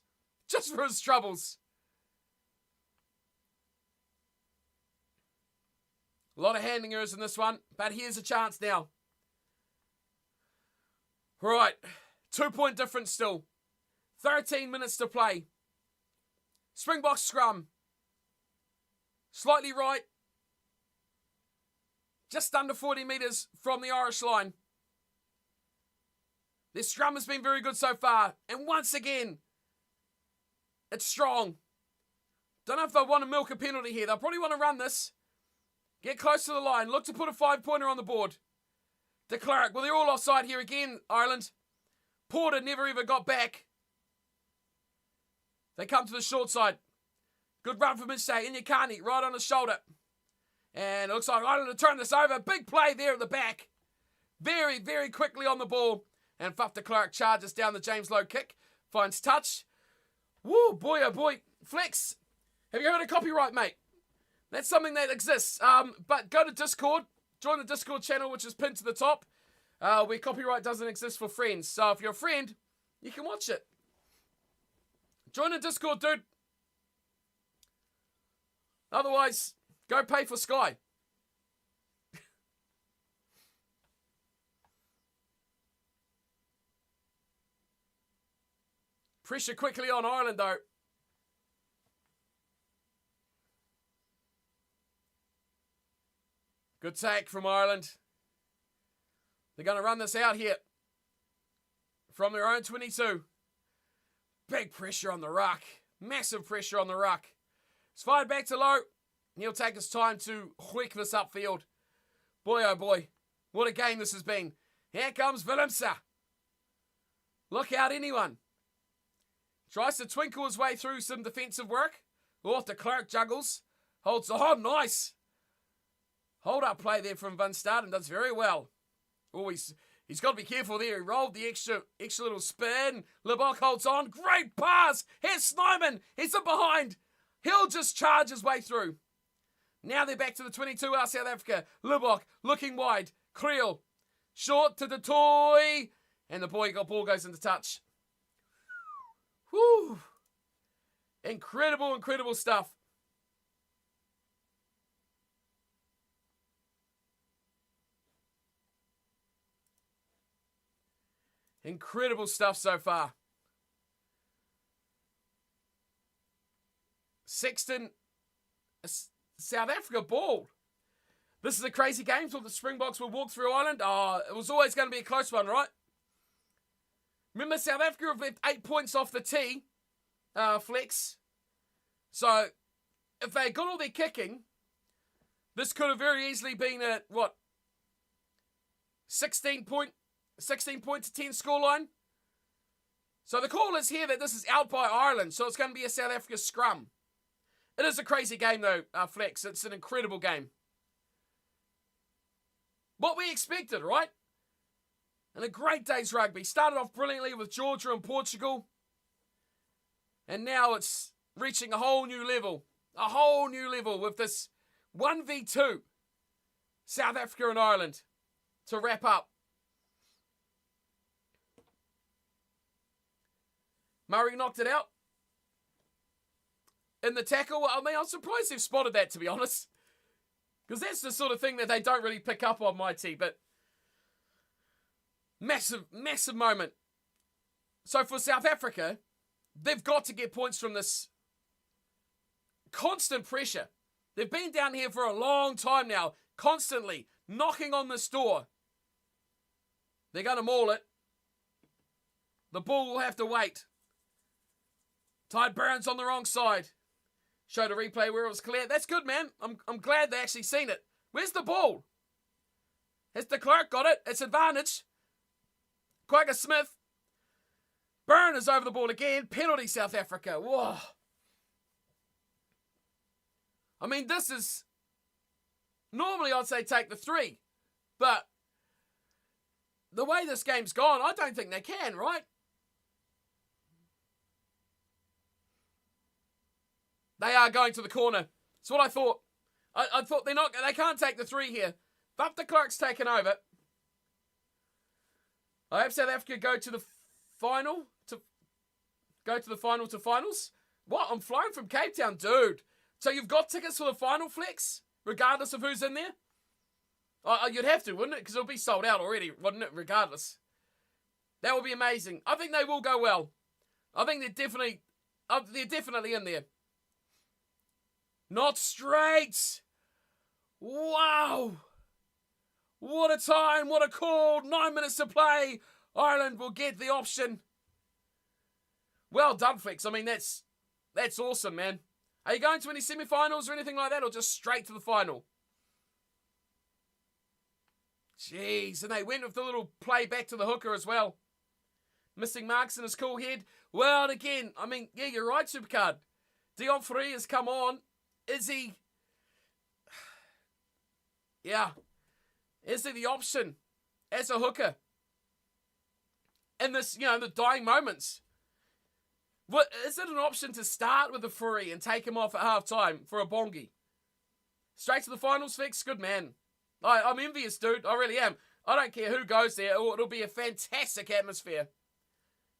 just for his troubles. A lot of handling errors in this one, but here's a chance now. Right, 2-point difference still. 13 minutes to play. Springboks scrum. Slightly right. Just under 40 metres from the Irish line. This scrum has been very good so far. And once again, it's strong. Don't know if they'll want to milk a penalty here. They'll probably want to run this. Get close to the line. Look to put a 5-pointer on the board. De Klerk. Well, they're all offside here again, Ireland. Porter never ever got back. They come to the short side. Good run from Minstay. Inyakani right on his shoulder. And it looks like Ireland to turn this over. Big play there at the back. Very, very quickly on the ball. And Faf de Klerk charges down the James Lowe kick. Finds touch. Woo, boy, oh boy. Flex, have you heard of copyright, mate? That's something that exists. But go to Discord. Join the Discord channel, which is pinned to the top. Where copyright doesn't exist for friends. So if you're a friend, you can watch it. Join the Discord, dude. Otherwise, go pay for Sky. Pressure quickly on Ireland, though. Good take from Ireland. They're going to run this out here. From their own 22. Big pressure on the ruck. Massive pressure on the ruck. It's fired back to Lowe. He'll take his time to whick this upfield. Boy, oh boy. What a game this has been. Here comes Willemse. Look out, anyone. Tries to twinkle his way through some defensive work. Off to Klerk, juggles. Holds the... Oh, nice. Hold up play there from Van Staden. Does very well. Oh, he's got to be careful there. He rolled the extra little spin. Lebok holds on. Great pass. Here's Snyman. He's in behind. He'll just charge his way through. Now they're back to the 22 out South Africa. Lebok looking wide. Creel. Short to the toy. And the ball goes into touch. Whew. Incredible, incredible stuff. Incredible stuff so far. Sexton, South Africa ball. This is a crazy game. Thought the Springboks would walk through Ireland. Oh, it was always going to be a close one, right? Remember, South Africa have left 8 points off the tee, Flex. So, if they got all their kicking, this could have very easily been a, 16 point to 10 scoreline. So the call is here that this is out by Ireland, so it's going to be a South Africa scrum. It is a crazy game though, Flex. It's an incredible game. What we expected, right? And a great day's rugby. Started off brilliantly with Georgia and Portugal. And now it's reaching a whole new level. A whole new level with this 1v2. South Africa and Ireland to wrap up. Murray knocked it out. In the tackle, I mean, I'm surprised they've spotted that, to be honest. Because that's the sort of thing that they don't really pick up on, Mighty. But massive, massive moment. So for South Africa, they've got to get points from this constant pressure. They've been down here for a long time now, constantly knocking on this door. They're going to maul it. The ball will have to wait. Tide Barron's on the wrong side. Showed a replay where it was clear. That's good, man. I'm glad they actually seen it. Where's the ball? Has de Klerk got it? It's advantage. Quagga Smith. Barron is over the ball again. Penalty South Africa. Whoa. I mean, this is... Normally I'd say take the 3. But the way this game's gone, I don't think they can, right? They are going to the corner. That's what I thought. I thought they can't take the 3 here. But de Klerk's taken over. I hope South Africa go to the final to finals. What? I'm flying from Cape Town, dude. So you've got tickets for the final, Flex, regardless of who's in there? You'd have to, wouldn't it? Because it'll be sold out already, wouldn't it? Regardless. That would be amazing. I think they will go well. I think they're definitely in there. Not straight. Wow. What a time. What a call. 9 minutes to play. Ireland will get the option. Well done, Flex. I mean, that's awesome, man. Are you going to any semi-finals or anything like that, or just straight to the final? Jeez, and they went with the little play back to the hooker as well. Missing marks in his cool head. Well, and again, I mean, yeah, you're right, Supercard. Dion Free has come on. Is he... Yeah. Is he the option as a hooker? In this, the dying moments. What, is it an option to start with a Free and take him off at half-time for a bongi? Straight to the finals, Fix? Good man. I'm envious, dude. I really am. I don't care who goes there. It'll be a fantastic atmosphere.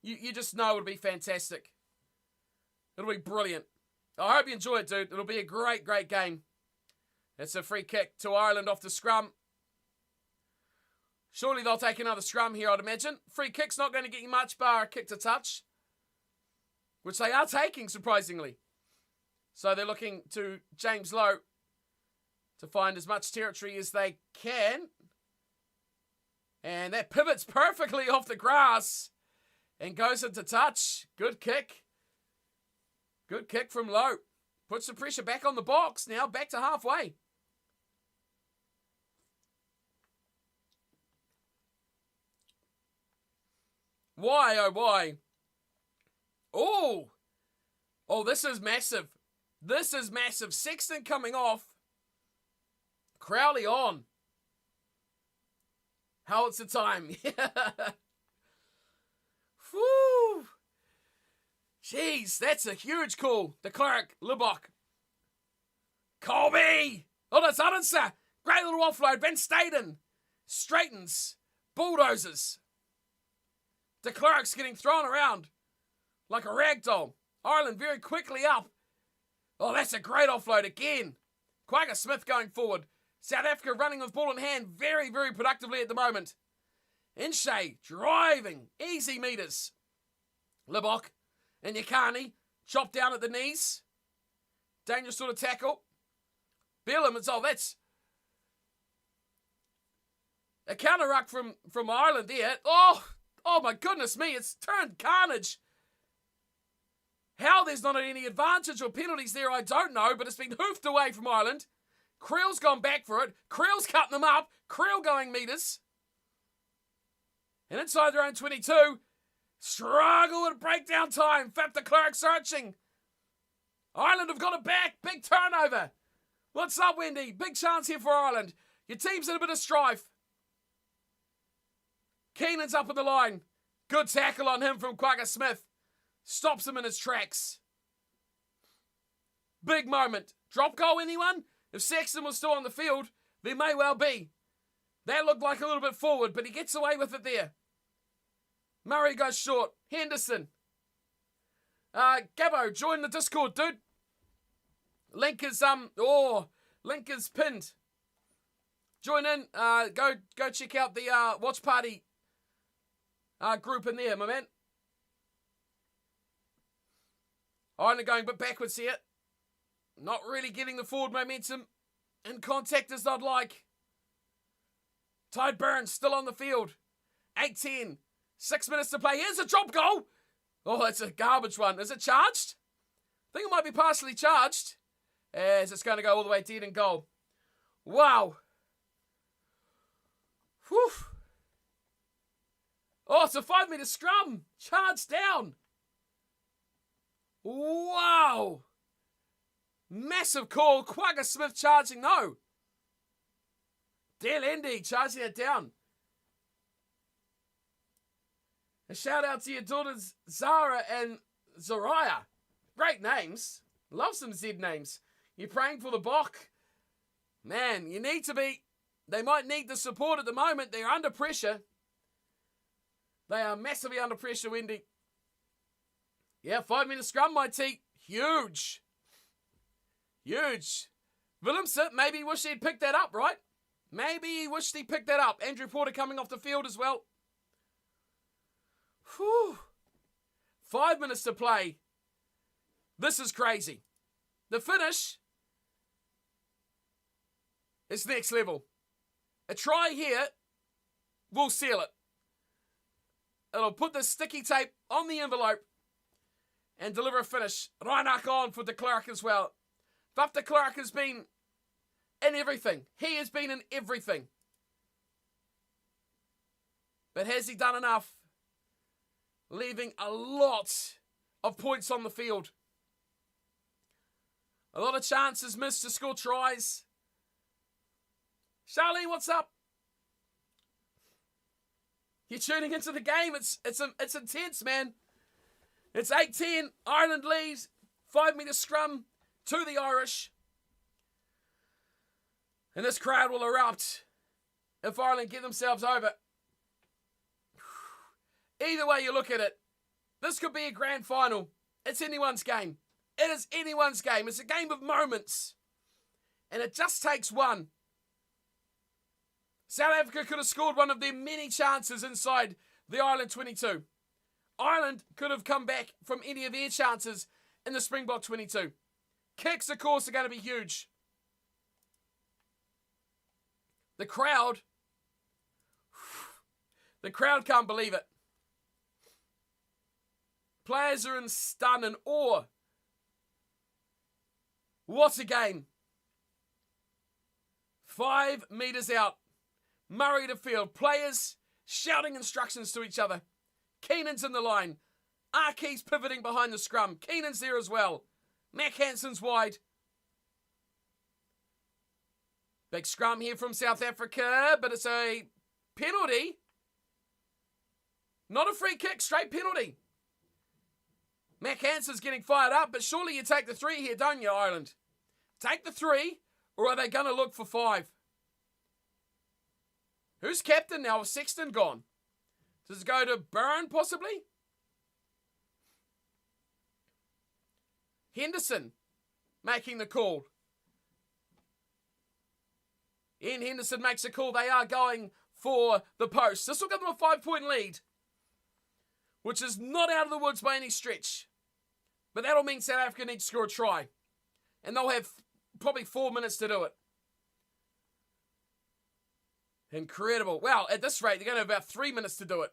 You just know it'll be fantastic. It'll be brilliant. I hope you enjoy it, dude. It'll be a great, great game. It's a free kick to Ireland off the scrum. Surely they'll take another scrum here, I'd imagine. Free kick's not going to get you much bar a kick to touch. Which they are taking, surprisingly. So they're looking to James Lowe to find as much territory as they can. And that pivots perfectly off the grass and goes into touch. Good kick. Good kick from Lowe. Puts the pressure back on the Boks. Now back to halfway. Why, oh why? Oh, this is massive. This is massive. Sexton coming off. Crowley on. How's the time? Whew. Jeez, that's a huge call. De Klerk, Libok. Colby. Oh, that's Arnsa. Great little offload. Ben Staden. Straightens. Bulldozers. De Klerk's getting thrown around like a rag doll. Ireland very quickly up. Oh, that's a great offload again. Quagga Smith going forward. South Africa running with ball in hand very, very productively at the moment. Inshay driving. Easy meters. Libok and Yakani chopped down at the knees. Dangerous sort of tackle. Bellum, that's a counter ruck from Ireland there. Oh my goodness me, it's turned carnage. How there's not any advantage or penalties there, I don't know, but it's been hoofed away from Ireland. Creel's gone back for it. Creel's cutting them up. Creel going meters. And inside their own 22, struggle at breakdown time. Fap de Klerk searching. Ireland have got it back. Big turnover. What's up, Wendy? Big chance here for Ireland. Your team's in a bit of strife. Keenan's up in the line. Good tackle on him from Quagga Smith. Stops him in his tracks. Big moment. Drop goal, anyone? If Sexton was still on the field, there may well be. That looked like a little bit forward, but he gets away with it there. Murray goes short. Henderson. Gabbo, join the Discord, dude. Link is pinned. Join in. Go check out the watch party group in there, my man. Ireland going a bit backwards here. Not really getting the forward momentum in contact as I'd like. Tide Burns still on the field. 8-10. 6 minutes to play. Here's a drop goal. Oh, that's a garbage one. Is it charged? I think it might be partially charged. As it's going to go all the way dead in goal. Wow. Whew. Oh, it's a 5 metre scrum. Charged down. Wow. Massive call. Quagga Smith charging. No. Del Endy charging it down. A shout out to your daughters Zara and Zariah. Great names. Love some Z names. You're praying for the Bok. Man, you need to be. They might need the support at the moment. They're under pressure. They are massively under pressure, Wendy. Yeah, 5-minute scrum, my T. Huge. Huge. Willemse, maybe he wished he'd picked that up, right? Maybe he wished he picked that up. Andrew Porter coming off the field as well. Whew. 5 minutes to play. This is crazy. The finish is next level. A try here will seal it. It'll put the sticky tape on the envelope and deliver a finish. Reinach on for de Klerk as well. But de Klerk has been in everything. He has been in everything. But has he done enough? Leaving a lot of points on the field. A lot of chances missed to score tries. Charlene, what's up? You're tuning into the game. It's intense, man. It's 8-10. Ireland leads. 5-minute scrum to the Irish. And this crowd will erupt if Ireland get themselves over. Either way you look at it, this could be a grand final. It's anyone's game. It is anyone's game. It's a game of moments. And it just takes one. South Africa could have scored one of their many chances inside the Ireland 22. Ireland could have come back from any of their chances in the Springbok 22. Kicks, of course, are going to be huge. The crowd can't believe it. Players are in stun and awe. What a game. 5 metres out. Murray to field. Players shouting instructions to each other. Keenan's in the line. Arke's pivoting behind the scrum. Keenan's there as well. Mac Hansen's wide. Big scrum here from South Africa, but it's a penalty. Not a free kick, straight penalty. Mac Hansen's getting fired up, but surely you take the 3 here, don't you, Ireland? Take the 3, or are they going to look for 5? Who's captain now? Is Sexton gone? Does it go to Byrne, possibly? Henderson making the call. Ian Henderson makes a call. They are going for the post. This will give them a 5-point lead, which is not out of the woods by any stretch. But that'll mean South Africa need to score a try. And they'll have probably 4 minutes to do it. Incredible. Well, at this rate, they're going to have about 3 minutes to do it.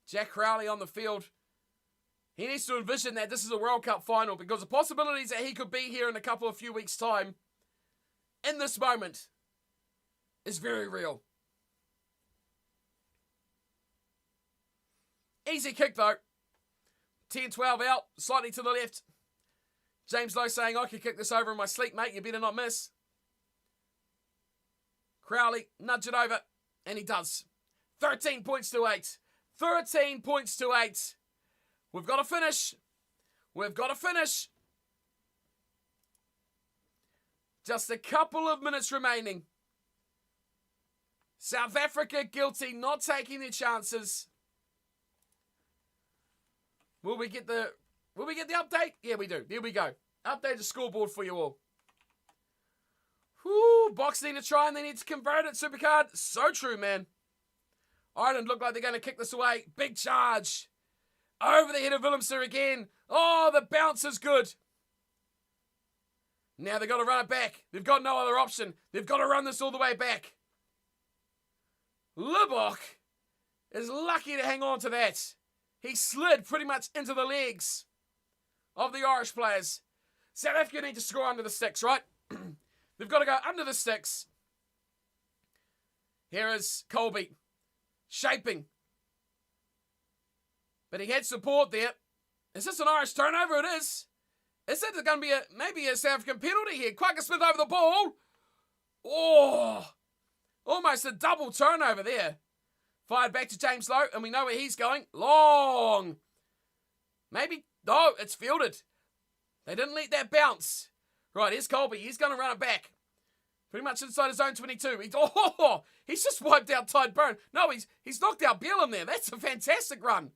Jack Crowley on the field. He needs to envision that this is a World Cup final, because the possibilities that he could be here in a few weeks' time, in this moment, is very real. Easy kick though. 10-12 out, slightly to the left. James Lowe saying, I could kick this over in my sleep, mate. You better not miss. Crowley, nudge it over. And he does. 13 points to 8. 13 points to 8. We've got to finish. We've got to finish. Just a couple of minutes remaining. South Africa guilty, not taking their chances. Will we get the update? Yeah, we do. There we go. Update the scoreboard for you all. Whoo, Boks need to try and they need to convert it. Supercard. So true, man. Ireland look like they're going to kick this away. Big charge. Over the head of Willemse again. Oh, the bounce is good. Now they've got to run it back. They've got no other option. They've got to run this all the way back. Libbok is lucky to hang on to that. He slid pretty much into the legs of the Irish players. South Africa need to score under the sticks, right? They've got to go under the sticks. Here is Colby. Shaping. But he had support there. Is this an Irish turnover? It is. Is it going to be maybe a South African penalty here? Quagga Smith over the ball. Oh, almost a double turnover there. Fired back to James Lowe, and we know where he's going. Long. Maybe. No, it's fielded. They didn't let that bounce. Right, here's Colby. He's going to run it back. Pretty much inside his own 22. He's just wiped out Tide Burn. No, he's knocked out Bielan there. That's a fantastic run.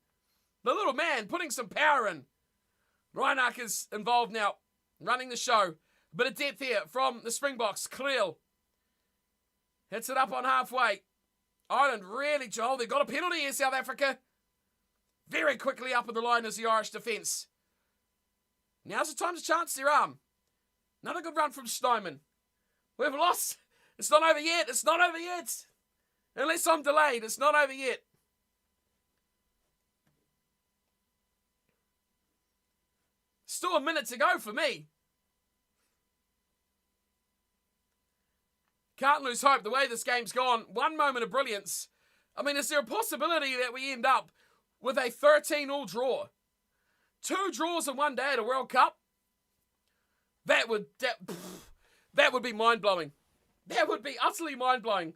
The little man putting some power in. Reinach is involved now, running the show. A bit of depth here from the Springboks. Cleel hits it up on halfway. Ireland really, Joel, they've got a penalty here, South Africa. Very quickly up on the line is the Irish defence. Now's the time to chance their arm. Another good run from Steinman. We've lost. It's not over yet. It's not over yet. Unless I'm delayed, it's not over yet. Still a minute to go for me. Can't lose hope the way this game's gone. One moment of brilliance. I mean, is there a possibility that we end up with a 13-all draw? 2 draws in one day at a World Cup? That would be mind-blowing. That would be utterly mind-blowing.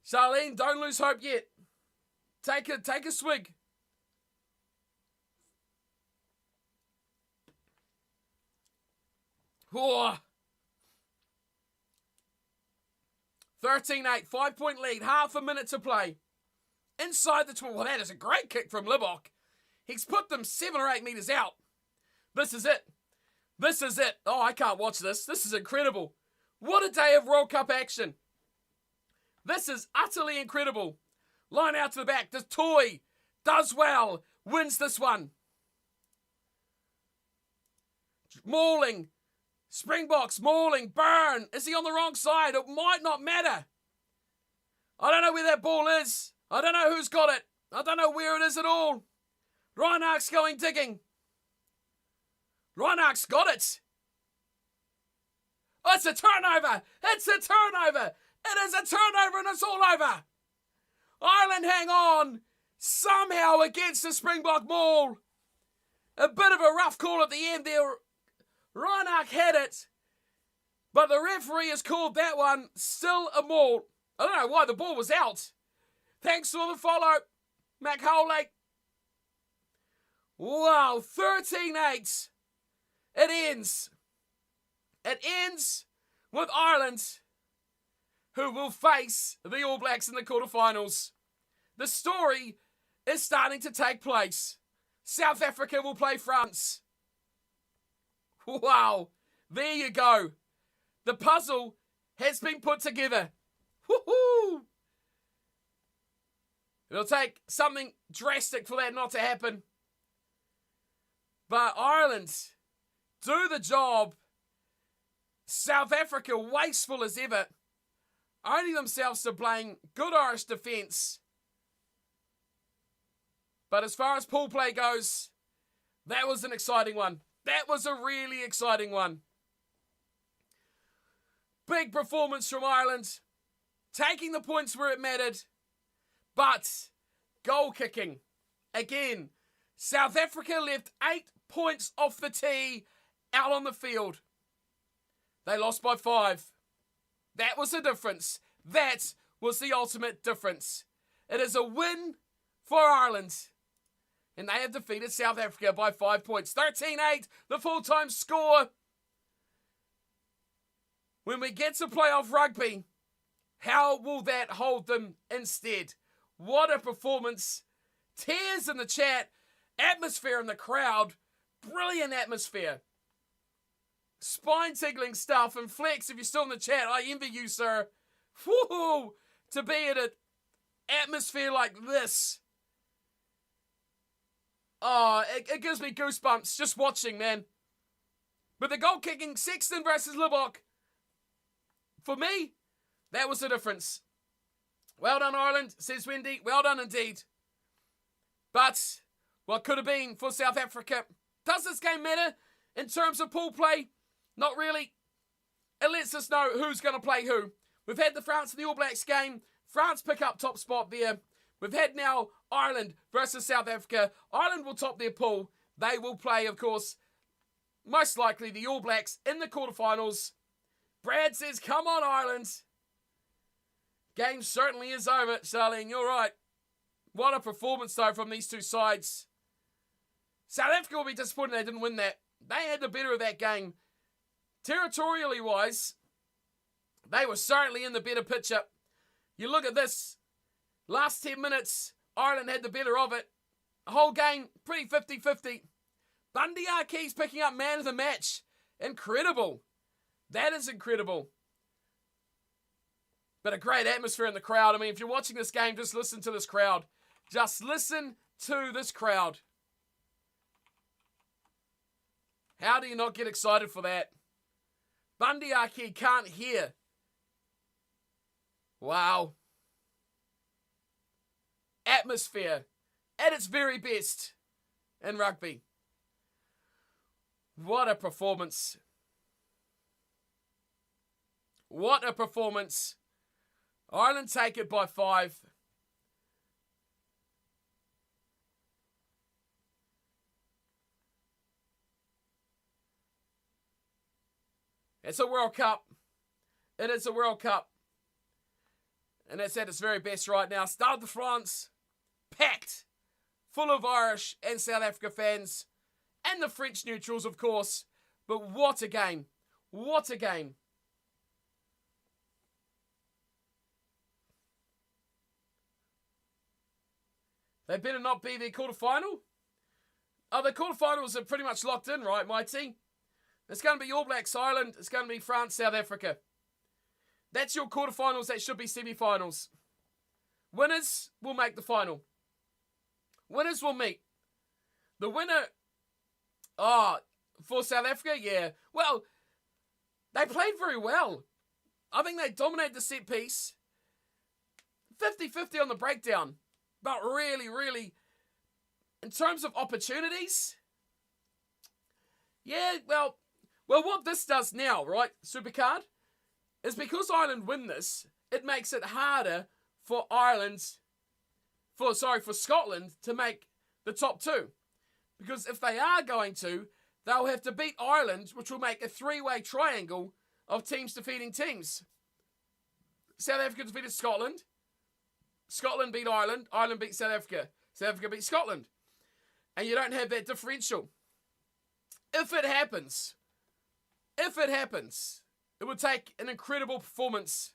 Charlene, don't lose hope yet. Take a swig. Oh. 13-8, 5-point lead, half a minute to play. Inside the 12. Well, that is a great kick from Libbok. He's put them 7 or 8 metres out. This is it. This is it. Oh, I can't watch this. This is incredible. What a day of World Cup action. This is utterly incredible. Line out to the back. The Toy does well. Wins this one. Mauling. Springboks, mauling, Burn. Is he on the wrong side? It might not matter. I don't know where that ball is. I don't know who's got it. I don't know where it is at all. Reinach's going digging. Reinach's got it. Oh, it's a turnover. It's a turnover. It is a turnover and it's all over. Ireland hang on. Somehow against the Springbok maul. A bit of a rough call at the end there. Reinach had it, but the referee has called that one still a maul. I don't know why the ball was out. Thanks for the follow, Mac Howlake. Wow, 13-8. It ends. It ends with Ireland, who will face the All Blacks in the quarterfinals. The story is starting to take place. South Africa will play France. Wow, there you go. The puzzle has been put together. Woohoo! It'll take something drastic for that not to happen. But Ireland do the job. South Africa wasteful as ever. Only themselves to blame. Good Irish defence. But as far as pool play goes, that was an exciting one. That was a really exciting one. Big performance from Ireland. Taking the points where it mattered. But goal kicking. Again, South Africa left 8 points off the tee out on the field. They lost by 5. That was the difference. That was the ultimate difference. It is a win for Ireland. And they have defeated South Africa by 5 points. 13-8, the full-time score. When we get to playoff rugby, how will that hold them instead? What a performance. Tears in the chat. Atmosphere in the crowd. Brilliant atmosphere. Spine-tickling stuff. And Flex, if you're still in the chat, I envy you, sir. Woohoo! To be at an atmosphere like this. Oh, it gives me goosebumps just watching, man. But the goal kicking, Sexton versus Libbok. For me, that was the difference. Well done, Ireland, says Wendy. Well done indeed. But what could have been for South Africa? Does this game matter in terms of pool play? Not really. It lets us know who's going to play who. We've had the France and the All Blacks game. France pick up top spot there. We've had now Ireland versus South Africa. Ireland will top their pool. They will play, of course, most likely the All Blacks in the quarterfinals. Brad says, come on, Ireland. Game certainly is over, Charlene. You're right. What a performance, though, from these two sides. South Africa will be disappointed they didn't win that. They had the better of that game. Territorially wise, they were certainly in the better picture. You look at this. Last 10 minutes, Ireland had the better of it. The whole game, pretty 50-50. Bundy Arke's picking up man of the match. Incredible. That is incredible. But a great atmosphere in the crowd. I mean, if you're watching this game, just listen to this crowd. Just listen to this crowd. How do you not get excited for that? Bundy Ake can't hear. Wow. Atmosphere at its very best in rugby. What a performance. What a performance. Ireland take it by 5. It's a World Cup. It is a World Cup. And it's at its very best right now. Stade de France, packed, full of Irish and South Africa fans, and the French neutrals, of course. But what a game. What a game. They better not be the quarterfinal. Oh, the quarterfinals are pretty much locked in, right, Mighty? It's going to be All Blacks Ireland. It's going to be France, South Africa. That's your quarterfinals. That should be semi-finals. Winners will make the final. Winners will meet. The winner... for South Africa, yeah. Well, they played very well. I think they dominated the set piece. 50-50 on the breakdown. But really, really, in terms of opportunities, yeah, well, what this does now, right, Supercard, is because Ireland win this, it makes it harder for Scotland to make the top 2. Because if they are going to, they'll have to beat Ireland, which will make a 3-way triangle of teams defeating teams. South Africa defeated Scotland. Scotland beat Ireland. Ireland beat South Africa. South Africa beat Scotland. And you don't have that differential. If it happens, it would take an incredible performance.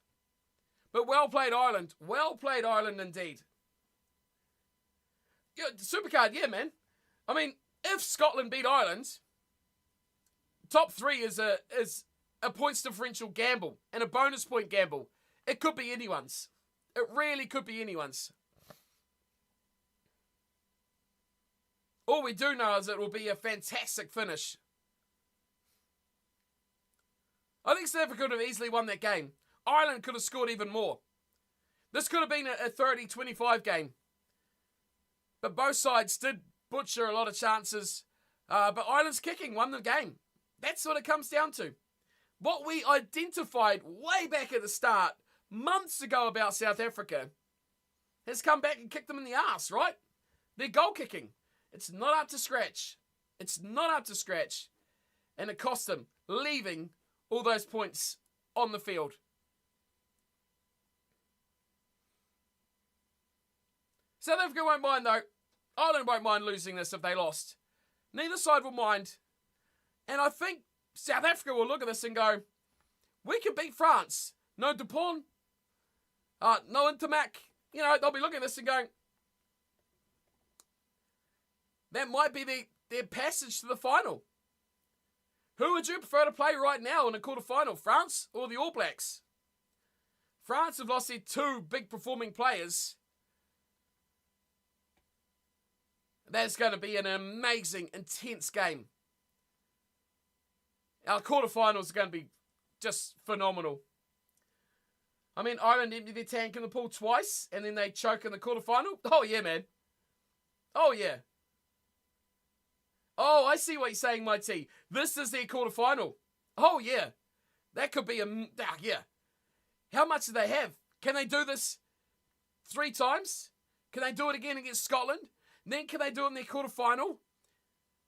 But well played, Ireland. Well played, Ireland, indeed. Yeah, Supercard, yeah, man. I mean, if Scotland beat Ireland, top 3 is a points differential gamble and a bonus point gamble. It could be anyone's. It really could be anyone's. All we do know is it will be a fantastic finish. I think South Africa could have easily won that game. Ireland could have scored even more. This could have been a 30-25 game. But both sides did butcher a lot of chances. But Ireland's kicking won the game. That's what it comes down to. What we identified way back at the start, months ago, about South Africa has come back and kicked them in the ass, right? They're goal kicking. It's not up to scratch. It's not up to scratch. And it cost them, leaving all those points on the field. South Africa won't mind, though. Ireland won't mind losing this if they lost. Neither side will mind. And I think South Africa will look at this and go, we can beat France. No Dupont. No Intermac. You know, they'll be looking at this and going, that might be their passage to the final. Who would you prefer to play right now in a quarterfinal, France or the All Blacks? France have lost their 2 big performing players. That's going to be an amazing, intense game. Our quarterfinals are going to be just phenomenal. I mean, Ireland emptied their tank in the pool twice, and then they choke in the quarterfinal. Oh, yeah, man. Oh, yeah. Oh, I see what you're saying, my T. This is their quarterfinal. Oh, yeah. That could be yeah. How much do they have? Can they do this 3 times? Can they do it again against Scotland? Then can they do it in their quarterfinal?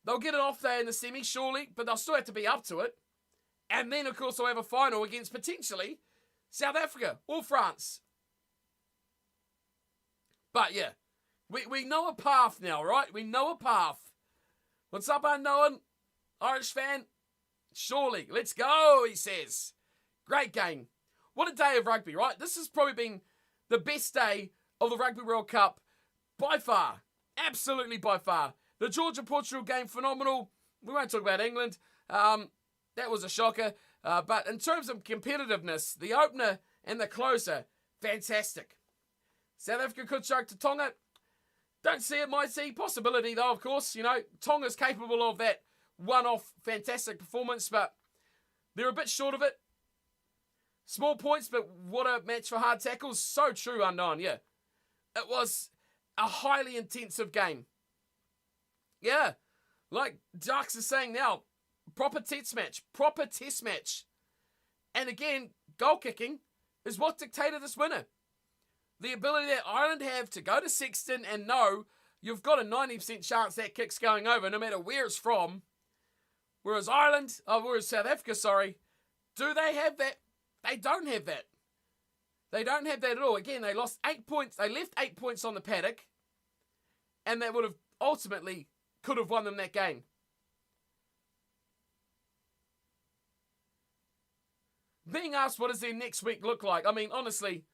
They'll get it off there in the semi, surely, but they'll still have to be up to it. And then, of course, they'll have a final against, potentially, South Africa or France. But, yeah, we know a path now, right? We know a path What's up, unknown? Irish fan? Surely. Let's go, he says. Great game. What a day of rugby, right? This has probably been the best day of the Rugby World Cup by far. Absolutely by far. The Georgia-Portugal game, phenomenal. We won't talk about England. That was a shocker. But in terms of competitiveness, the opener and the closer, fantastic. South Africa could choke to Tonga. Don't see it, might see. Possibility, though, of course. You know, Tonga's capable of that one-off fantastic performance, but they're a bit short of it. Small points, but what a match for hard tackles. So true, unknown, yeah. It was a highly intensive game. Yeah, like Darks is saying now, proper test match. And again, goal kicking is what dictated this winner. The ability that Ireland have to go to Sexton and know you've got a 90% chance that kick's going over, no matter where it's from. Whereas South Africa, do they have that? They don't have that. They don't have that at all. Again, they lost 8 points. They left 8 points on the paddock, and that would have ultimately could have won them that game. Being asked what does their next week look like, I mean, honestly,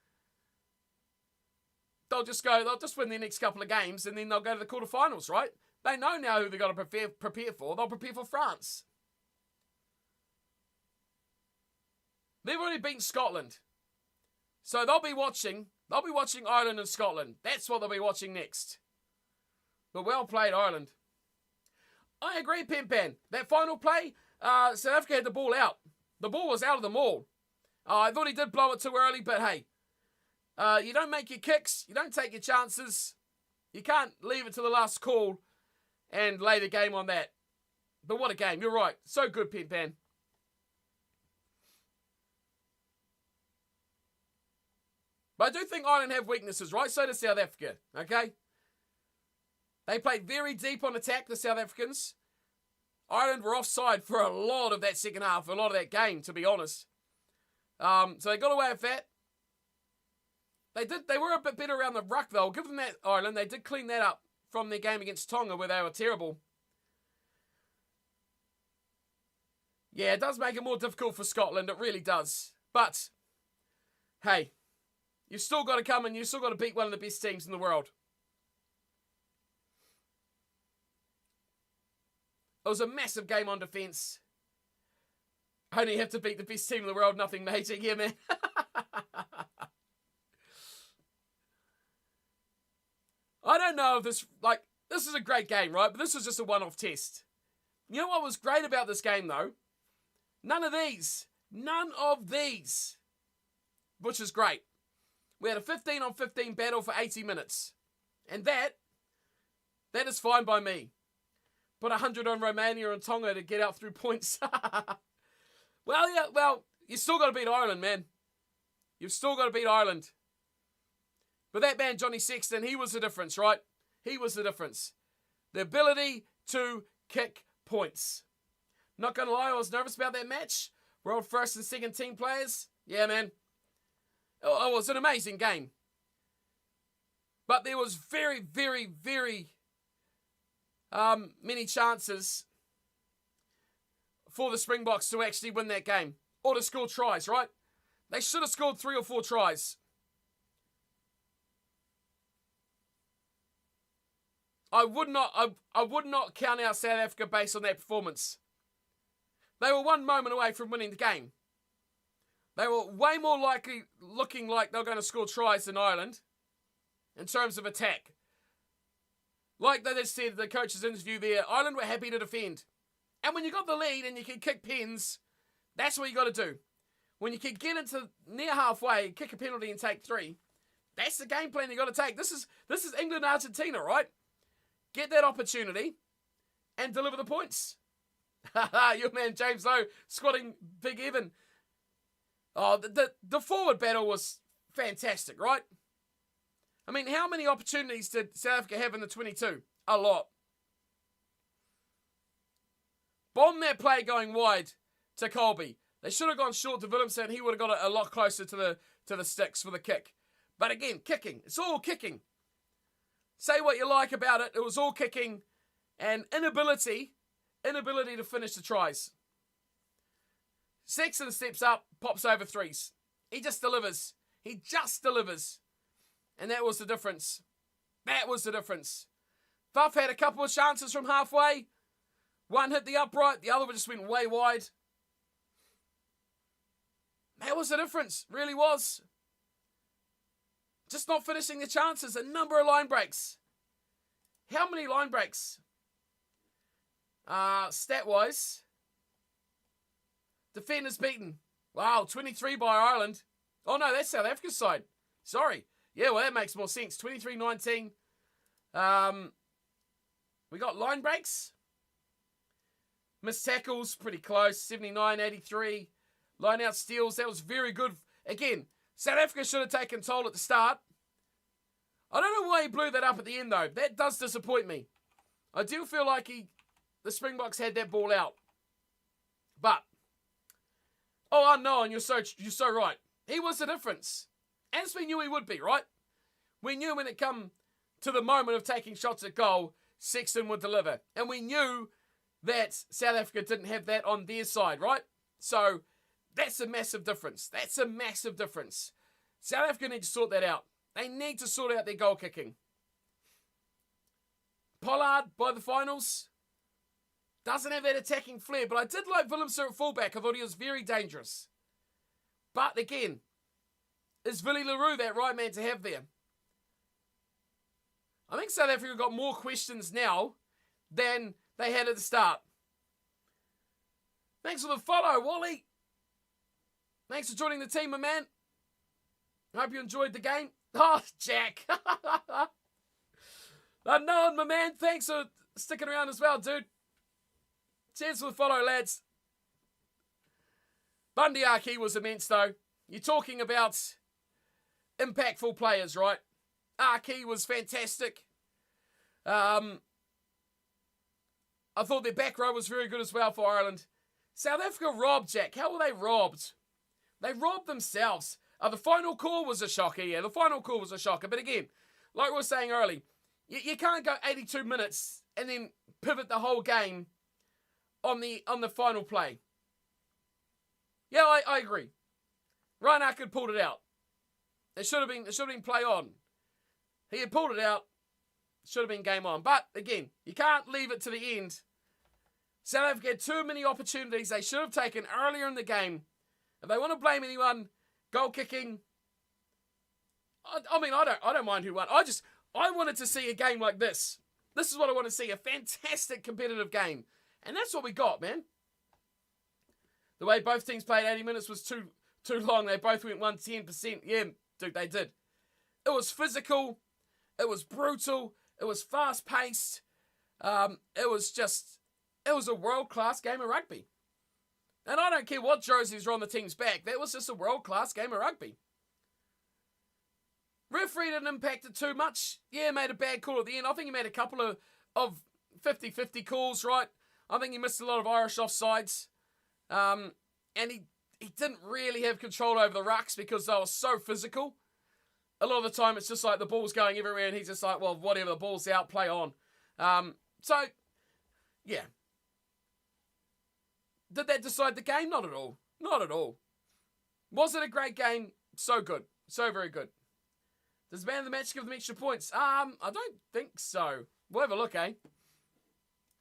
they'll just win their next couple of games, and then they'll go to the quarterfinals, right? They know now who they've got to prepare for. They'll prepare for France. They've already beaten Scotland. So they'll be watching Ireland and Scotland. That's what they'll be watching next. But well played, Ireland. I agree, Pimpan. That final play, South Africa had the ball out. The ball was out of the maul. I thought he did blow it too early, but hey. You don't make your kicks. You don't take your chances. You can't leave it to the last call and lay the game on that. But what a game. You're right. So good, Pimpan. But I do think Ireland have weaknesses, right? So does South Africa, okay? They played very deep on attack, the South Africans. Ireland were offside for a lot of that second half, a lot of that game, to be honest. So they got away with that. They were a bit better around the ruck, though. I'll give them that, Ireland. They did clean that up from their game against Tonga, where they were terrible. Yeah, it does make it more difficult for Scotland. It really does. But, hey, you've still got to come and you've still got to beat one of the best teams in the world. It was a massive game on defence. Only have to beat the best team in the world, nothing major. Yeah, man. I don't know if this is a great game, right? But this was just a one-off test. You know what was great about this game, though? None of these. Which is great. We had a 15-on-15 battle for 80 minutes. And that is fine by me. Put 100 on Romania and Tonga to get out through points. Well, you still got to beat Ireland, man. You've still got to beat Ireland. But that man, Johnny Sexton, he was the difference, right? He was the difference. The ability to kick points. Not going to lie, I was nervous about that match. World first and second team players. Yeah, man. It was an amazing game. But there was very, very, very many chances for the Springboks to actually win that game. Or to score tries, right? They should have scored 3 or 4 tries. I would not count out South Africa based on their performance. They were one moment away from winning the game. They were way more likely looking like they were going to score tries than Ireland in terms of attack. Like they just said in the coach's interview there, Ireland were happy to defend. And when you got the lead and you can kick pens, that's what you got to do. When you can get into near halfway, kick a penalty and take 3, that's the game plan you got to take. This is England and Argentina, right? Get that opportunity and deliver the points. Your man James Lowe squatting Big Evan. Oh, the forward battle was fantastic, right? I mean, how many opportunities did South Africa have in the 22? A lot. Bomb that play going wide to Colby. They should have gone short to Willemse and he would have got a lot closer to the sticks for the kick. But again, kicking. It's all kicking. Say what you like about it. It was all kicking and inability inability to finish the tries. Sexton steps up, pops over threes. He just delivers. He just delivers. And that was the difference. That was the difference. Fuff had a couple of chances from halfway. One hit the upright, the other one just went way wide. That was the difference, really was. Just not finishing the chances, a number of line breaks. How many line breaks? Stat-wise, defenders beaten. Wow, 23 by Ireland. Oh no, that's South Africa's side. Sorry. Yeah, well that makes more sense. 23-19. We got line breaks. Missed tackles, pretty close. 79-83. Lineout steals, that was very good. Again, South Africa should have taken toll at the start. I don't know why he blew that up at the end though. That does disappoint me. I do feel like the Springboks had that ball out. But, oh unknown, you're so right. He was the difference. As we knew he would be, right? We knew when it come to the moment of taking shots at goal, Sexton would deliver. And we knew that South Africa didn't have that on their side, right? So, that's a massive difference. That's a massive difference. South Africa need to sort that out. They need to sort out their goal kicking. Pollard, by the finals, doesn't have that attacking flair, but I did like Willemse at fullback. I thought he was very dangerous. But again, is Willie Leroux that right man to have there? I think South Africa got more questions now than they had at the start. Thanks for the follow, Wally. Thanks for joining the team, my man. I hope you enjoyed the game. Oh, Jack. Unknown, my man. Thanks for sticking around as well, dude. Cheers for the follow, lads. Bundy Aki was immense, though. You're talking about impactful players, right? Aki was fantastic. I thought their back row was very good as well for Ireland. South Africa robbed, Jack. How were they robbed? They robbed themselves. The final call was a shocker, yeah. The final call was a shocker. But again, like we were saying earlier, you can't go 82 minutes and then pivot the whole game on the final play. Yeah, I agree. Ryan Arkin pulled it out. It should have been play on. He had pulled it out. Should have been game on. But again, you can't leave it to the end. South Africa had too many opportunities they should have taken earlier in the game. If they want to blame anyone, goal kicking. I mean, I don't mind who won. I wanted to see a game like this. This is what I want to see. A fantastic competitive game. And that's what we got, man. The way both teams played 80 minutes was too long. They both went 110%. Yeah, dude, they did. It was physical. It was brutal. It was fast-paced. It was a world-class game of rugby. And I don't care what jerseys are on the team's back. That was just a world-class game of rugby. Referee didn't impact it too much. Yeah, made a bad call at the end. I think he made a couple of 50-50 calls, right? I think he missed a lot of Irish offsides. And he didn't really have control over the rucks because they were so physical. A lot of the time, it's just like the ball's going everywhere and he's just like, well, whatever, the ball's out, play on. So, yeah. Did that decide the game? Not at all. Not at all. Was it a great game? So good. So very good. Does man of the match give them extra points? I don't think so. We'll have a look, eh?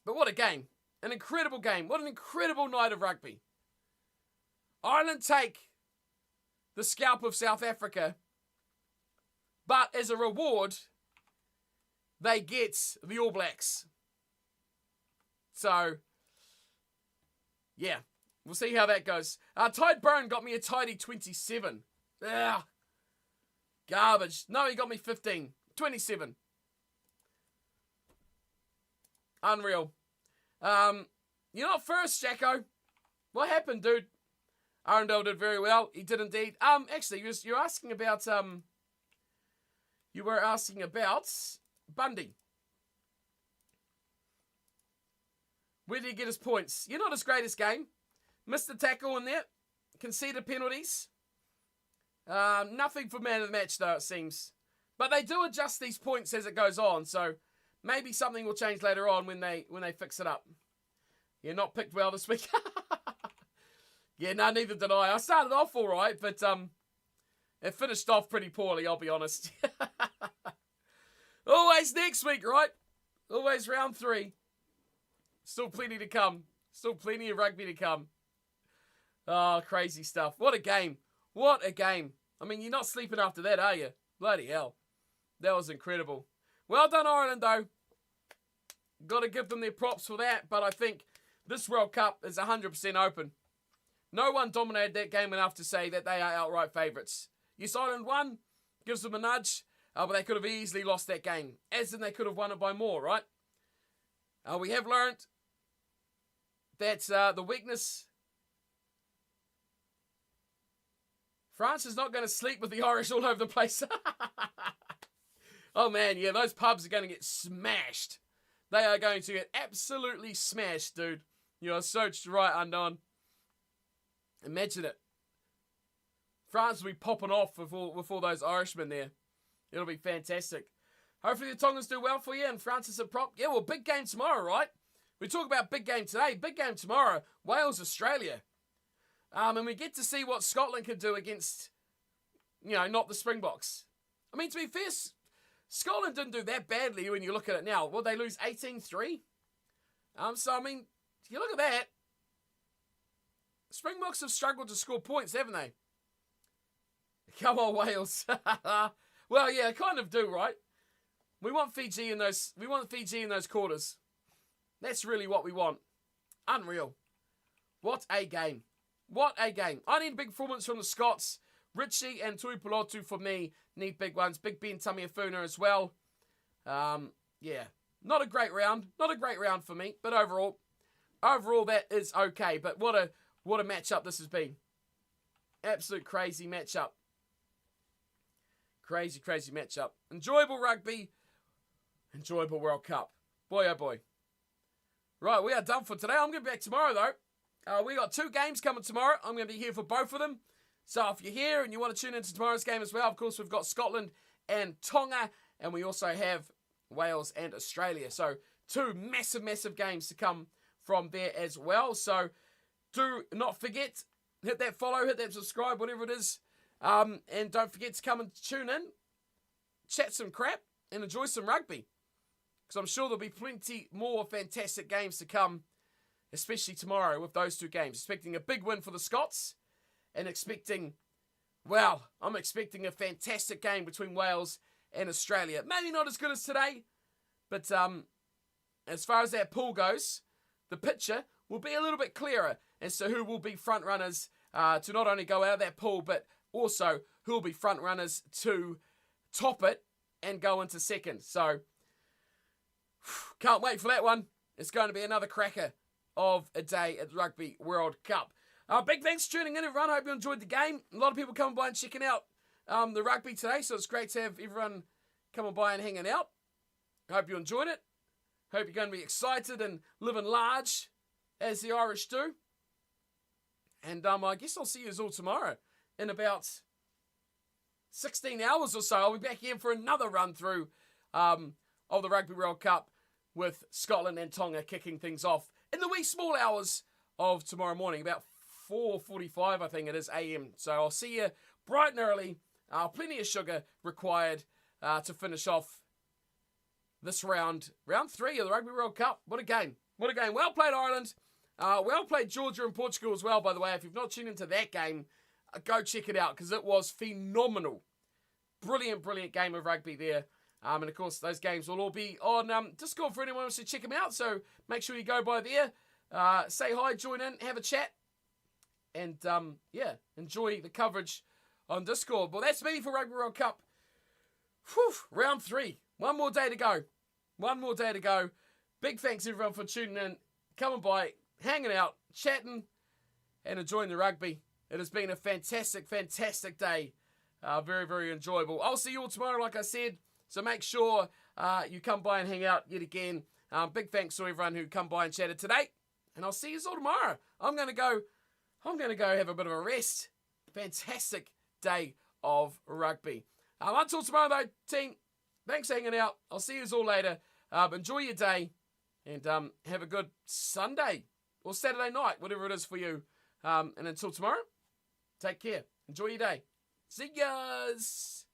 But what a game. An incredible game. What an incredible night of rugby. Ireland take the scalp of South Africa. But as a reward, they get the All Blacks. So, yeah. We'll see how that goes. Tide Byrne got me a tidy 27. Ugh. Garbage. No, he got me 15. 27. Unreal. You're not first, Jacko. What happened, dude? Arundel did very well. He did indeed. Actually, you're asking about, you were asking about Bundy. Where did he get his points? You're not his greatest game. Missed the tackle in there. Conceded penalties. Nothing for man of the match, though, it seems. But they do adjust these points as it goes on, so maybe something will change later on when they fix it up. Yeah, not picked well this week. Yeah, no, neither did I. I started off all right, but it finished off pretty poorly, I'll be honest. Always next week, right? Always round 3. Still plenty to come. Still plenty of rugby to come. Oh, crazy stuff. What a game. What a game. I mean, you're not sleeping after that, are you? Bloody hell. That was incredible. Well done, Ireland, though. Got to give them their props for that, but I think this World Cup is 100% open. No one dominated that game enough to say that they are outright favourites. Yes, Ireland won, gives them a nudge, but they could have easily lost that game, as in they could have won it by more, right? We have learned that the weakness... France is not going to sleep with the Irish all over the place. Oh, man, yeah, those pubs are going to get smashed. They are going to get absolutely smashed, dude. You are so right, Undone. Imagine it. France will be popping off with all those Irishmen there. It'll be fantastic. Hopefully the Tongans do well for you and France is a prop. Yeah, well, big game tomorrow, right? We talk about big game today. Big game tomorrow. Wales, Australia. And we get to see what Scotland can do against, not the Springboks. I mean, to be fair, Scotland didn't do that badly when you look at it now. Well, they lose 18-3. So, I mean, you look at that. Springboks have struggled to score points, haven't they? Come on, Wales. Well, yeah, kind of do, right? We want Fiji in those quarters. That's really what we want. Unreal. What a game. What a game. I need a big performance from the Scots. Richie and Tuipulotu for me need big ones. Big Ben Tamiafuna as well. Yeah. Not a great round. Not a great round for me. But overall that is okay. But what a matchup this has been. Absolute crazy matchup. Crazy, crazy matchup. Enjoyable rugby. Enjoyable World Cup. Boy, oh boy. Right, we are done for today. I'm going to be back tomorrow, though. We got 2 games coming tomorrow. I'm going to be here for both of them. So if you're here and you want to tune into tomorrow's game as well, of course, we've got Scotland and Tonga. And we also have Wales and Australia. So 2 massive, massive games to come from there as well. So do not forget, hit that follow, hit that subscribe, whatever it is. And don't forget to come and tune in, chat some crap, and enjoy some rugby. Because I'm sure there'll be plenty more fantastic games to come, especially tomorrow with those 2 games. Expecting a big win for the Scots, and I'm expecting a fantastic game between Wales and Australia. Maybe not as good as today, but as far as that pool goes, the picture will be a little bit clearer as to who will be front runners to not only go out of that pool, but also who will be front runners to top it and go into second. So, can't wait for that one. It's going to be another cracker of a day at the Rugby World Cup. Big thanks for tuning in, everyone. I hope you enjoyed the game. A lot of people coming by and checking out the rugby today, so it's great to have everyone coming by and hanging out. I hope you enjoyed it. Hope you're going to be excited and living large, as the Irish do. And I guess I'll see you all tomorrow in about 16 hours or so. I'll be back here for another run through of the Rugby World Cup with Scotland and Tonga kicking things off in the wee small hours of tomorrow morning, about 4:45 I think it is AM. So I'll see you bright and early. Plenty of sugar required to finish off this round 3 of the Rugby World Cup. What a game. What a game. Well played, Ireland. Well played, Georgia and Portugal as well, by the way. If you've not tuned into that game, go check it out because it was phenomenal. Brilliant, brilliant game of rugby there. And of course, those games will all be on Discord for anyone who wants to check them out. So make sure you go by there. Say hi, join in, have a chat. And enjoy the coverage on Discord. Well, that's me for Rugby World Cup. Whew, round 3. One more day to go. One more day to go. Big thanks everyone for tuning in, coming by, hanging out, chatting, and enjoying the rugby. It has been a fantastic, fantastic day. Very, very enjoyable. I'll see you all tomorrow, like I said. So make sure you come by and hang out yet again. Big thanks to everyone who come by and chatted today. And I'll see you all tomorrow. I'm going to go have a bit of a rest. Fantastic day of rugby. Until tomorrow, though, team, thanks for hanging out. I'll see you all later. Enjoy your day and have a good Sunday. or Saturday night, whatever it is for you. And until tomorrow, take care. Enjoy your day. See yas.